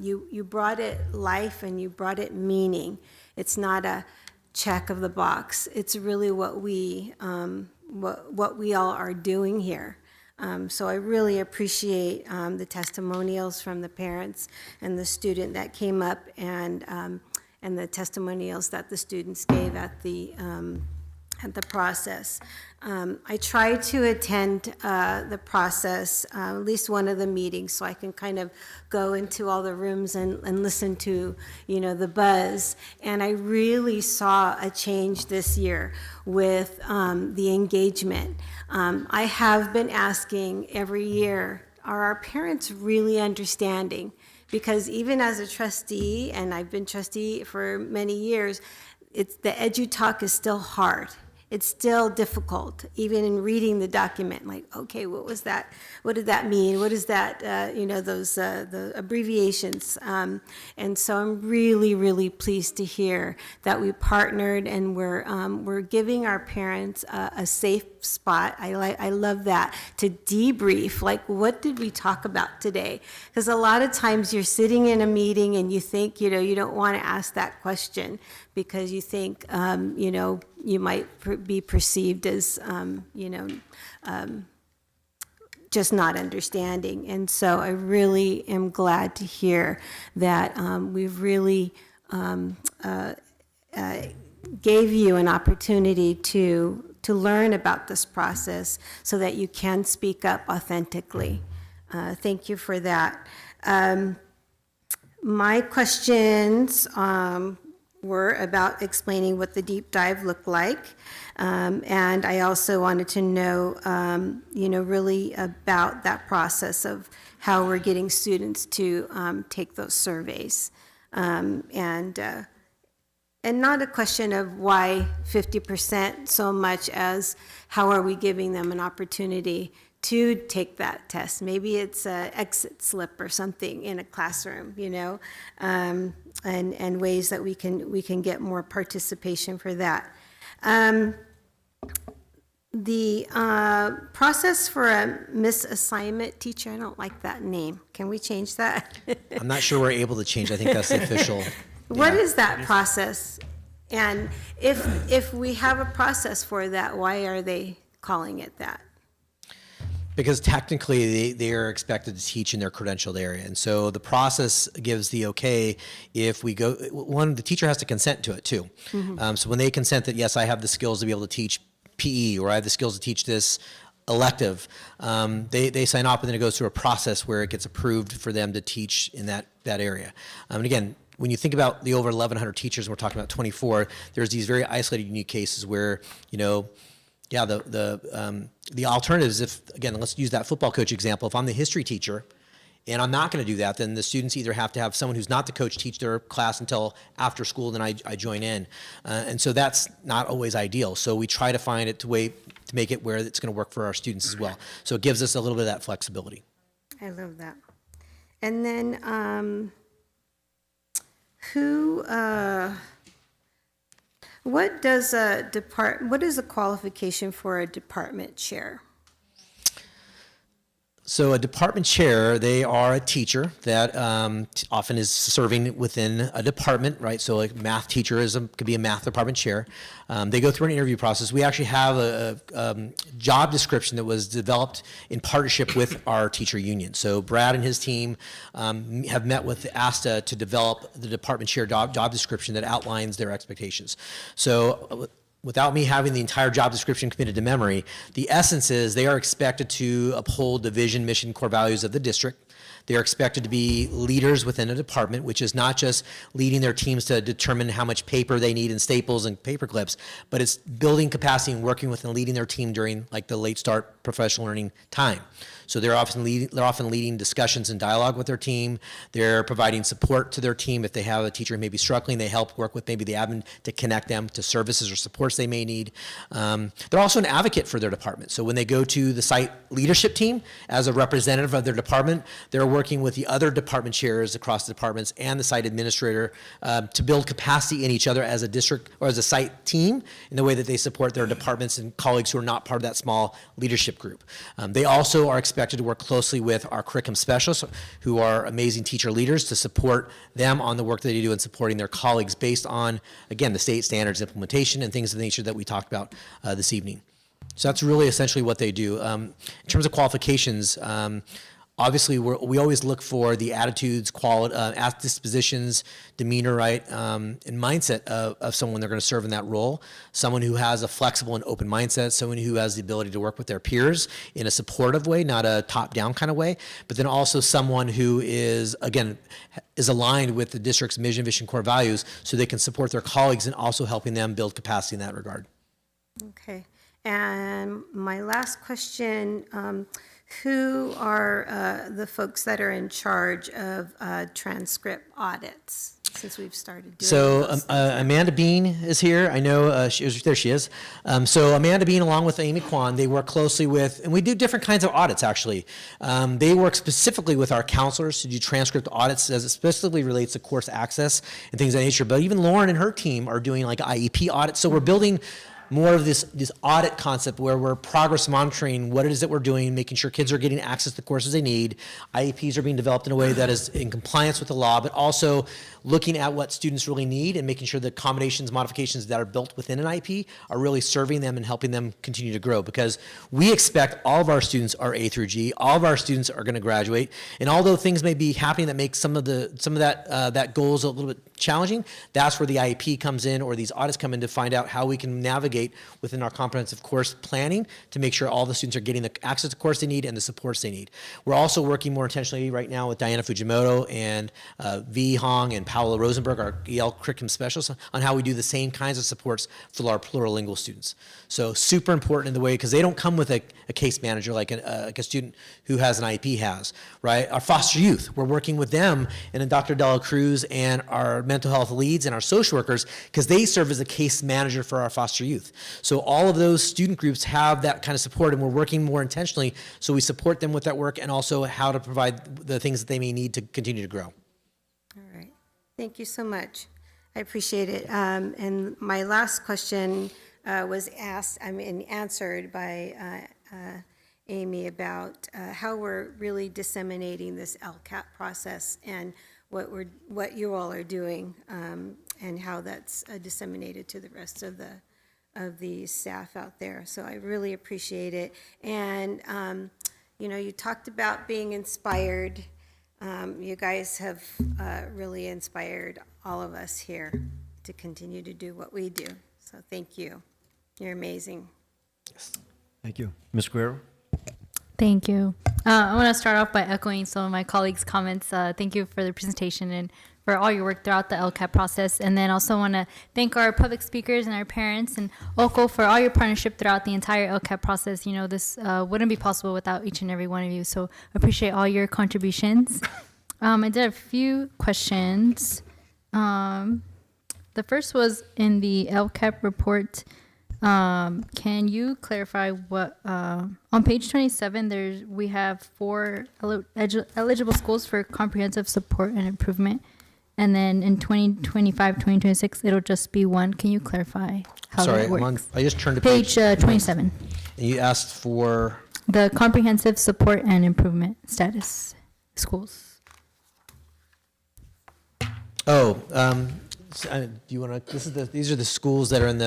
you brought it life and you brought it meaning. It's not a check of the box. It's really what we all are doing here. So I really appreciate the testimonials from the parents and the student that came up, and the testimonials that the students gave at the process. I try to attend the process, at least one of the meetings, so I can kind of go into all the rooms and listen to, the buzz. And I really saw a change this year with the engagement. I have been asking every year, are our parents really understanding? Because even as a trustee, and I've been trustee for many years, the edu-talk is still hard. It's still difficult, even in reading the document, like, okay, what was that? What did that mean? What is that, the abbreviations. And so I'm really, really pleased to hear that we partnered and we're giving our parents a safe spot. I love that, to debrief, like, what did we talk about today? Because a lot of times you're sitting in a meeting and you think, you don't want to ask that question because you think, you might be perceived as, just not understanding. And so I really am glad to hear that we've really gave you an opportunity to learn about this process so that you can speak up authentically. Thank you for that. My questions were about explaining what the deep dive looked like. And I also wanted to know, really about that process of how we're getting students to take those surveys. And not a question of why 50% so much as how are we giving them an opportunity to take that test. Maybe it's an exit slip or something in a classroom, and ways that we can get more participation for that. The process for a misassignment teacher, I don't like that name. Can we change that? I'm not sure we're able to change. I think that's the official. What is that process? And if we have a process for that, why are they calling it that? Because technically they are expected to teach in their credentialed area. And so the process gives the okay if we go, one, the teacher has to consent to it too. Mm-hmm. So when they consent that, yes, I have the skills to be able to teach PE, or I have the skills to teach this elective, they sign up, and then it goes through a process where it gets approved for them to teach in that area. And again, when you think about the over 1,100 teachers, and we're talking about 24, there's these very isolated, unique cases where, the alternatives, if, again, let's use that football coach example. If I'm the history teacher and I'm not going to do that, then the students either have to have someone who's not the coach teach their class until after school, then I join in. And so that's not always ideal. So we try to find it to make it where it's going to work for our students as well. So it gives us a little bit of that flexibility. I love that. And then what is a qualification for a department chair? So a department chair, they are a teacher that often is serving within a department, right? So like math teacher could be a math department chair. They go through an interview process. We actually have a job description that was developed in partnership with our teacher union. So Brad and his team have met with ASTA to develop the department chair job description that outlines their expectations. So without me having the entire job description committed to memory, the essence is they are expected to uphold the vision, mission, core values of the district. They are expected to be leaders within a department, which is not just leading their teams to determine how much paper they need and staples and paper clips, but it's building capacity and working with and leading their team during like the late start professional learning time. So they're often leading discussions and dialogue with their team. They're providing support to their team. If they have a teacher who may be struggling, they help work with maybe the admin to connect them to services or supports they may need. They're also an advocate for their department. So when they go to the site leadership team as a representative of their department, they're working with the other department chairs across the departments and the site administrator to build capacity in each other as a district or as a site team in the way that they support their departments and colleagues who are not part of that small leadership group. They also are expected to work closely with our curriculum specialists, who are amazing teacher leaders, to support them on the work that they do in supporting their colleagues based on, again, the state standards implementation and things of the nature that we talked about this evening. So that's really essentially what they do. In terms of qualifications, obviously we always look for the attitudes, dispositions, demeanor, right, and mindset of someone they're going to serve in that role. Someone who has a flexible and open mindset, someone who has the ability to work with their peers in a supportive way, not a top-down kind of way, but then also someone who is, again, is aligned with the district's mission, vision, core values, so they can support their colleagues and also helping them build capacity in that regard. Okay. And my last question, who are the folks that are in charge of transcript audits, since we've started doing So those things? Amanda Bean is here. I know there she is. So Amanda Bean, along with Amy Kwan, they work closely with, and we do different kinds of audits actually. They work specifically with our counselors to do transcript audits as it specifically relates to course access and things of that nature. But even Lauren and her team are doing like IEP audits. So we're building more of this audit concept where we're progress monitoring what it is that we're doing, making sure kids are getting access to the courses they need. IEPs are being developed in a way that is in compliance with the law, but also looking at what students really need and making sure the accommodations, modifications that are built within an IEP are really serving them and helping them continue to grow. Because we expect all of our students are A through G, all of our students are going to graduate, and although things may be happening that make some of that goals a little bit challenging, that's where the IEP comes in, or these audits come in, to find out how we can navigate within our comprehensive course planning to make sure all the students are getting the access to the course they need and the supports they need. We're also working more intentionally right now with Diana Fujimoto and V. Hong and Paola Rosenberg, our EL curriculum specialists, on how we do the same kinds of supports for our plurilingual students. So super important in the way, because they don't come with a case manager like a student who has an IEP has, right? Our foster youth, we're working with them, and then Dr. Della Cruz and our mental health leads and our social workers, because they serve as a case manager for our foster youth. So all of those student groups have that kind of support, and we're working more intentionally so we support them with that work and also how to provide the things that they may need to continue to grow. All right. Thank you so much. I appreciate it. And my last question was answered by Amy about how we're really disseminating this LCAP process and what you all are doing, and how that's disseminated to the rest of the staff out there. So I really appreciate it. And you talked about being inspired. You guys have really inspired all of us here to continue to do what we do. So thank you. You're amazing. Thank you. Ms. Guerrero? Thank you. I want to start off by echoing some of my colleagues' comments. Thank you for the presentation and for all your work throughout the LCAP process. And then also want to thank our public speakers and our parents and OCO for all your partnership throughout the entire LCAP process. You know, this wouldn't be possible without each and every one of you. So appreciate all your contributions. I did a few questions. The first was in the LCAP report. Can you clarify what, on page 27, we have 4 eligible schools for comprehensive support and improvement. And then in 2025, 2026, it'll just be 1. Can you clarify how that works? I just turned to page 27. And you asked for? The comprehensive support and improvement status schools. Oh, do you want to? These are the schools that are in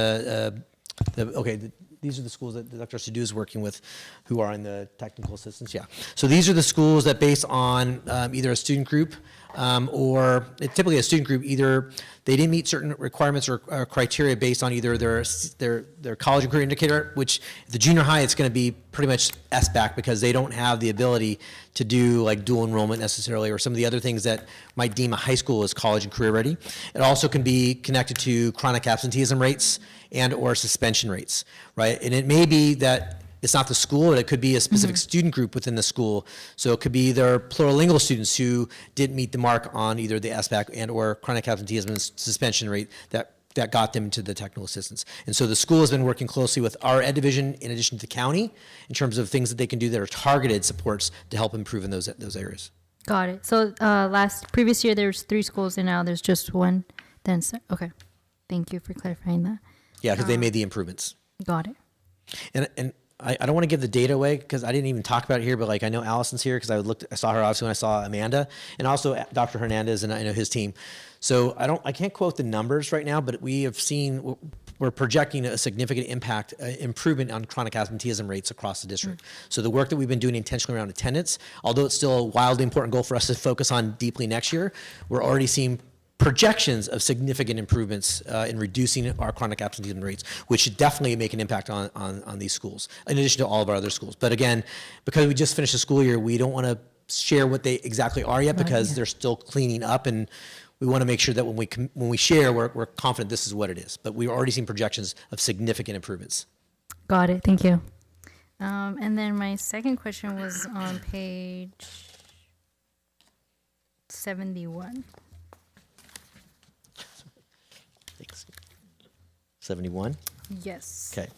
these are the schools that Dr. Sadu is working with, who are in the technical assistance. Yeah. So these are the schools that, based on either a student group or typically a student group, either they didn't meet certain requirements or criteria based on either their college and career indicator, which the junior high, it's going to be pretty much SBAC because they don't have the ability to do like dual enrollment necessarily, or some of the other things that might deem a high school as college and career ready. It also can be connected to chronic absenteeism rates and or suspension rates, right? And it may be that it's not the school, but it could be a specific student group within the school. So it could be their plurilingual students who didn't meet the mark on either the SBAC and or chronic absenteeism and suspension rate that got them into the technical assistance. And so the school has been working closely with our ed division in addition to the county in terms of things that they can do that are targeted supports to help improve in those areas. Got it. So previous year there was 3 schools and now there's just one. Then okay, thank you for clarifying that. Yeah, because they made the improvements. Got it. And I don't want to give the data away because I didn't even talk about it here, but like I know Allison's here because I saw her obviously when I saw Amanda, and also Dr. Hernandez, and I know his team. So I can't quote the numbers right now, but we're projecting a significant impact, improvement on chronic absenteeism rates across the district. So the work that we've been doing intentionally around attendance, although it's still a wildly important goal for us to focus on deeply next year, we're already seeing projections of significant improvements in reducing our chronic absenteeism rates, which should definitely make an impact on these schools, in addition to all of our other schools. But again, because we just finished the school year, we don't want to share what they exactly are yet because they're still cleaning up, and we want to make sure that when we share, we're confident this is what it is. But we've already seen projections of significant improvements. Got it. Thank you. And then my second question was on page 71. 71? Yes. Okay.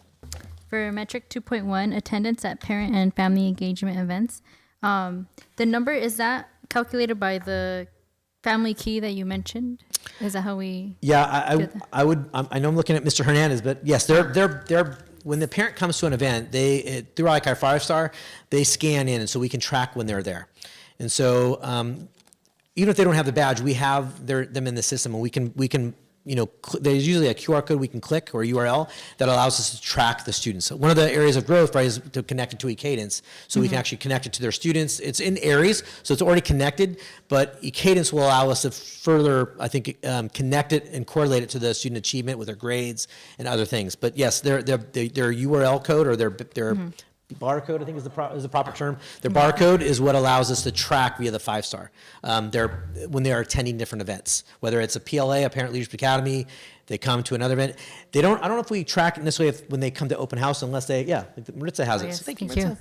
For metric 2.1, attendance at parent and family engagement events. The number, is that calculated by the family key that you mentioned? Is that how we? Yeah, I would. I know I'm looking at Mr. Hernandez, but yes, they're when the parent comes to an event, through like our 5-star, they scan in, and so we can track when they're there. And so even if they don't have the badge, we have them in the system, and we can. There's usually a QR code we can click or a URL that allows us to track the students. So one of the areas of growth, right, is to connect it to eCadence, so we can actually connect it to their students. It's in Aries, so it's already connected, but eCadence will allow us to further, I think, connect it and correlate it to the student achievement with their grades and other things. But yes, their URL code or their barcode, I think is the proper term. Their barcode is what allows us to track via the 5-star. When they are attending different events, whether it's a PLA, a Parent Leadership Academy, they come to another event. I don't know if we track it necessarily when they come to open house, unless Maritza has it. Yes, So thank thank you, you.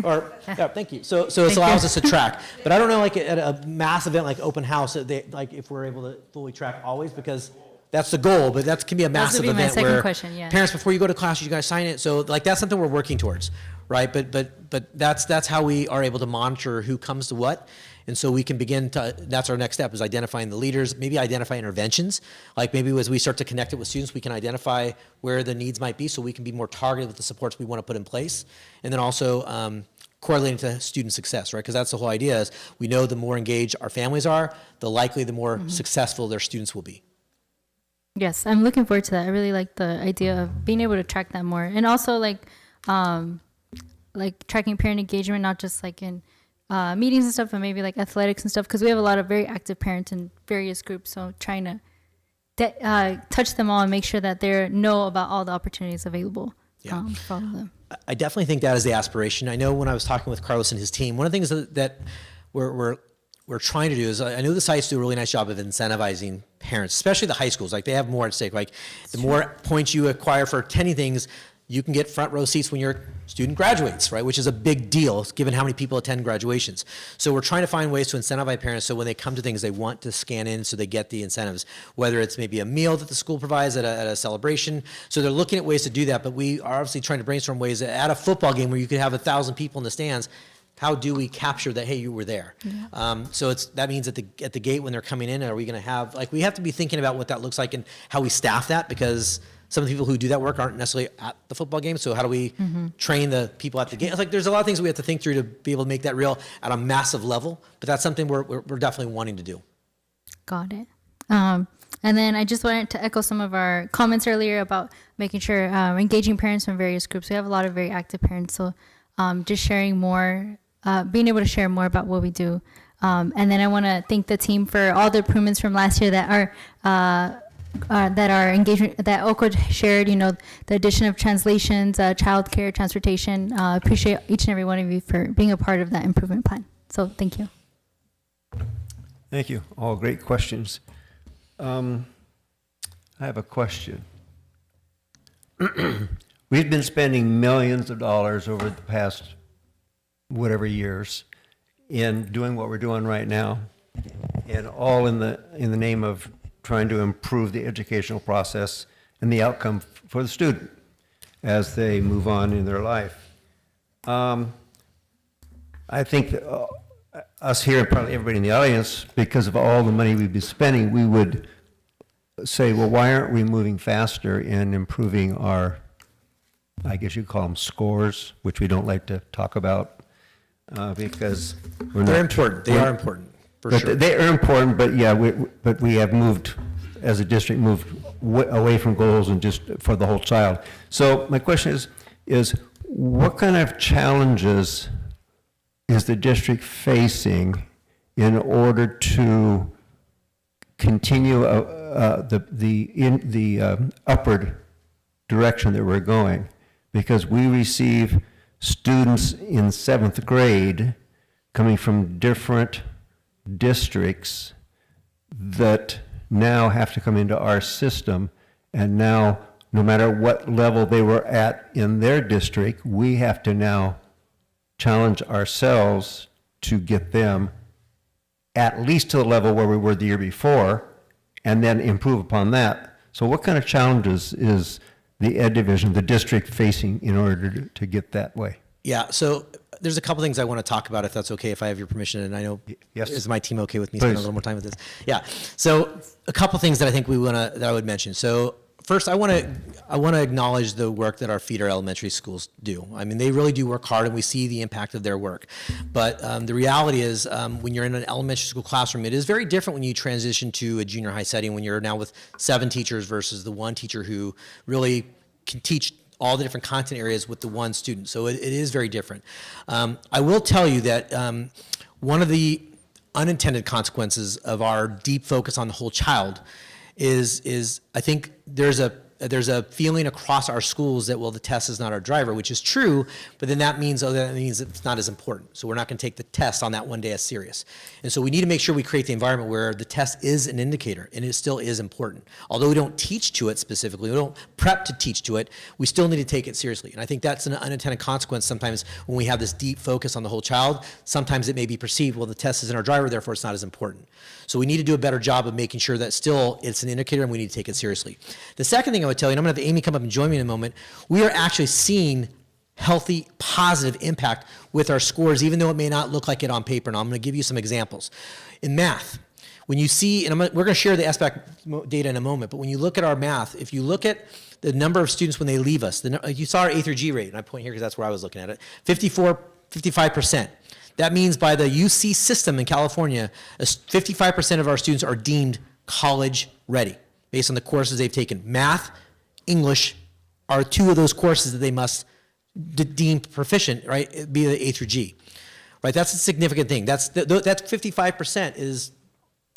Maritza. Thank you. So it allows us to track. But I don't know, like at a mass event like open house, if we're able to fully track always, because that's the goal, but that can be a massive be my event second where question, yeah. parents, before you go to class, you guys sign it. So like that's something we're working towards, right? But that's how we are able to monitor who comes to what. And so we can begin to, that's our next step, is identifying the leaders, maybe identify interventions. Like maybe as we start to connect it with students, we can identify where the needs might be so we can be more targeted with the supports we want to put in place. And then also correlating to student success, right? Because that's the whole idea is we know the more engaged our families are, the likely the more successful their students will be. Yes, I'm looking forward to that. I really like the idea of being able to track that more, and also like tracking parent engagement, not just like in meetings and stuff, but maybe like athletics and stuff, because we have a lot of very active parents in various groups. So trying to touch them all and make sure that they know about all the opportunities available for all of them. I definitely think that is the aspiration. I know when I was talking with Carlos and his team, one of the things that we're trying to do is, I know the sites do a really nice job of incentivizing parents, especially the high schools. Like they have more at stake. Like the more points you acquire for attending things, you can get front row seats when your student graduates, right? Which is a big deal given how many people attend graduations. So we're trying to find ways to incentivize parents so when they come to things, they want to scan in so they get the incentives, whether it's maybe a meal that the school provides at a celebration. So they're looking at ways to do that, but we are obviously trying to brainstorm ways that at a football game where you could have 1,000 people in the stands, how do we capture that, hey, you were there? Yeah. So that means at the gate when they're coming in, are we going to have, like, we have to be thinking about what that looks like and how we staff that, because some of the people who do that work aren't necessarily at the football game. So how do we train the people at the game? It's like there's a lot of things we have to think through to be able to make that real at a massive level, but that's something we're definitely wanting to do. Got it. And then I just wanted to echo some of our comments earlier about making sure engaging parents from various groups. We have a lot of very active parents, so just sharing more, being able to share more about what we do. And then I want to thank the team for all the improvements from last year that are engagement that OCO shared. You know, the addition of translations, childcare, transportation. Appreciate each and every one of you for being a part of that improvement plan. So thank you. Thank you. All great questions. I have a question. We've been spending millions of dollars over the past whatever years in doing what we're doing right now, and all in the name of trying to improve the educational process and the outcome for the student as they move on in their life. I think that, us here, and probably everybody in the audience, because of all the money we've been spending, we would say, well, why aren't we moving faster in improving our, I guess you'd call them scores, which we don't like to talk about, because we're They're not. important. They are important, for But sure. they are important, but yeah, but we have moved, as a district, moved away from goals and just for the whole child. So my question is what kind of challenges is the district facing in order to continue the upward direction that we're going? Because we receive students in 7th grade coming from different districts that now have to come into our system, and now, no matter what level they were at in their district, we have to now challenge ourselves to get them at least to the level where we were the year before, and then improve upon that. So what kind of challenges is the Ed Division, the district, facing in order to get that way? Yeah, so there's a couple things I want to talk about, if that's okay, if I have your permission, and I know, Yes. is my team okay with me Please. spending a little more time with this? Yeah, so a couple things that I think that I would mention. So first, I want to acknowledge the work that our feeder elementary schools do. I mean, they really do work hard, and we see the impact of their work. But the reality is, when you're in an elementary school classroom, it is very different when you transition to a junior high setting, when you're now with 7 teachers versus the 1 teacher who really can teach all the different content areas with the 1 student. So it is very different. I will tell you that one of the unintended consequences of our deep focus on the whole child is I think there's a feeling across our schools that, well, the test is not our driver, which is true, but then that means it's not as important. So we're not going to take the test on that one day as serious. And so we need to make sure we create the environment where the test is an indicator, and it still is important. Although we don't teach to it specifically, we don't prep to teach to it, we still need to take it seriously. And I think that's an unintended consequence sometimes when we have this deep focus on the whole child. Sometimes it may be perceived, well, the test isn't our driver, therefore it's not as important. So we need to do a better job of making sure that still it's an indicator, and we need to take it seriously. The second thing I would tell you, and I'm going to have Amy come up and join me in a moment, we are actually seeing healthy, positive impact with our scores, even though it may not look like it on paper. Now, I'm going to give you some examples. In math, when you see, and we're going to share the SBAC data in a moment, but when you look at our math, if you look at the number of students when they leave us, you saw our A through G rate, and I point here because that's where I was looking at it, 55%. That means by the UC system in California, 55% of our students are deemed college ready based on the courses they've taken. Math, English are 2 of those courses that they must deem proficient, right, be the A through G. Right, that's a significant thing. That's 55% is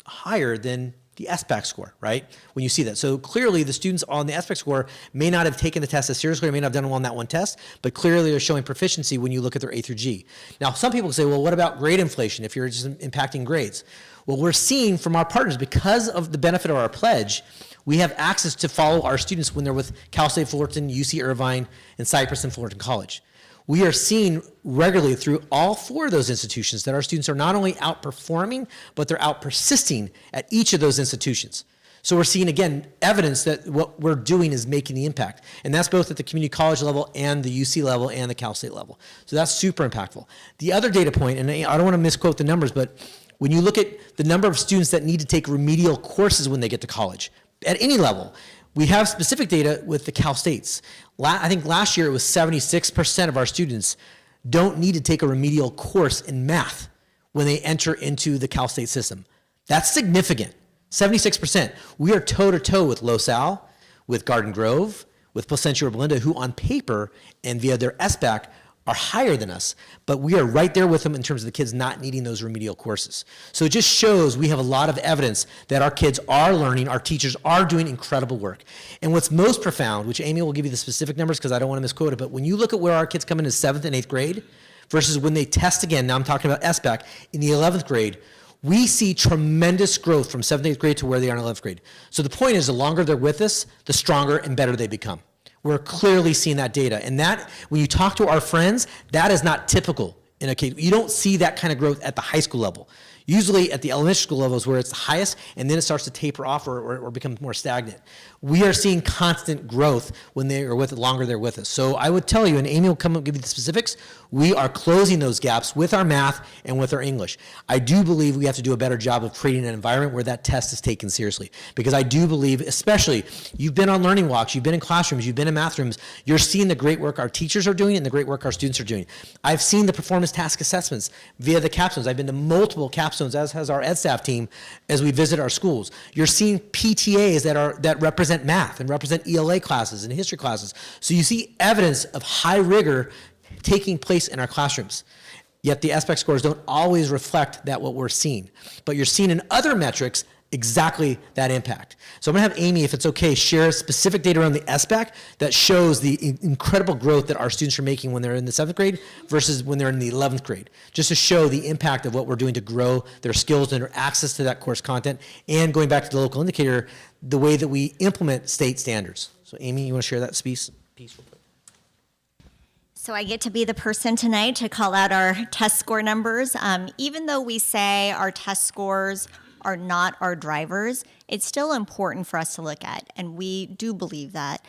higher than the SBAC score, right? When you see that. So clearly the students on the SBAC score may not have taken the test as seriously or may not have done well on that one test, but clearly they're showing proficiency when you look at their A through G. Now, some people say, well, what about grade inflation if you're just impacting grades? Well, we're seeing from our partners, because of the benefit of our pledge, we have access to follow our students when they're with Cal State Fullerton, UC Irvine, and Cypress and Fullerton College. We are seeing regularly through all 4 of those institutions that our students are not only outperforming, but they're out-persisting at each of those institutions. So we're seeing, again, evidence that what we're doing is making the impact. And that's both at the community college level and the UC level and the Cal State level. So that's super impactful. The other data point, and I don't want to misquote the numbers, but when you look at the number of students that need to take remedial courses when they get to college, at any level, we have specific data with the Cal States. I think last year it was 76% of our students don't need to take a remedial course in math when they enter into the Cal State system. That's significant, 76%. We are toe-to-toe with Los Al, with Garden Grove, with Placentia or Belinda, who on paper and via their SBAC are higher than us, but we are right there with them in terms of the kids not needing those remedial courses. So it just shows we have a lot of evidence that our kids are learning, our teachers are doing incredible work. And what's most profound, which Amy will give you the specific numbers because I don't want to misquote it, but when you look at where our kids come into 7th and 8th grade versus when they test again, now I'm talking about SBAC, in the 11th grade, we see tremendous growth from 7th and 8th grade to where they are in 11th grade. So the point is, the longer they're with us, the stronger and better they become. We're clearly seeing that data. And that, when you talk to our friends, that is not typical in a case. You don't see that kind of growth at the high school level. Usually at the elementary school levels where it's the highest, and then it starts to taper off or become more stagnant. We are seeing constant growth when they are with it, longer they're with us. So I would tell you, and Amy will come and give you the specifics, we are closing those gaps with our math and with our English. I do believe we have to do a better job of creating an environment where that test is taken seriously. Because I do believe, especially, you've been on learning walks, you've been in classrooms, you've been in math rooms, you're seeing the great work our teachers are doing and the great work our students are doing. I've seen the performance task assessments via the capstones. I've been to multiple capstones, as has our ed staff team, as we visit our schools. You're seeing PTAs that represent math and represent ELA classes and history classes. So you see evidence of high rigor taking place in our classrooms. Yet the SBAC scores don't always reflect that what we're seeing. But you're seeing in other metrics exactly that impact. So I'm gonna have Amy, if it's okay, share specific data around the SBAC that shows the incredible growth that our students are making when they're in the 7th grade versus when they're in the 11th grade, just to show the impact of what we're doing to grow their skills and their access to that course content, and going back to the local indicator, the way that we implement state standards. So Amy, you wanna share that piece real quick? So I get to be the person tonight to call out our test score numbers. Even though we say our test scores are not our drivers, it's still important for us to look at, and we do believe that.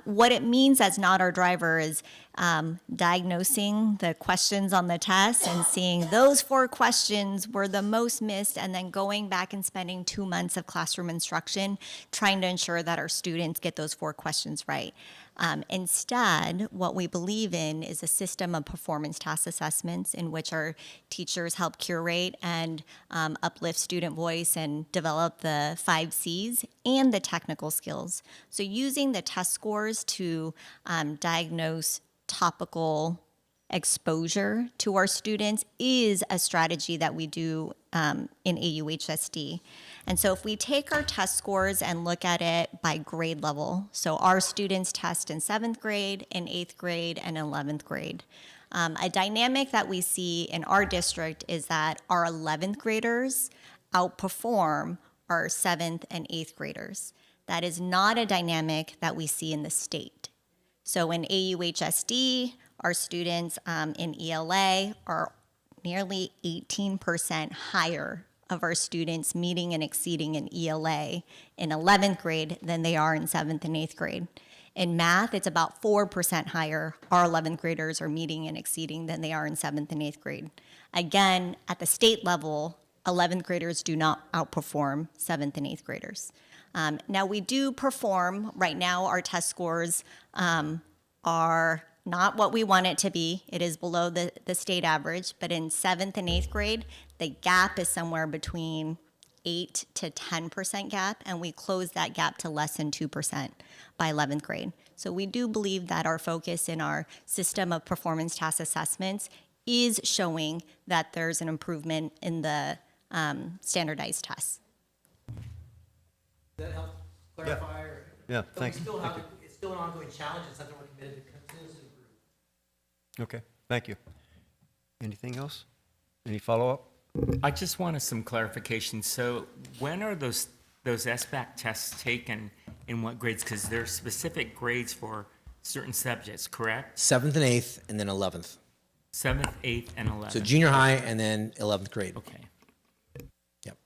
What it means as not our driver is diagnosing the questions on the test and seeing those 4 questions were the most missed, and then going back and spending 2 months of classroom instruction trying to ensure that our students get those 4 questions right. Instead, what we believe in is a system of performance task assessments in which our teachers help curate and uplift student voice and develop the 5 C's and the technical skills. So using the test scores to diagnose topical exposure to our students is a strategy that we do in AUHSD. And so if we take our test scores and look at it by grade level, so our students test in 7th grade, in 8th grade, and 11th grade. A dynamic that we see in our district is that our 11th graders outperform our 7th and 8th graders. That is not a dynamic that we see in the state. So in AUHSD, our students in ELA are nearly 18% higher of our students meeting and exceeding in ELA in 11th grade than they are in 7th and 8th grade. In math, it's about 4% higher. Our 11th graders are meeting and exceeding than they are in 7th and 8th grade. Again, at the state level, 11th graders do not outperform 7th and 8th graders. Now we do perform, right now our test scores are not what we want it to be. It is below the state average, but in 7th and 8th grade, the gap is somewhere between 8 to 10% gap, and we close that gap to less than 2% by 11th grade. So we do believe that our focus in our system of performance task assessments is showing that there's an improvement in the standardized tests. Does that help clarify? Yeah, thank you. It's still an ongoing challenge. It's something we're committed to continuously improve. Okay, thank you. Anything else? Any follow-up? I just wanted some clarification. So when are those SBAC tests taken, in what grades? Because there are specific grades for certain subjects, correct? 7th and 8th, and then 11th. 7th, 8th, and 11th. So junior high and then 11th grade. Okay. Yep.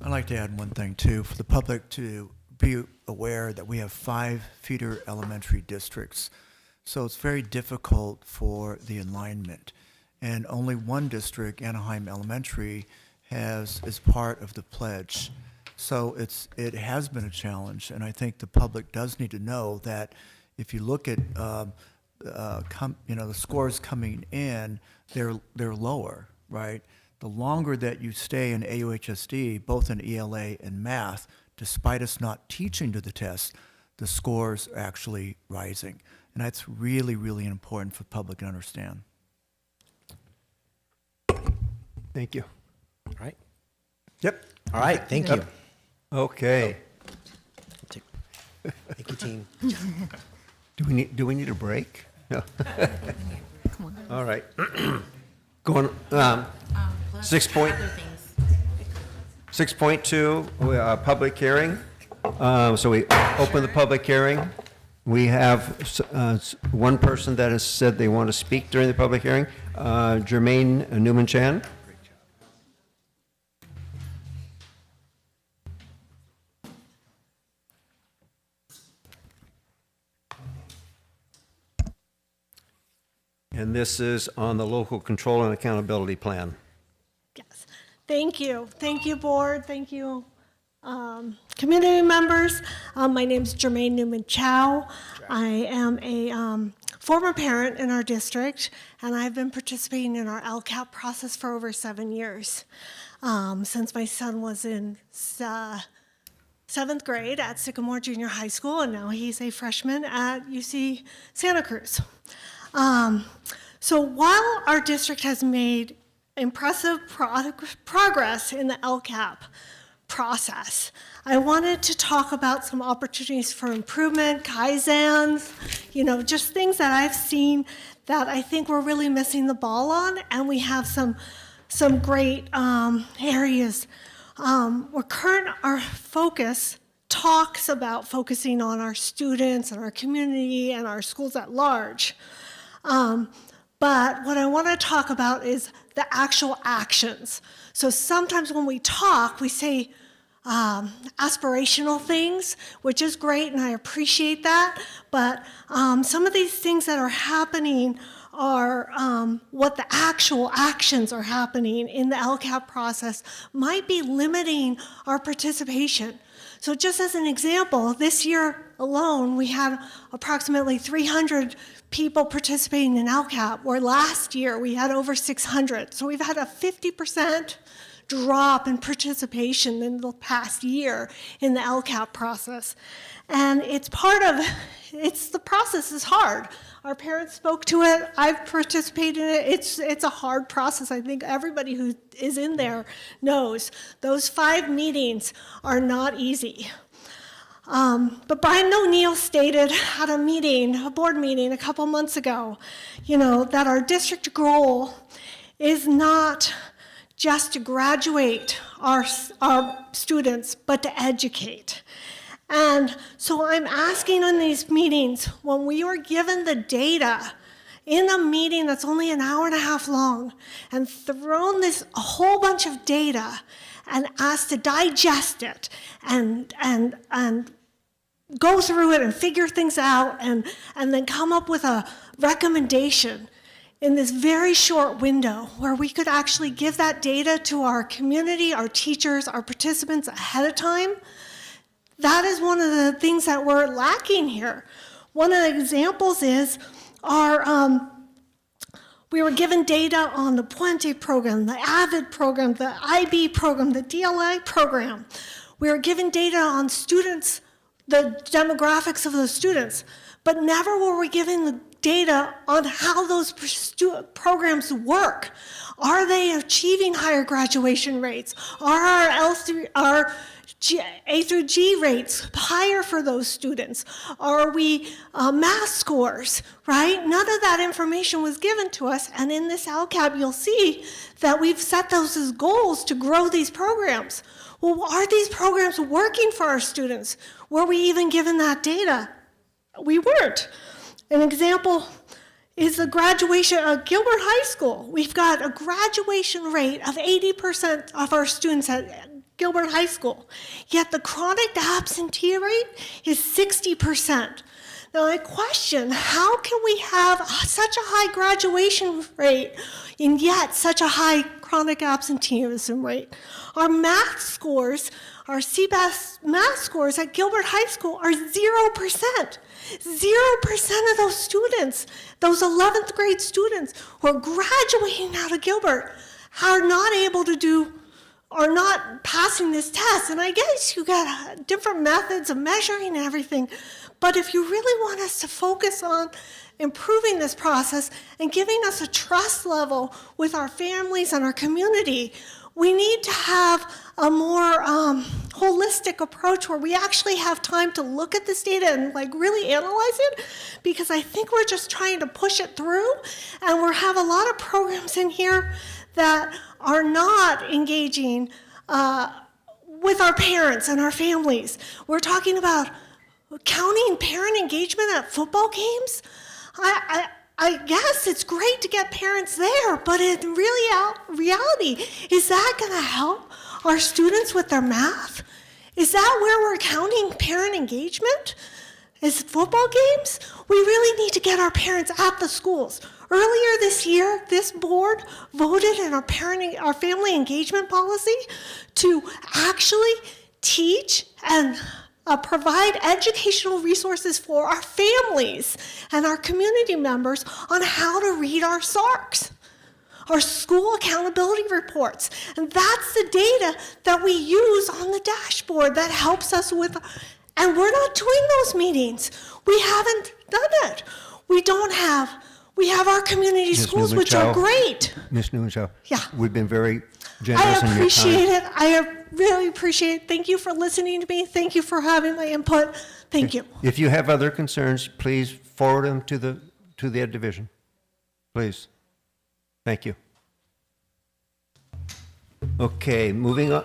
I'd like to add one thing too, for the public to be aware that we have 5 feeder elementary districts. So it's very difficult for the alignment. And only one district, Anaheim Elementary, is part of the pledge. So it has been a challenge, and I think the public does need to know that if you look at the scores coming in, they're lower, right? The longer that you stay in AUHSD, both in ELA and math, despite us not teaching to the test, the scores are actually rising. And that's really, really important for the public to understand. Thank you. All right. Yep. All right, thank you. Okay. Thank you, team. Do we need a break? No. All right. Going 6.2 public hearing. So we open the public hearing. We have one person that has said they want to speak during the public hearing, Jermaine Newman-Chan. And this is on the local control and accountability plan. Yes. Thank you. Thank you, board. Thank you, community members. My name is Jermaine Newman Chow. I am a former parent in our district, and I've been participating in our LCAP process for over 7 years, since my son was in 7th grade at Sycamore Junior High School, and now he's a freshman at UC Santa Cruz. So while our district has made impressive progress in the LCAP process, I wanted to talk about some opportunities for improvement, kaizens, just things that I've seen that I think we're really missing the ball on, and we have some great areas. Our focus talks about focusing on our students and our community and our schools at large. But what I want to talk about is the actual actions. So sometimes when we talk, we say aspirational things, which is great, and I appreciate that. But some of these things that are happening are what the actual actions are happening in the LCAP process might be limiting our participation. So just as an example, this year alone, we had approximately 300 people participating in LCAP, where last year we had over 600. So we've had a 50% drop in participation in the past year in the LCAP process. And the process is hard. Our parents spoke to it. I've participated in it. It's a hard process. I think everybody who is in there knows. Those 5 meetings are not easy. But Brian O'Neill stated at a board meeting a couple months ago, that our district goal is not just to graduate our students, but to educate. And so I'm asking in these meetings, when we were given the data in a meeting that's only an hour and a half long, and thrown a whole bunch of data and asked to digest it and go through it and figure things out and then come up with a recommendation in this very short window where we could actually give that data to our community, our teachers, our participants ahead of time. That is one of the things that we're lacking here. One of the examples is we were given data on the Puente program, the AVID program, the IB program, the DLI program. We were given data on students, the demographics of those students, but never were we given the data on how those programs work. Are they achieving higher graduation rates? Are our A through G rates higher for those students? Are we math scores, right? None of that information was given to us, and in this LCAP you'll see that we've set those as goals to grow these programs. Well, are these programs working for our students? Were we even given that data? We weren't. An example is the graduation of Gilbert High School. We've got a graduation rate of 80% of our students at Gilbert High School, yet the chronic absentee rate is 60%. Now I question, how can we have such a high graduation rate and yet such a high chronic absenteeism rate? Our math scores, our CBAS math scores at Gilbert High School are 0%. 0% of those students, those 11th grade students who are graduating out of Gilbert are not passing this test. And I guess you got different methods of measuring and everything, but if you really want us to focus on improving this process and giving us a trust level with our families and our community, we need to have a more holistic approach where we actually have time to look at this data and really analyze it, because I think we're just trying to push it through, and we have a lot of programs in here that are not engaging with our parents and our families. We're talking about counting parent engagement at football games. I guess it's great to get parents there, but in reality, is that going to help our students with their math? Is that where we're counting parent engagement? is football games. We really need to get our parents at the schools. Earlier this year, this board voted in our family engagement policy to actually teach and provide educational resources for our families and our community members on how to read our SARCs, our school accountability reports. And that's the data that we use on the dashboard that helps us with, and we're not doing those meetings. We haven't done it. We have our community Ms. schools, which are Newman-Chow. great. Ms. Newman-Chow. Yeah. We've been very I generous in your appreciate time. it. I really appreciate it. Thank you for listening to me. Thank you for having my input. Thank you. If you have other concerns, please forward them to the Ed Division. Please. Thank you. Okay, moving on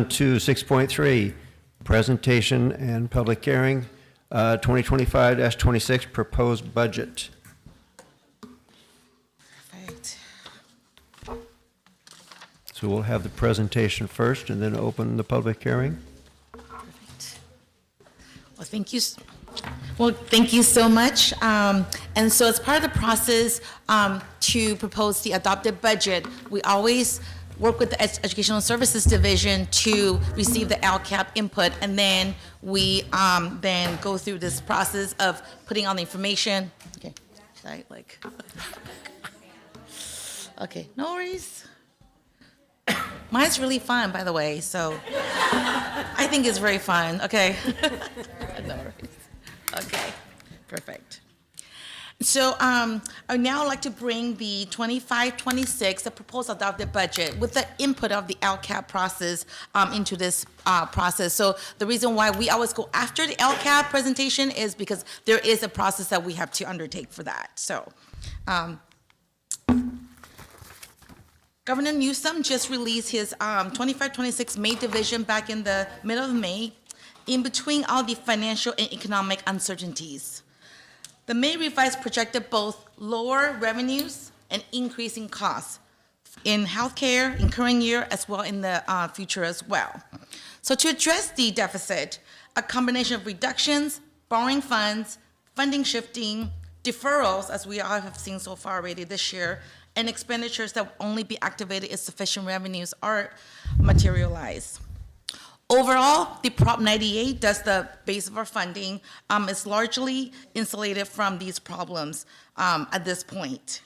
to 6.3, presentation and public hearing, 2025-26 proposed budget. Perfect. So we'll have the presentation first and then open the public hearing. Perfect. Well, thank you. Well, thank you so much. And so as part of the process to propose the adopted budget, we always work with the Educational Services Division to receive the LCAP input, and then we then go through this process of putting on the information. Okay, sorry, like, okay, no worries. Mine's really fun, by the way, so I think it's very fun. Okay, no worries. Okay, perfect. So I would now like to bring the 25-26, the proposed adopted budget, with the input of the LCAP process into this process. So the reason why we always go after the LCAP presentation is because there is a process that we have to undertake for that. So Governor Newsom just released his 25-26 May division back in the middle of May, in between all the financial and economic uncertainties. The May revised projected both lower revenues and increasing costs in healthcare in current year as well in the future as well. So to address the deficit, a combination of reductions, borrowing funds, funding shifting, deferrals, as we all have seen so far already this year, and expenditures that will only be activated if sufficient revenues are materialized. Overall, the Prop 98, that's the base of our funding, is largely insulated from these problems at this point.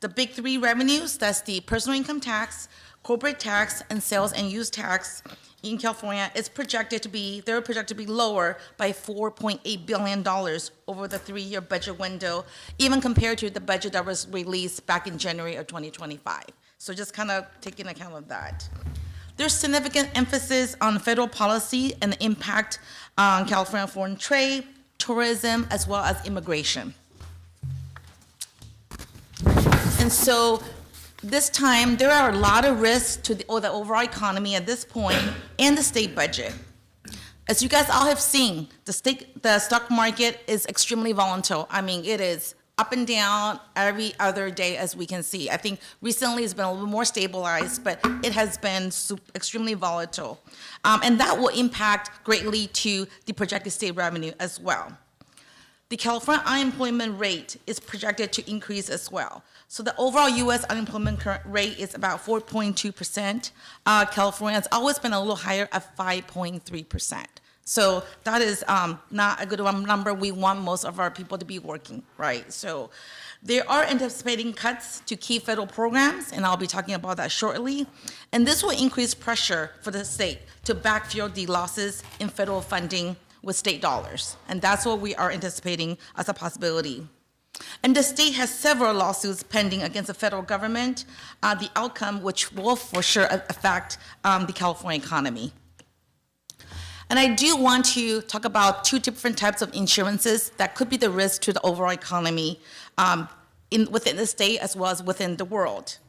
The big three revenues, that's the personal income tax, corporate tax, and sales and use tax in California, they're projected to be lower by $4.8 billion over the 3-year budget window, even compared to the budget that was released back in January of 2025. So just kind of taking account of that. There's significant emphasis on federal policy and the impact on California foreign trade, tourism, as well as immigration. And so this time, there are a lot of risks to the overall economy at this point and the state budget. As you guys all have seen, the stock market is extremely volatile. I mean, it is up and down every other day, as we can see. I think recently it's been a little more stabilized, but it has been extremely volatile. And that will impact greatly to the projected state revenue as well. The California unemployment rate is projected to increase as well. So the overall U.S. unemployment current rate is about 4.2%. California has always been a little higher at 5.3%. So that is not a good number. We want most of our people to be working, right? So they are anticipating cuts to key federal programs, and I'll be talking about that shortly. And this will increase pressure for the state to backfill the losses in federal funding with state dollars. And that's what we are anticipating as a possibility. And the state has several lawsuits pending against the federal government, the outcome which will for sure affect the California economy. And I do want to talk about two different types of insurances that could be the risk to the overall economy within the state as well as within the world.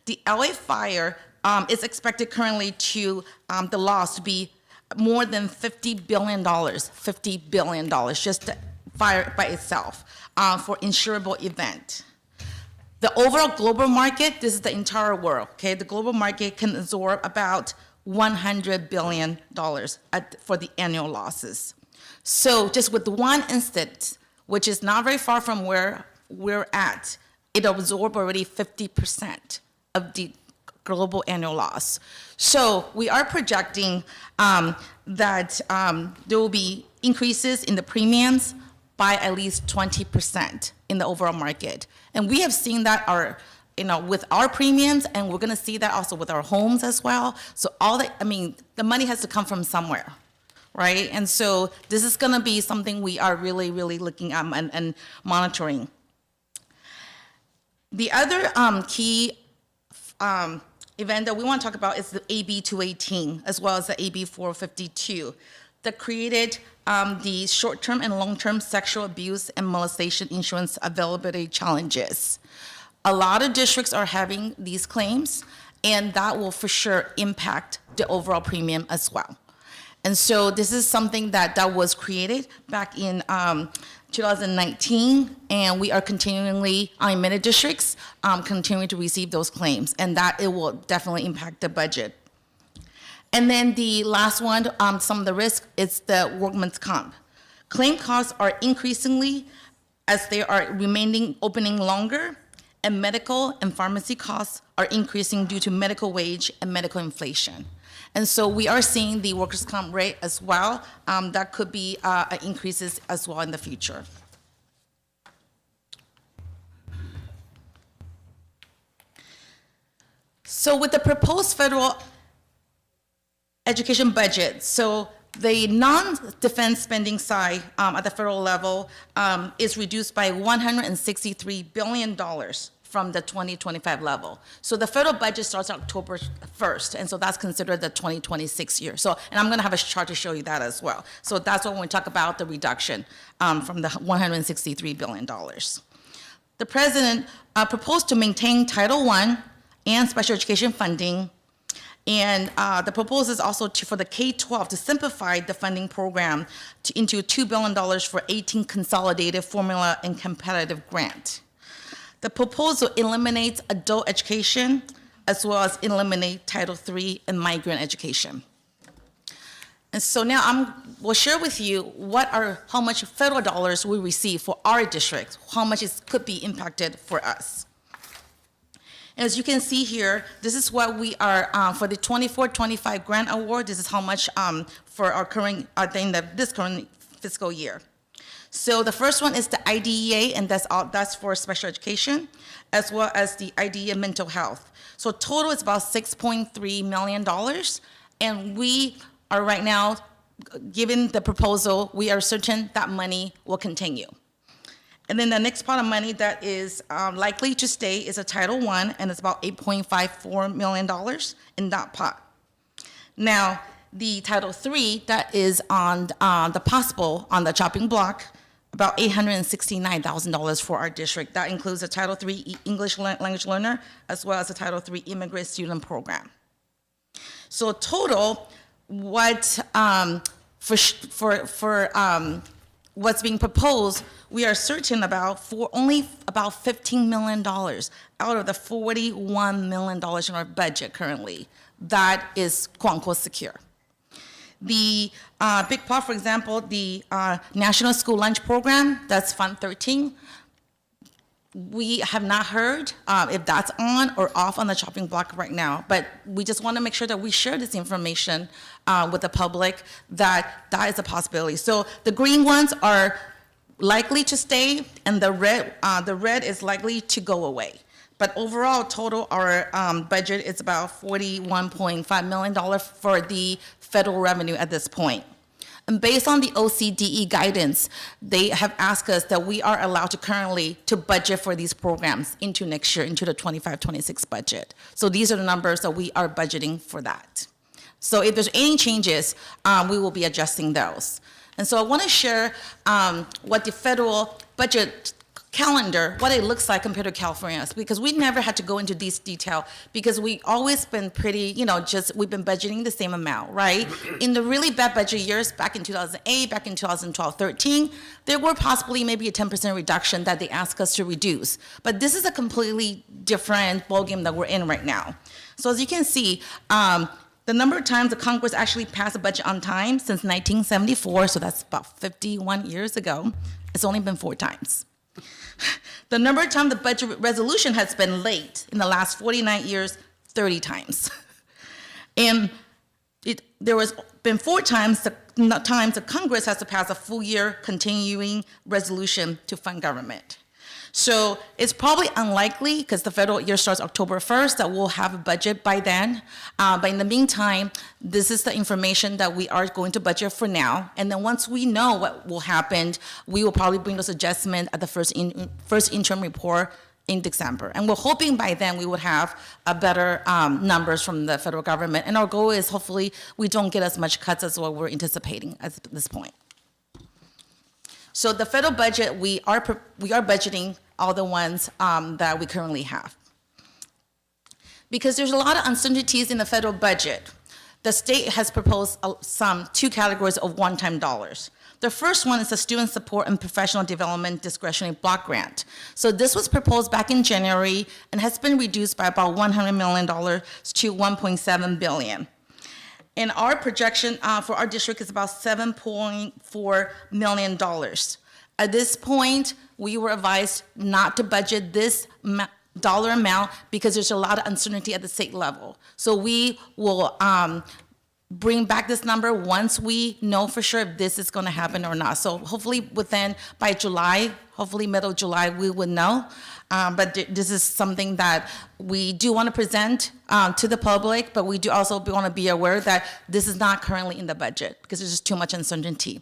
The LA fire is expected currently to, the loss to be more than $50 billion, $50 billion, just the fire by itself for insurable event. The overall global market, this is the entire world, okay? The global market can absorb about $100 billion for the annual losses. So just with one instance, which is not very far from where we're at, it absorbed already 50% of the global annual loss. So we are projecting that there will be increases in the premiums by at least 20% in the overall market. And we have seen that with our premiums, and we're gonna see that also with our homes as well. So the money has to come from somewhere, right? And so this is gonna be something we are really, really looking at and monitoring. The other key event that we want to talk about is the AB 218, as well as the AB 452, that created the short-term and long-term sexual abuse and molestation insurance availability challenges. A lot of districts are having these claims, and that will for sure impact the overall premium as well. And so this is something that was created back in 2019, and we are continually, in many districts, continuing to receive those claims, and that it will definitely impact the budget. And then the last one, some of the risk, is the workman's comp. Claim costs are increasingly as they are opening longer, and medical and pharmacy costs are increasing due to medical wage and medical inflation. And so we are seeing the workers' comp rate as well. That could be increases as well in the future. So with the proposed federal education budget, so the non-defense spending side at the federal level is reduced by $163 billion from the 2025 level. So the federal budget starts October 1st, and so that's considered the 2026 year. So, and I'm gonna have a chart to show you that as well. So that's when we talk about the reduction from the $163 billion. The president proposed to maintain Title I and special education funding, and the proposal is also for the K-12 to simplify the funding program into $2 billion for 18 consolidated formula and competitive grant. The proposal eliminates adult education as well as eliminate Title III and migrant education. And so now we'll share with you how much federal dollars we receive for our district, how much could be impacted for us. As you can see here, this is what we are, for the 24-25 grant award, this is how much for our current, this current fiscal year. So the first one is the IDEA, and that's for special education, as well as the IDEA mental health. So total is about $6.3 million, and we are right now, given the proposal, we are certain that money will continue. And then the next pot of money that is likely to stay is a Title I, and it's about $8.54 million in that pot. Now, the Title III that is on the chopping block, about $869,000 for our district. That includes a Title III English language learner, as well as a Title III immigrant student program. So total, what's being proposed, we are certain only about $15 million out of the $41 million in our budget currently. That is quote unquote secure. The big part, for example, the National School Lunch Program, that's Fund 13. We have not heard if that's on or off on the chopping block right now, but we just want to make sure that we share this information with the public, that is a possibility. So the green ones are likely to stay, and the red is likely to go away. But overall, total, our budget is about $41.5 million for the federal revenue at this point. And based on the OCDE guidance, they have asked us that we are allowed to currently budget for these programs into next year, into the 25-26 budget. So these are the numbers that we are budgeting for that. So if there's any changes, we will be adjusting those. And so I want to share what the federal budget calendar, what it looks like compared to California's, because we never had to go into this detail because we always been pretty, we've been budgeting the same amount, right? In the really bad budget years, back in 2008, back in 2012-13, there were possibly maybe a 10% reduction that they asked us to reduce. But this is a completely different ballgame that we're in right now. So as you can see, the number of times the Congress actually passed a budget on time since 1974, so that's about 51 years ago, it's only been 4 times. The number of times the budget resolution has been late in the last 49 years, 30 times. And there was been 4 times the Congress has to pass a full year continuing resolution to fund government. So it's probably unlikely, because the federal year starts October 1st, that we'll have a budget by then. But in the meantime, this is the information that we are going to budget for now. And then once we know what will happen, we will probably bring those adjustments at the first interim report in December. And we're hoping by then we would have a better numbers from the federal government. And our goal is hopefully we don't get as much cuts as what we're anticipating at this point. So the federal budget, we are budgeting all the ones that we currently have. Because there's a lot of uncertainties in the federal budget, the state has proposed 2 categories of one-time dollars. The first one is the Student Support and Professional Development Discretionary Block Grant. So this was proposed back in January and has been reduced by about $100 million to $1.7 billion. And our projection for our district is about $7.4 million. At this point, we were advised not to budget this dollar amount because there's a lot of uncertainty at the state level. So we will bring back this number once we know for sure if this is going to happen or not. So hopefully by July, hopefully middle of July, we would know. But this is something that we do want to present to the public, but we do also want to be aware that this is not currently in the budget because there's just too much uncertainty.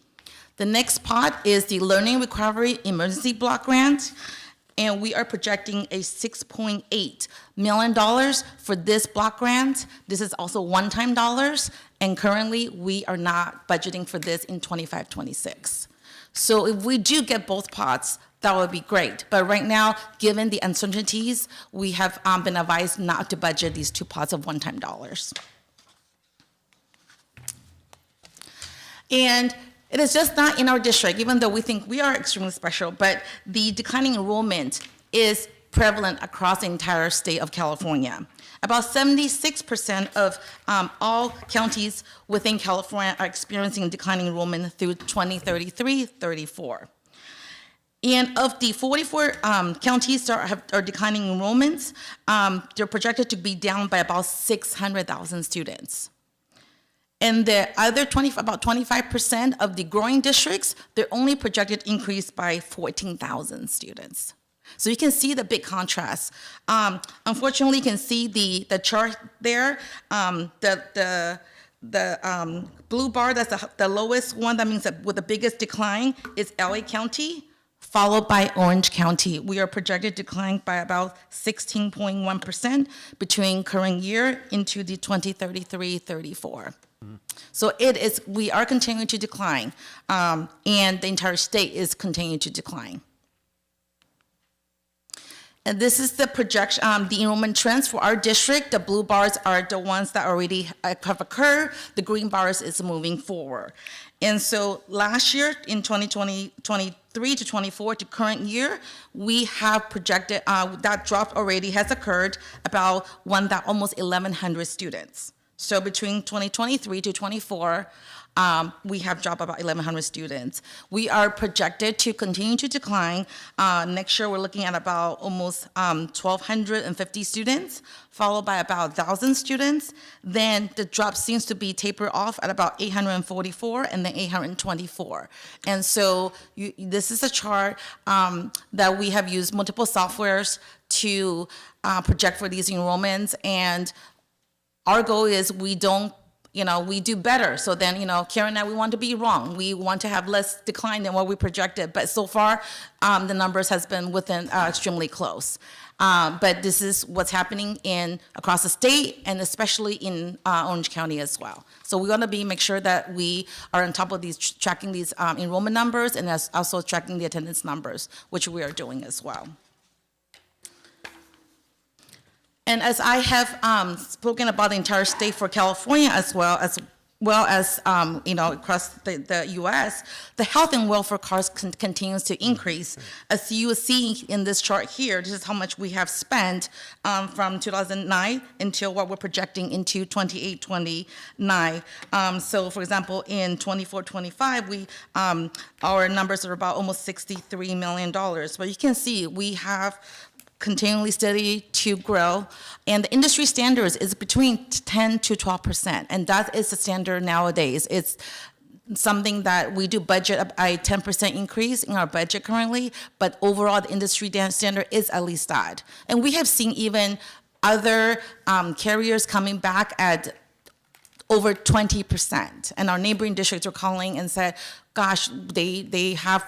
The next pot is the Learning Recovery Emergency Block Grant, and we are projecting a $6.8 million for this block grant. This is also one-time dollars, and currently we are not budgeting for this in 25-26. So if we do get both pots, that would be great. But right now, given the uncertainties, we have been advised not to budget these 2 pots of one-time dollars. And it is just not in our district, even though we think we are extremely special, but the declining enrollment is prevalent across the entire state of California. About 76% of all counties within California are experiencing declining enrollment through 2033-34. And of the 44 counties that are declining enrollments, they're projected to be down by about 600,000 students. And the other about 25% of the growing districts, they're only projected increase by 14,000 students. So you can see the big contrast. Unfortunately, you can see the chart there. The blue bar, that's the lowest one, that means that with the biggest decline is LA County, followed by Orange County. We are projected to decline by about 16.1% between current year into the 2033-34. So we are continuing to decline, and the entire state is continuing to decline. And this is the projection, the enrollment trends for our district. The blue bars are the ones that already have occurred. The green bars is moving forward. And so last year, in 2023 to 24 to current year, we have projected, that drop already has occurred, about almost 1,100 students. So between 2023 to 24, we have dropped about 1,100 students. We are projected to continue to decline. Next year, we're looking at about almost 1,250 students, followed by about 1,000 students. Then the drop seems to be taper off at about 844 and then 824. And so this is a chart that we have used multiple softwares to project for these enrollments. And our goal is we do better. So then, Karen and I, we want to be wrong. We want to have less decline than what we projected. But so far, the numbers has been within extremely close. But this is what's happening across the state and especially in Orange County as well. So we want to make sure that we are on top of tracking these enrollment numbers and also tracking the attendance numbers, which we are doing as well. And as I have spoken about the entire state for California as well, as well as across the U.S., the health and welfare cost continues to increase. As you see in this chart here, this is how much we have spent from 2009 until what we're projecting into 28-29. So, for example, in 24-25, we our numbers are about almost $63 million. But you can see we have continually steady to grow, and the industry standards is between 10 to 12%, and that is the standard nowadays. It's something that we do budget a 10% increase in our budget currently, but overall the industry standard is at least that. And we have seen even other carriers coming back at over 20%, and our neighboring districts are calling and said, gosh, they have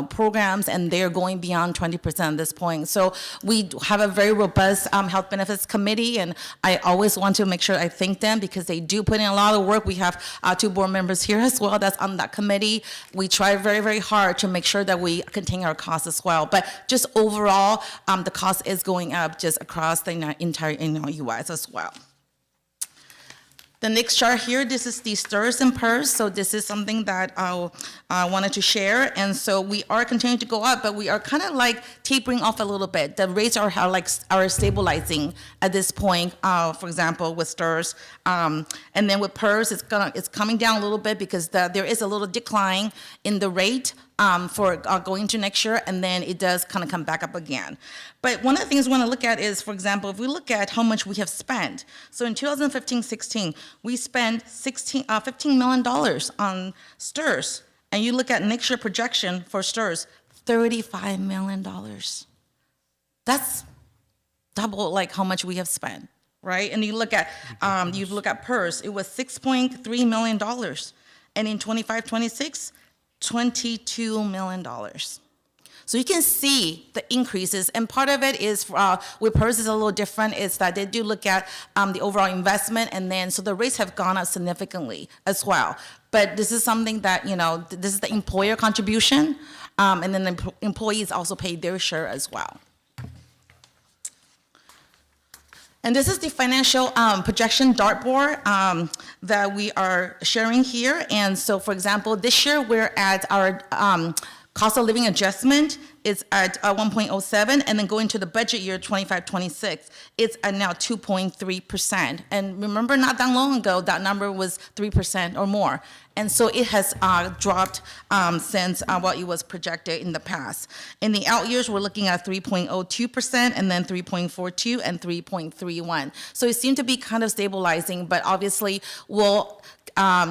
programs, and they're going beyond 20% at this point. So we have a very robust health benefits committee, and I always want to make sure I thank them because they do put in a lot of work. We have 2 board members here as well that's on that committee. We try very, very hard to make sure that we contain our costs as well. But just overall, the cost is going up just across the entire U.S. as well. The next chart here, this is the STRS and PERS. So this is something that I wanted to share. And so we are continuing to go up, but we are kind of like tapering off a little bit. The rates are stabilizing at this point, for example, with STRS. And then with PERS, it's coming down a little bit because there is a little decline in the rate for going into next year, and then it does kind of come back up again. But one of the things we want to look at is, for example, if we look at how much we have spent. So in 2015-16, we spent $15 million on STRS. And you look at next year projection for STRS, $35 million. That's double like how much we have spent, right? And you look at PERS, it was $6.3 million. And in 25-26, $22 million. So you can see the increases, and part of it is with PERS is a little different, is that they do look at the overall investment, and then so the rates have gone up significantly as well. But this is something that, this is the employer contribution, and then the employees also pay their share as well. And this is the financial projection dartboard that we are sharing here. And so, for example, this year we're at our cost of living adjustment is at 1.07, and then going to the budget year 25-26, it's at now 2.3%. And remember, not that long ago, that number was 3% or more. And so it has dropped since what it was projected in the past. In the out years, we're looking at 3.02%, and then 3.42 and 3.31. So it seemed to be kind of stabilizing, but obviously we'll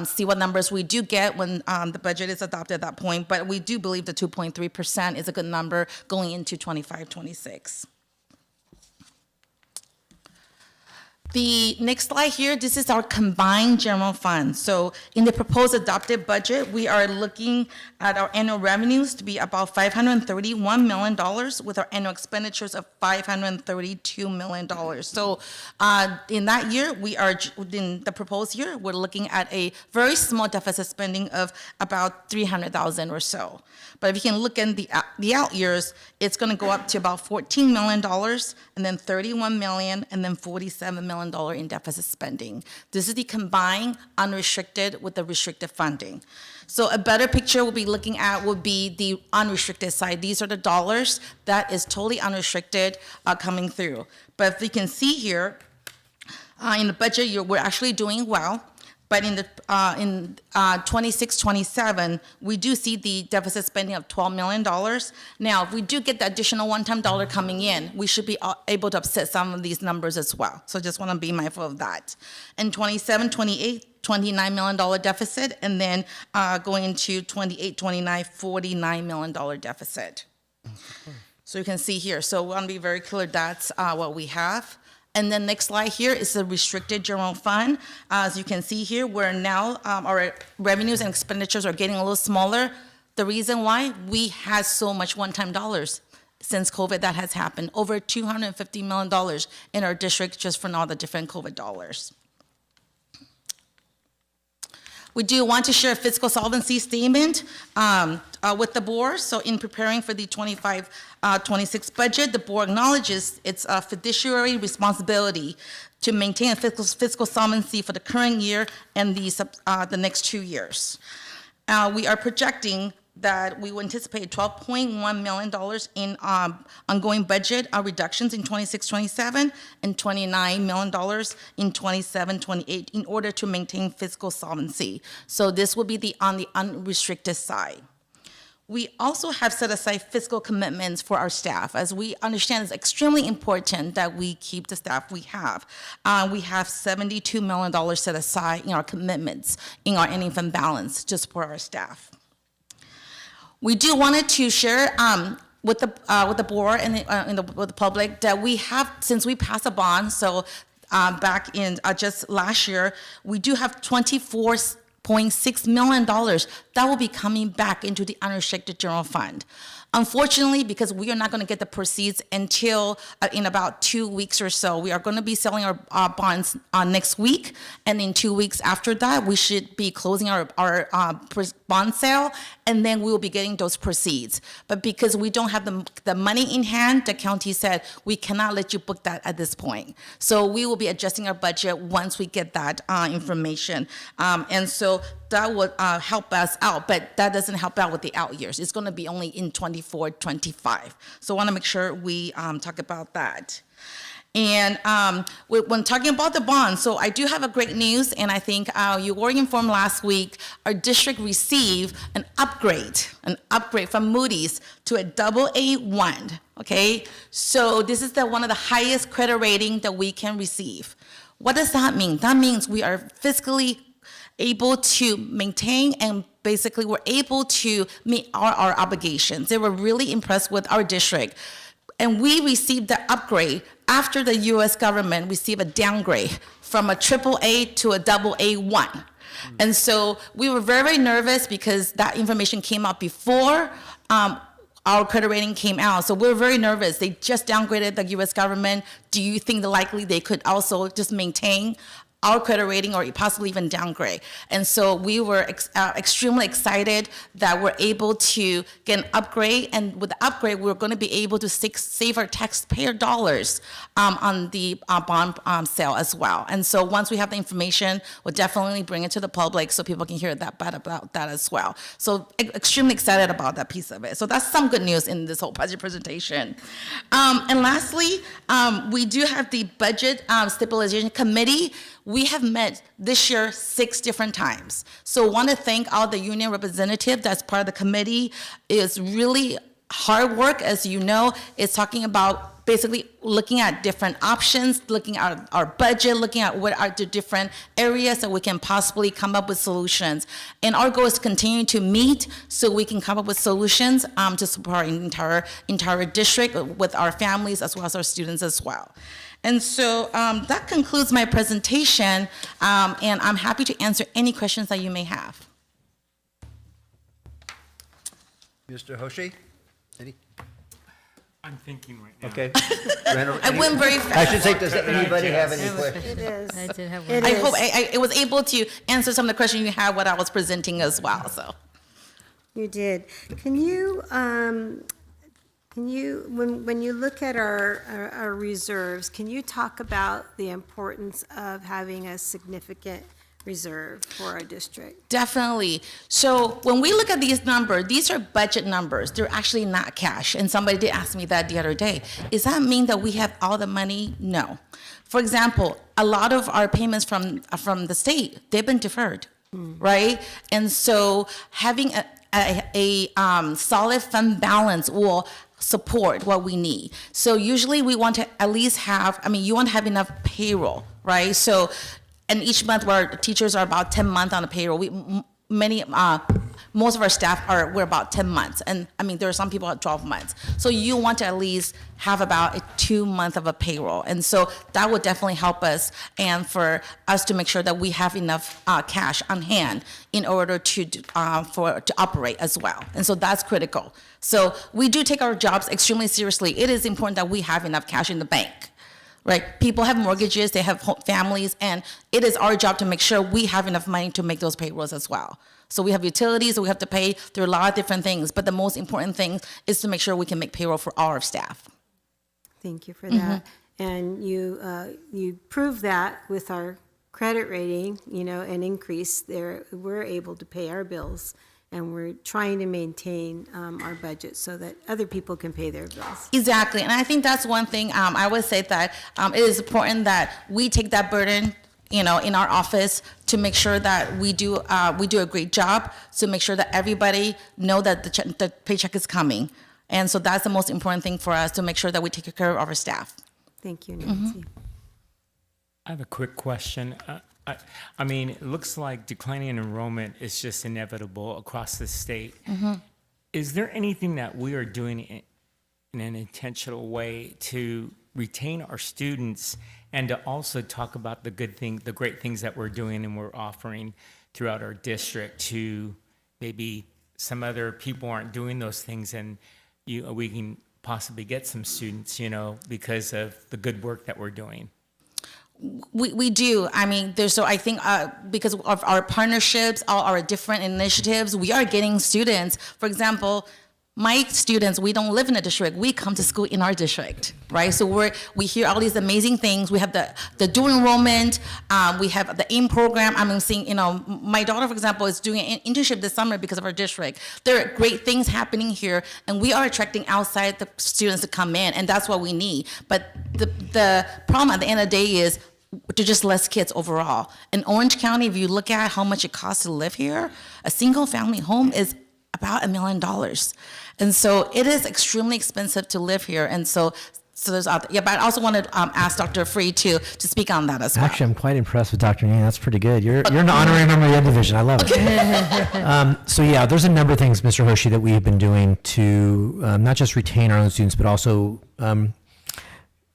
see what numbers we do get when the budget is adopted at that point. But we do believe the 2.3% is a good number going into 25-26. The next slide here, this is our combined general fund. So in the proposed adopted budget, we are looking at our annual revenues to be about $531 million with our annual expenditures of $532 million. So in that year, in the proposed year, we're looking at a very small deficit spending of about $300,000 or so. But if you can look in the out years, it's going to go up to about $14 million, and then $31 million, and then $47 million in deficit spending. This is the combined unrestricted with the restricted funding. So a better picture we'll be looking at would be the unrestricted side. These are the dollars that is totally unrestricted coming through. But if you can see here, in the budget year, we're actually doing well. But in 26-27, we do see the deficit spending of $12 million. Now, if we do get the additional one-time dollar coming in, we should be able to offset some of these numbers as well. So just want to be mindful of that. In 27-28, $29 million deficit, and then going into 28-29, $49 million deficit. So you can see here. So we want to be very clear that's what we have. And then next slide here is the restricted general fund. As you can see here, we're now, our revenues and expenditures are getting a little smaller. The reason why, we had so much one-time dollars since COVID that has happened, over $250 million in our district just from all the different COVID dollars. We do want to share a fiscal solvency statement with the board. So in preparing for the 25-26 budget, the board acknowledges its fiduciary responsibility to maintain a fiscal solvency for the current year and the next 2 years. We are projecting that we will anticipate $12.1 million in ongoing budget reductions in 26-27 and $29 million in 27-28 in order to maintain fiscal solvency. So this will be on the unrestricted side. We also have set aside fiscal commitments for our staff, as we understand it's extremely important that we keep the staff we have. We have $72 million set aside in our commitments in our ending fund balance to support our staff. We do wanted to share with the board and with the public that we have, since we passed a bond, so back in just last year, we do have $24.6 million that will be coming back into the unrestricted general fund. Unfortunately, because we are not going to get the proceeds until in about 2 weeks or so, we are going to be selling our bonds next week, and in 2 weeks after that, we should be closing our bond sale, and then we will be getting those proceeds. But because we don't have the money in hand, the county said we cannot let you book that at this point. So we will be adjusting our budget once we get that information, and so that would help us out, but that doesn't help out with the out years. It's going to be only in 24-25. So I want to make sure we talk about that. And when talking about the bonds, so I do have a great news, and I think you were informed last week, our district received an upgrade from Moody's to a AA1, okay? So this is one of the highest credit rating that we can receive. What does that mean? That means we are fiscally able to maintain, and basically we're able to meet our obligations. They were really impressed with our district. And we received the upgrade after the U.S. government received a downgrade from a AAA to a AA1. And so we were very, very nervous because that information came out before our credit rating came out. So we were very nervous. They just downgraded the U.S. government. Do you think that likely they could also just maintain our credit rating or possibly even downgrade? And so we were extremely excited that we're able to get an upgrade, and with the upgrade we're going to be able to save our taxpayer dollars on the bond sale as well. And so once we have the information, we'll definitely bring it to the public so people can hear about that as well. So extremely excited about that piece of it. So that's some good news in this whole budget presentation. And lastly, we do have the budget stabilization committee. We have met this year 6 different times. So I want to thank all the union representatives that's part of the committee. It's really hard work, as you know. It's talking about basically looking at different options, looking at our budget, looking at what are the different areas that we can possibly come up with solutions. And our goal is to continue to meet so we can come up with solutions to support our entire district with our families as well as our students as well. And so that concludes my presentation, and I'm happy to answer any questions that you may have. Mr. Hoshi? Any? I'm thinking right now. Okay. I went very fast. I should say, does anybody have any questions? It is. I did have It one. I is. hope I was able to answer some of the questions you had when I was presenting as well. So You did. Can you, when you look at our reserves, can you talk about the importance of having a significant reserve for our district? definitely. So when we look at these numbers, these are budget numbers. They're actually not cash. And somebody did ask me that the other day. Does that mean that we have all the money? No. For example, a lot of our payments from the state, they've been deferred, right? And so having a solid fund balance will support what we need. So usually we want to at least have, you want to have enough payroll, right? So, and each month where teachers are about 10 months on the payroll, most of our staff we're about 10 months. And there are some people at 12 months. So you want to at least have about 2 months of a payroll. And so that would definitely help us, and for us to make sure that we have enough cash on hand in order to operate as well. And so that's critical. So we do take our jobs extremely seriously. It is important that we have enough cash in the bank. right? People have mortgages, they have families, and it is our job to make sure we have enough money to make those payrolls as well. So we have utilities that we have to pay through a lot of different things, but the most important thing is to make sure we can make payroll for all our staff. Thank you for that. And you proved that with our credit rating, an increase there. We're able to pay our bills, and we're trying to maintain our budget so that other people can pay their bills. Exactly, and I think that's one thing I would say that it is important that we take that burden, in our office to make sure that we do a great job to make sure that everybody know that the paycheck is coming, and so that's the most important thing for us to make sure that we take care of our staff. Thank you, Nancy. I have a quick question. I mean, it looks like declining enrollment is just inevitable across the state. Is there anything that we are doing in an intentional way to retain our students and to also talk about the great things that we're doing and we're offering throughout our district to maybe some other people aren't doing those things, and we can possibly get some students, because of the good work that we're doing? We do. I mean, I think because of our partnerships, all our different initiatives, we are getting students. For example, my students, we don't live in a district. We come to school in our district, right? So we hear all these amazing things. We have the dual enrollment. We have the AIM program. I'm seeing, my daughter, for example, is doing an internship this summer because of our district. There are great things happening here, and we are attracting outside the students to come in, and that's what we need. But the problem at the end of the day is there's just less kids overall. In Orange County, if you look at how much it costs to live here, a single family home is about $1 million. And so it is extremely expensive to live here. And so there's but I also want to ask Dr. Free to speak on that as well. Actually, I'm quite impressed with Dr. Yang. That's pretty good. You're an honorary member of the Ed Division. I love it. So yeah, there's a number of things, Mr. Hoshi, that we have been doing to not just retain our own students, but also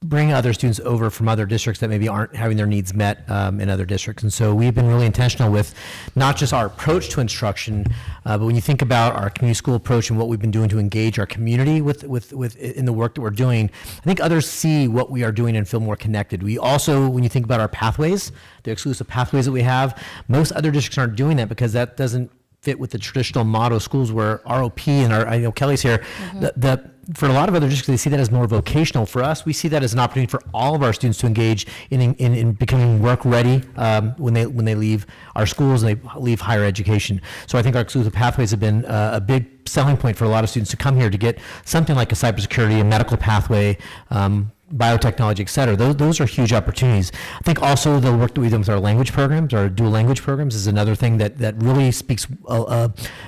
bring other students over from other districts that maybe aren't having their needs met in other districts. And so we've been really intentional with not just our approach to instruction, but when you think about our community school approach and what we've been doing to engage our community with in the work that we're doing, I think others see what we are doing and feel more connected. We also, when you think about our pathways, the exclusive pathways that we have, most other districts aren't doing that because that doesn't fit with the traditional model schools where ROP and I know Kelly's here, for a lot of other districts, they see that as more vocational. For us, we see that as an opportunity for all of our students to engage in becoming work ready when they leave our schools and they leave higher education. So I think our exclusive pathways have been a big selling point for a lot of students to come here to get something like a cybersecurity, a medical pathway, biotechnology, et cetera. Those are huge opportunities. I think also the work that we've done with our language programs, our dual language programs, is another thing that really speaks, is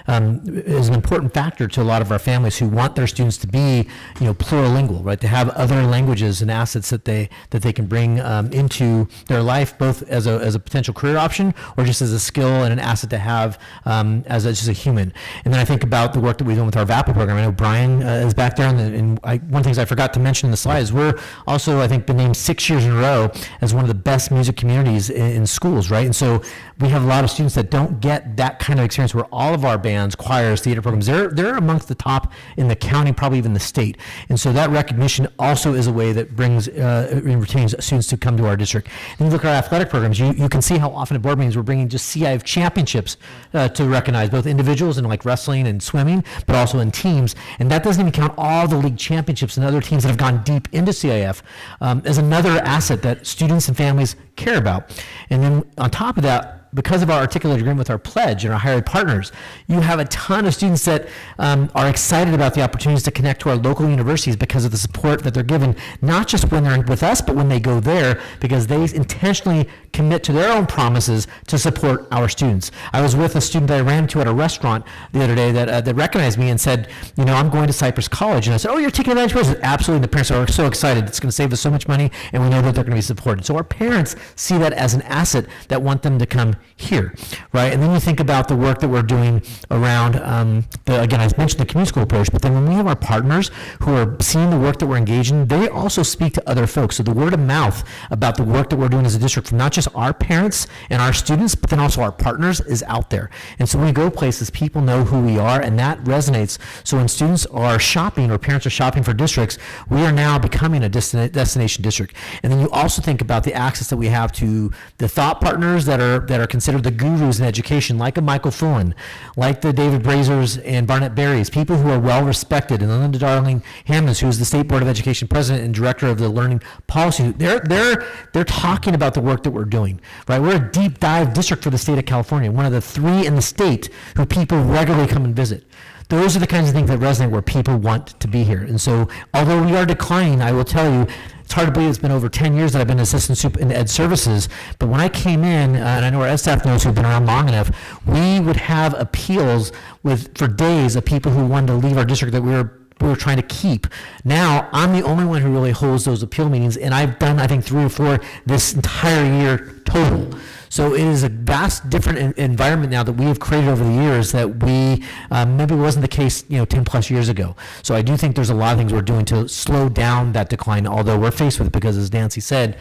an important factor to a lot of our families who want their students to be, plurilingual, right? To have other languages and assets that they can bring into their life, both as a potential career option or just as a skill and an asset to have as just a human. And then I think about the work that we've done with our VAPA program. I know Brian is back there, and one of the things I forgot to mention in the slide is we're also, I think, been named 6 years in a row as one of the best music communities in schools, right? And so we have a lot of students that don't get that kind of experience where all of our bands, choirs, theater programs, they're amongst the top in the county, probably even the state. And so that recognition also is a way that brings and retains students to come to our district. And you look at our athletic programs, you can see how often at board meetings we're bringing just CIF championships to recognize both individuals in like wrestling and swimming, but also in teams. And that doesn't even count all the league championships and other teams that have gone deep into CIF as another asset that students and families care about. And then on top of that, because of our articulated agreement with our pledge and our higher ed partners, you have a ton of students that are excited about the opportunities to connect to our local universities because of the support that they're given, not just when they're with us, but when they go there, because they intentionally commit to their own promises to support our students. I was with a student that I ran into at a restaurant the other day that recognized me and said, I'm going to Cypress College. And I said, oh, you're taking advantage of it? Absolutely. And the parents are so excited. It's going to save us so much money, and we know that they're going to be supported. So our parents see that as an asset that want them to come here, right? And then you think about the work that we're doing around, again, I mentioned the community school approach, but then when we have our partners who are seeing the work that we're engaged in, they also speak to other folks. So the word of mouth about the work that we're doing as a district from not just our parents and our students, but then also our partners is out there. And so when we go places, people know who we are, and that resonates. So when students are shopping or parents are shopping for districts, we are now becoming a destination district. And then you also think about the access that we have to the thought partners that are considered the gurus in education, like a Michael Fullen, like the David Brazers and Barnett Berries, people who are well respected, and Linda Darling Hammonds, who is the State Board of Education president and director of the Learning Policy. They're talking about the work that we're doing, right? We're a deep dive district for the state of California, one of the 3 in the state who people regularly come and visit. Those are the kinds of things that resonate where people want to be here. And so, although we are declining, I will tell you, it's hard to believe it's been over 10 years that I've been assistant soup in ed services, but when I came in, and I know our ed staff knows who've been around long enough, we would have appeals for days of people who wanted to leave our district that we were trying to keep. Now, I'm the only one who really holds those appeal meetings, and I've done, I think, 3 or 4 this entire year total. So it is a vast different environment now that we have created over the years that we, maybe wasn't the case, 10 plus years ago. So I do think there's a lot of things we're doing to slow down that decline, although we're faced with it because, as Nancy said,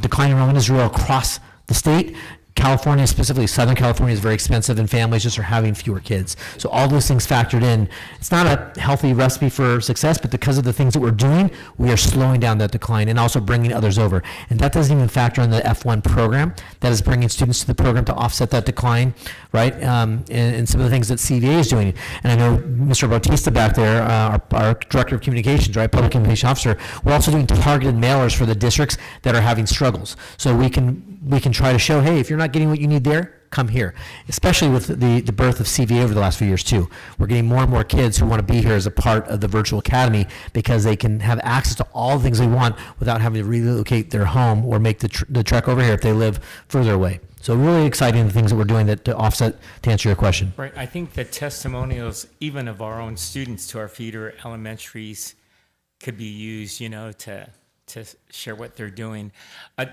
decline enrollment is real across the state. California, specifically Southern California, is very expensive, and families just are having fewer kids. So all those things factored in. It's not a healthy recipe for success, but because of the things that we're doing, we are slowing down that decline and also bringing others over. And that doesn't even factor in the F1 program. That is bringing students to the program to offset that decline, right? And some of the things that CVA is doing. And I know Mr. Bautista back there, our Director of Communications, right, Public Communication Officer, we're also doing targeted mailers for the districts that are having struggles. So we can try to show, hey, if you're not getting what you need there, come here, especially with the birth of CVA over the last few years too. We're getting more and more kids who want to be here as a part of the virtual academy because they can have access to all the things they want without having to relocate their home or make the trek over here if they live further away. So really exciting the things that we're doing to offset, to answer your question. Right, I think the testimonials, even of our own students to our feeder elementaries, could be used, to share what they're doing.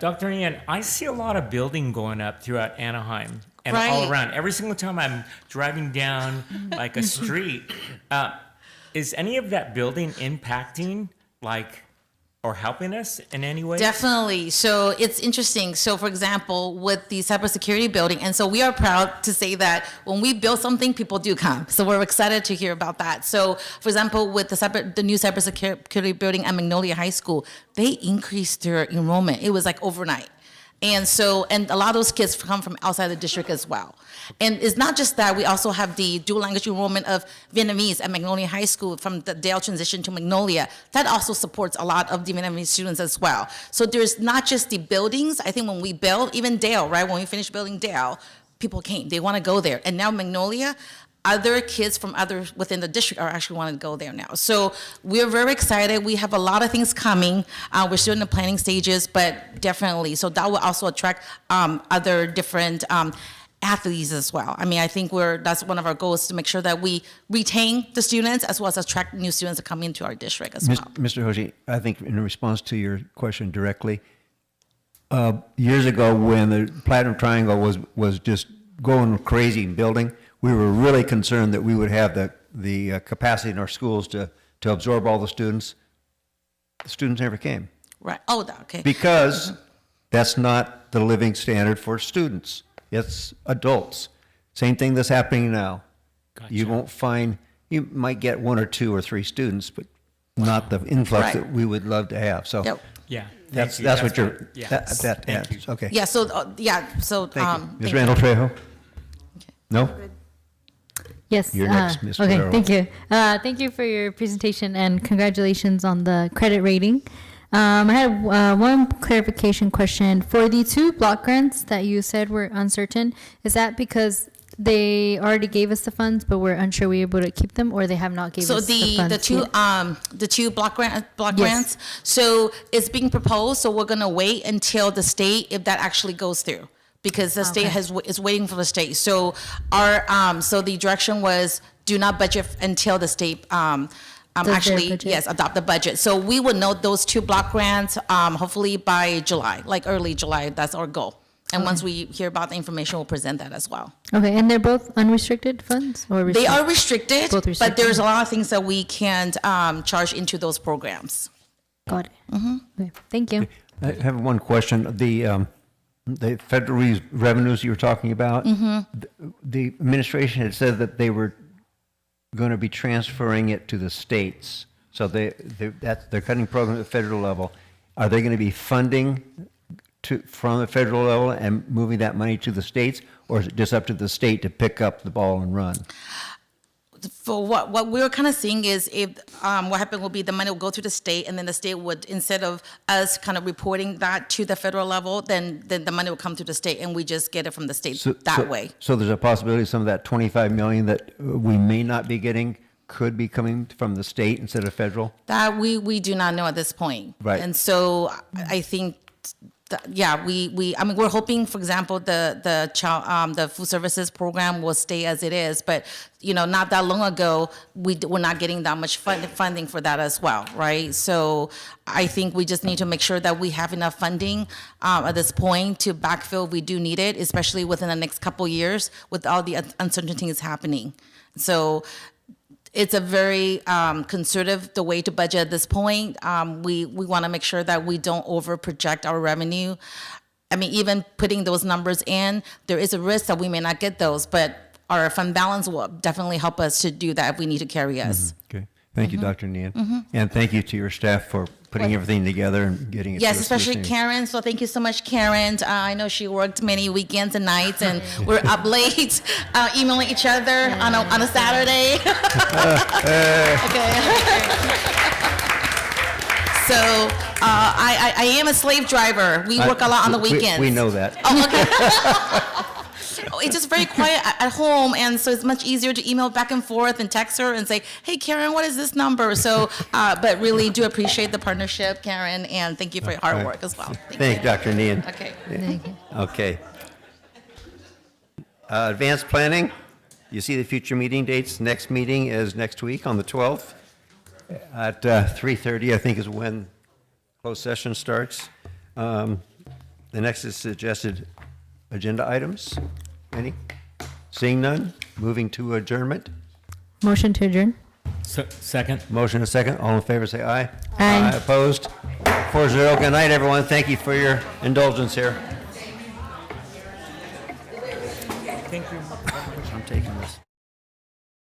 Dr. Ian, I see a lot of building going up throughout Anaheim and all around. Every single time I'm driving down like a street, is any of that building impacting or helping us in any way? Definitely. So it's interesting. So for example, with the cybersecurity building, and so we are proud to say that when we build something, people do come. So we're excited to hear about that. So for example, with the new cybersecurity building at Magnolia High School, they increased their enrollment. It was like overnight. And a lot of those kids come from outside the district as well. And it's not just that, we also have the dual language enrollment of Vietnamese at Magnolia High School from the Dale transition to Magnolia. That also supports a lot of the Vietnamese students as well. So there's not just the buildings. I think when we build, even Dale, right? When we finished building Dale, people came, they want to go there. And now Magnolia, other kids from others within the district are actually wanting to go there now. So we're very excited. We have a lot of things coming. We're still in the planning stages, but definitely. So that will also attract other different athletes as well. I mean, I think that's one of our goals, to make sure that we retain the students as well as attract new students to come into our district as well. Mr. Hoshi, I think in response to your question directly, years ago when the Platinum Triangle was just going crazy and building, we were really concerned that we would have the capacity in our schools to absorb all the students. The students never came. Right. Oh, okay. Because that's not the living standard for students. It's adults. Same thing that's happening now. Gotcha. You might get 1 or 2 or 3 students, but not the influx that we would love to have. So yep. Yeah. That's what you're, that adds. Okay. Yeah, so, Thank you. Ms. thank Randall Trejo? Okay. No? Yes. You're next, Ms. Okay, Ferrero. thank you. Thank you for your presentation and congratulations on the credit rating. I had one clarification question. For the 2 block grants that you said were uncertain, is that because they already gave us the funds, but we're unsure we were able to keep them, or they have not given us the funds? The two block grants. So it's being proposed. So we're gonna wait until the state, if that actually goes through, because the state is waiting for the state. So so the direction was, do not budget until the state adopt the budget. So we will know those 2 block grants hopefully by July, like early July. That's our goal. And once we hear about the information, we'll present that as well. Okay, and they're both unrestricted funds or They are restricted, Both but restricted. there's a lot of things that we can't charge into those programs. Got it. Mm-hmm. Okay, thank you. I have one question. The federal revenues you were talking about, the administration had said that they were going to be transferring it to the states. So they're cutting programs at the federal level. Are they going to be funding from the federal level and moving that money to the states, or is it just up to the state to pick up the ball and run? For what we're kind of seeing is if what happened will be the money will go to the state, and then the state would, instead of us kind of reporting that to the federal level, then the money will come to the state, and we just get it from the state that way. So there's a possibility some of that 25 million that we may not be getting could be coming from the state instead of federal? That we do not know at this point. Right. And so I think, we're hoping, for example, the food services program will stay as it is, but, not that long ago, we're not getting that much funding for that as well, right? So I think we just need to make sure that we have enough funding at this point to backfill if we do need it, especially within the next couple years with all the uncertainties happening. So it's a very conservative the way to budget at this point. We want to make sure that we don't over project our revenue. I mean, even putting those numbers in, there is a risk that we may not get those, but our fund balance will definitely help us to do that if we need to carry us. Okay. Thank you, Dr. Nian. And thank you to your staff for putting everything together and getting it to Yes, us especially this Karen. So thank you so much, Karen. I know she worked many weekends and nights, and we're up late emailing each other on a Saturday. So I am a slave driver. We work a lot on the weekends. We know that. Oh, okay. It's just very quiet at home, and so it's much easier to email back and forth and text her and say, "Hey, Karen, what is this number?" So, but really do appreciate the partnership, Karen, and thank you for your hard work as well. Thank you, Dr. Nian. Okay. Okay. Advanced planning, you see the future meeting dates. Next meeting is next week on the 12th at 3:30, I think is when closed session starts. The next is suggested agenda items. Any? Seeing none, moving to adjournment. Motion to adjourn. Second. Motion a second. All in favor, say aye. Aye. Opposed? 4-0. Good night, everyone. Thank you for your indulgence here. Thank you. I'm taking this.